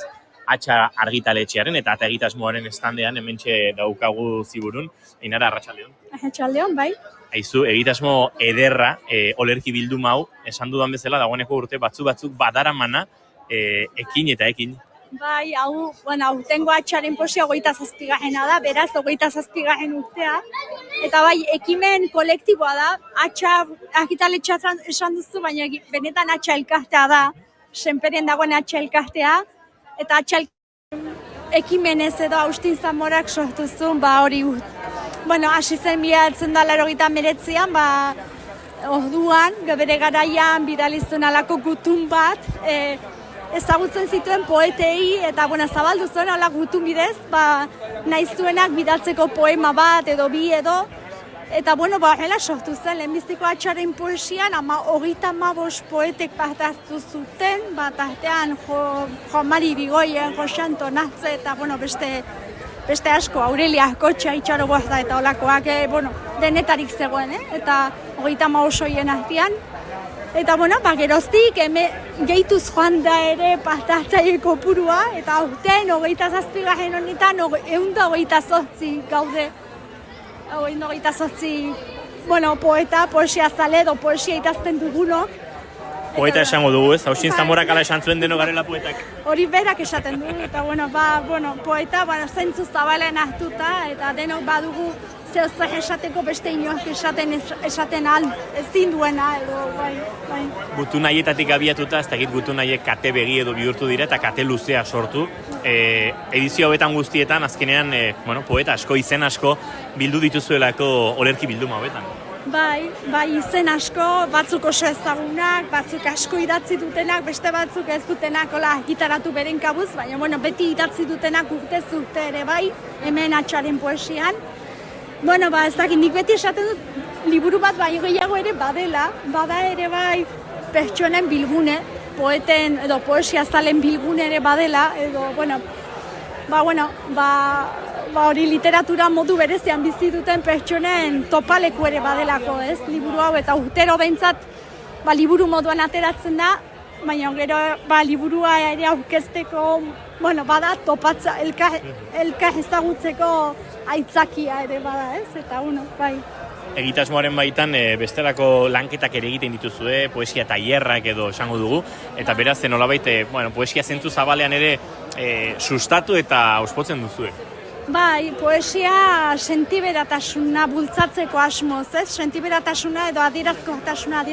Atxa argitaletxearen eta ata egitasmoaren estandean hementxe daukagu Ziburun. Ainara, arratsaldeon. Arratsaldeon, bai. Aizu, egitasmo ederra, olerki bilduma hau, esan dudan bezala, dagoeneko urte batzuk badaramana ekin eta ekin. Bai, hau, aurtengo Atxaren poesia 27. da, beraz 27. urtea. Eta bai, ekimen kolektiboa da, Atxa argitaletxea esan duzu, baina benetan Atxa elkartea da, senperen dagoen Atxa elkartea, eta Atxa ekimenez edo Agustin Zamorak sortu zuen, hori hasi zen 1989an, orduan, bere garaian bidalizun alako gutun bat, ezagutzen zituen poetei, eta zabaldu zuen hola gutun bidez, nahi zuenak bidaltzeko poema bat edo bi edo, eta horrela sortu zen, lehenbiziko Atxaren poesian, 35 poetek parte hartu zuten, artean Jo Mari Bigoien, Jo Xantonatze, eta beste asko, Aurelia Akotxa, Itxaro Guarda eta olakoak, denetarik zegoen, eta 35 hoien artean. Eta, geroztik, gehituz joan da ere parte hartzaile kopurua, eta aurten 27. honetan 128 gaude. 128 poeta, poesia zale edo poesia idazten dugunok. Poeta esango dugu, ez? Agustin Zamorak ala esan zuen denok garela poetak. Hori berak esaten du, eta poeta zeintzu zabalen hartuta, eta denok badugu zehozak esateko beste inoak esaten ezin duena edo, bai. Gutun haietatik abiatuta, ez dakit gutun haiek kate begi edo bihurtu dira eta kate luzea sortu. Edizio hobetan guztietan, azkenean, poeta asko, izen asko, bildu dituzuelako olerki bilduma hobetan. Bai, izen asko, batzuk oso ezagunak, batzuk asko idatzi dutenak, beste batzuk ez dutenak gitaratu beren kabuz, baina beti idatzi dutenak urtez urte ere bai, hemen Atxaren poesian. Ez dakit, nik beti esaten dut liburu bat gehiago ere badela, bada ere bai pertsonen bilgune, poeten edo poesia zalen bilgune ere badela, edo, hori literatura modu berezian bizi duten pertsonen topaleku ere badelako, ez, liburu hau, eta urtero behintzat, liburu moduan ateratzen da, baina gero, liburua ere aurkezteko, bada topatza, elkar ezagutzeko aitzakia ere bada, ez, eta, bai. Egitasmoaren baitan bestelako lanketak ere egiten dituzue, poesia tailerrak edo esango dugu, eta beraz nolabait poesia zentzu zabalean ere sustatu eta ospotzen duzue. Bai, poesia sentiberatasuna bultzatzeko asmoz, ez? Sentiberatasuna edo adierazkortasuna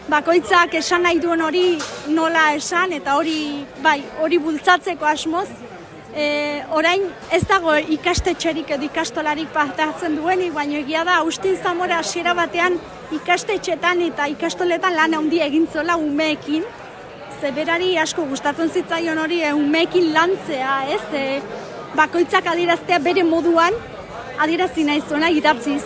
bakoitzak esan nahi duen hori nola esan, eta hori bultzatzeko asmoz. Orain ez dago ikastetxerik edo ikastolarik parte hartzen duenik, baina egia da, Agustin Zamora hasiera batean ikastetxetan eta ikastoletan lan handia egin zola umeekin. Berari asko gustatzen zitzaion hori umeekin lantzea, ez? Bakoitzak adieraztea bere moduan adierazi nahi zuena idatziz.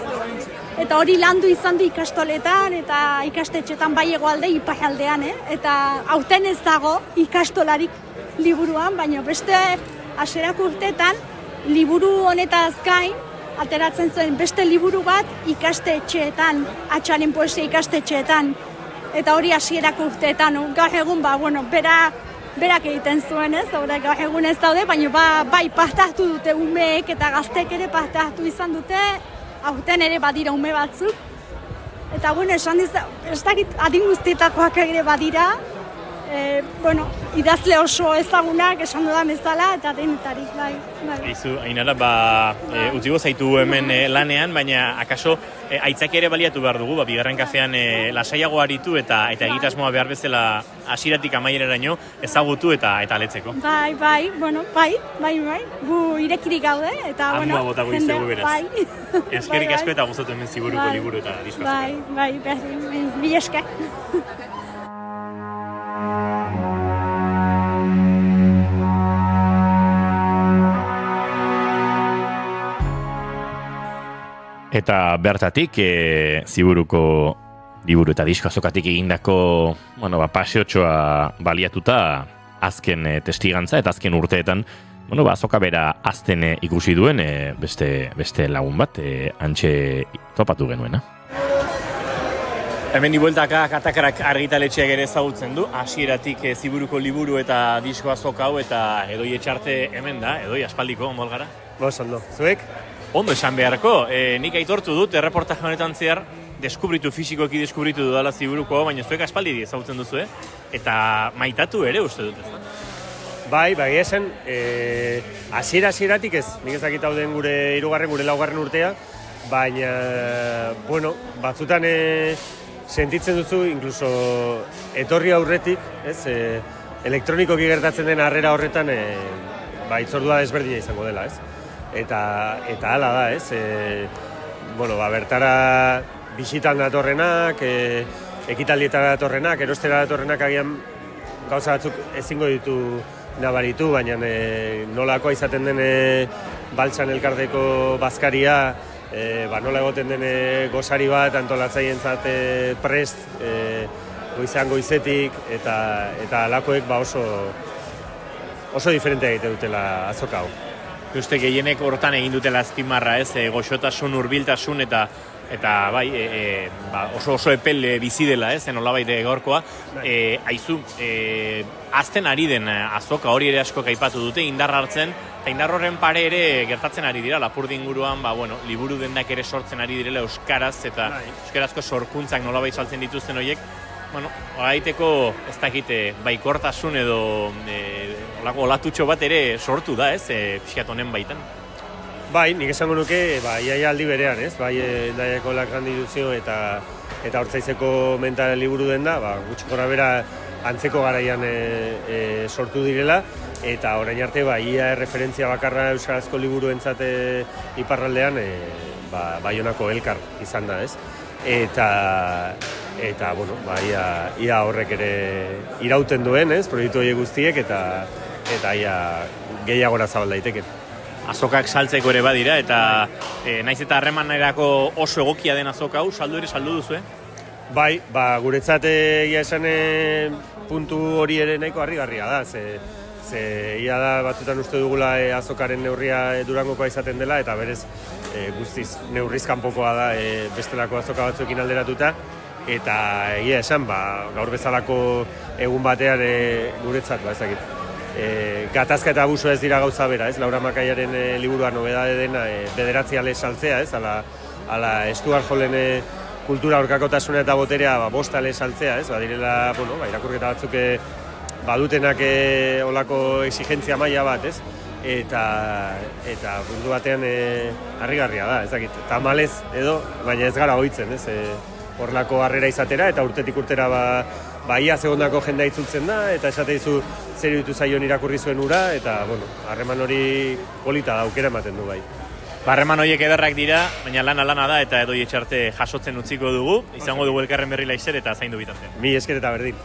Eta hori landu izan du ikastoletan eta ikastetxetan bai hegoalde iparraldean, eta aurten ez dago ikastolarik liburuan, baina beste hasierako urteetan liburu honetaz gain ateratzen zuen beste liburu bat ikastetxeetan, Atxaren poesia ikastetxeetan. Eta hori hasierako urteetan, gaur egun, berak egiten zuen, ez? Gaur egun ez daude, baina bai parte hartu dute umeek eta gaztek ere parte hartu izan dute, aurten ere badira ume batzuk. Eta, esan ez dakit adin guztietakoak ere badira, idazle oso ezagunak esan dudan bezala, eta denetarik, bai. Eizu, Ainara, utzigo zaitu hemen lanean, baina akaso aitzaki ere baliatu behar dugu, bigarren kafean lasaiago aritu eta egitasmoa behar bezala hasieratik amaieraraino ezagutu eta aletzeko. Bai, gu irekirik gaude, eta, Hanua botako dizugu beraz. Bai. Eskerrik asko eta gozatu hemen Ziburuko liburu eta diskoa. Bai, mila esker. Eta bertatik, Ziburuko liburu eta disko azokatik egindako, paseotxoa baliatuta azken testigantza eta azken urteetan, azoka bera azten ikusi duen beste lagun bat, hantxe topatu genuena. Hemen bueltaka Katakarak argitaletxeak ere ezagutzen du, hasieratik Ziburuko liburu eta disko azoka hau, eta Edoi Etxarte hemen da, Edoi aspaldiko, ondo gara? Ondo, zuek? Ondo esan beharko, nik aitortu dut, erreportaje honetan zehar, fisikoki deskubritu dudala Ziburuko hau, baina zuek aspaldi ezagutzen duzu, eta maitatu ere uste dut. Bai, esan, hasieratik ez, nik ezakit hau den gure 3. gure 4. urtea, baina, batzutan sentitzen duzu, inkluso etorri aurretik, elektronikoki gertatzen den harrera horretan, itzordua desberdina izango dela, ez? Eta hala da, ez? Bertara bisitan datorrenak, ekitaldietara datorrenak, erostera datorrenak agian gauza batzuk ezingo ditu nabaritu, baina nolakoa izaten den baltsan elkarteko bazkaria, nola egoten den gozari bat antolatzaientzat prest, goizean goizetik, eta alakoek oso diferente egite dutela azoka hau. Uste gehienek hortan egin dutela azpimarra, ez, goxotasun, hurbiltasun eta oso epel bizi dela, ez, nolabait gaurkoa. Aizu, azten ari den azoka hori ere asko aipatu dute, indar hartzen, eta indar horren pare ere gertatzen ari dira, Lapurdi inguruan, liburu dendak ere sortzen ari direla euskaraz, eta euskarazko sorkuntzak nolabait saltzen dituzten horiek, horaiteko ez dakite baikortasun edo olatutxo bat ere sortu da, ez, pixkat honen baitan. Bai, nik esango nuke, iaia aldi berean, ez, Endaiako Lakrandiruzio eta Hortzaizeko mental liburu den da, gutxi gora bera antzeko garaian sortu direla, eta orain arte, ia referentzia bakarra euskarazko liburuentzat iparraldean, Baionako Elkar izan da, ez? Eta ia horrek ere irauten duen, ez, proiektu horiek guztiek, eta ia gehiagora zabal daiteke. Azokak saltzeko ere badira, eta naiz eta harremanerako oso egokia den azoka hau, saldu duzu, Bai, guretzat egia esan puntu hori ere nahiko harrigarria da, ze ia da batzutan uste dugula azokaren neurria Durangokoa izaten dela, eta berez guztiz neurriz kanpokoa da bestelako azoka batzuekin alderatuta, eta egia esan, gaur bezalako egun batean guretzat, ezakit. Gatazka eta abuso ez dira gauza bera, ez? Laura Makaiaren liburua nobedade dena bederatzi ale saltzea, ez? Ala Stuart Hallen kultura aurkakotasuna eta boterea bost ale saltzea, ez? Badirela, irakurketa batzuk badutenak olako exigentzia maila bat, ez? Eta puntu batean harrigarria da, ezakit. Tamalez edo, baina ez gara ohitzen, ez? Horlako harrera izatera eta urtetik urtera ia segondako jendea itzultzen da, eta esate dizu zer iruditu zaion irakurri zuen ura, eta, harreman hori polita da, aukera ematen du bai. Harreman horiek ederrak dira, baina lana da, eta Edoi Etxarte jasotzen utziko dugu, izango dugu elkarren berri laixer eta zaindu bitartean. Mi esker eta berdin.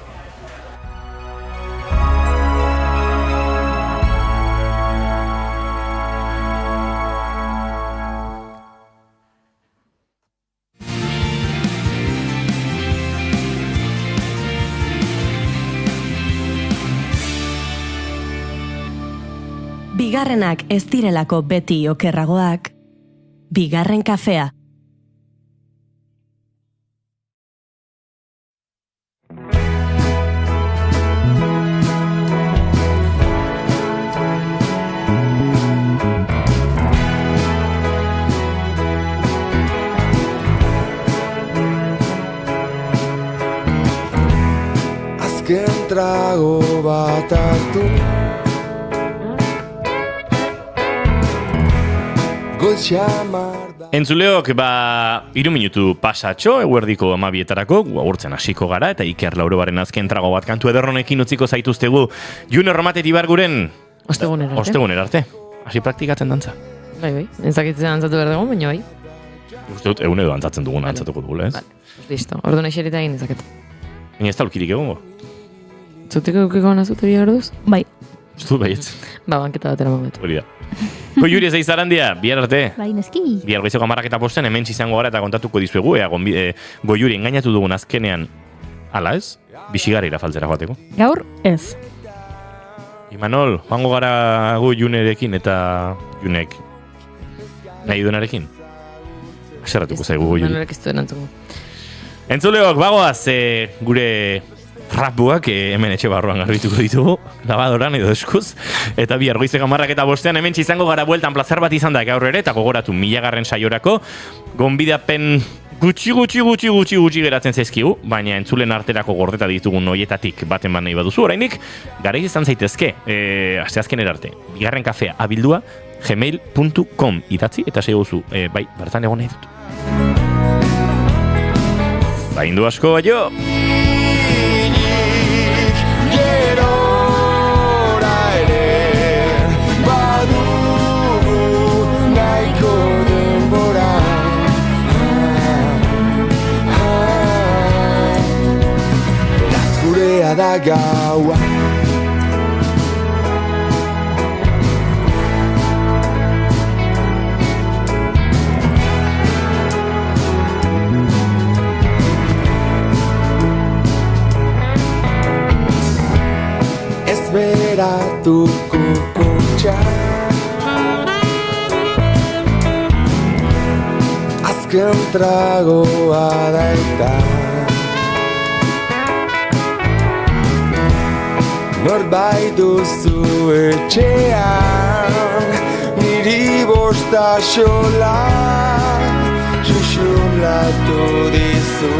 Bigarrenak ez direlako beti okerragoak, bigarren kafea. Azken trago bat hartu Entzuleok, 3 minutu pasatxo, eguerdiko 12etarako, agurtzen hasiko gara, eta Iker Laurobaren azken trago bat kantu ederronekin utziko zaituztegu June Romatet Ibarguren ostegunera arte. Hasi praktikatzen dantza. Bai, entzakitzen dantzatu behar dugu, baina bai. Uste dut, egun edo dantzatzen duguna dantzatuko dugu, ez? Listo, ordu naixerita egin ezaket. Baina ez da lukirik egongo? Zutiko eukiko nazute bi orduz? Bai. Uste dut, baietz. Banketa batera momentu. Hori da. Goiuri ez eizarandia, bihar arte. Bai, neski. Bihar goizeko 10:00 hemen izango gara eta kontatuko dizuegu, Goiuri engainatu dugun azkenean, ala ez? Bixigarira faltzera joateko. Gaur ez. Imanol, joango gara gu Junerekin eta Junek nahi duenarekin? Aserratuko zaigu Goiuri. Imanorek ez duen antzuko. Entzuleok, bagoaz, gure rapuak hemen etxe barruan garbituko ditugu, lavadoran edo eskuz, eta bihar goizeko 10:00 hemen izango gara bueltan plazar bat izan da gaur ere, eta gogoratu 1000. saiorako, gonbidapen gutxi geratzen zaizkigu, baina entzulen arterako gordeta ditugun noietatik baten nahi baduzu, orainik, garaiz izan zaitezke, asteazkenera arte, bigarren kafea abildua, gmail.com idatzi, eta segozu, bai, bertan egon nahi dut. Zaindu asko, aio! Da gaua Esperatuko kutxa Azken tragoa da eta Norbait duzu etxean Niri bosta xola Xuxulatu dizu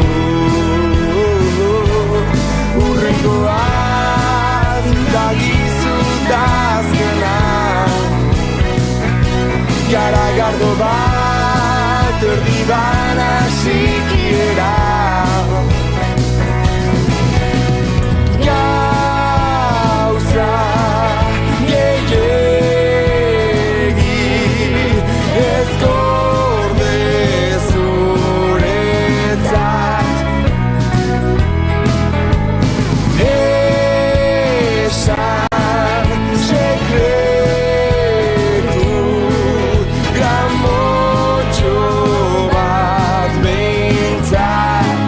Urrengoaz Dagizu dazkena Garagardo bat Erdi bana sikiera Gramotxo bat behintzat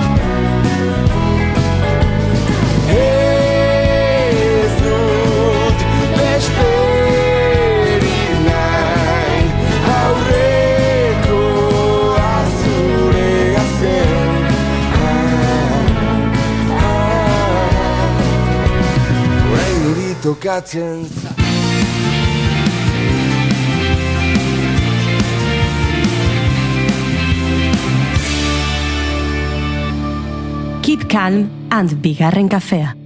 kokatzen za. Keep calm and bigarren kafea.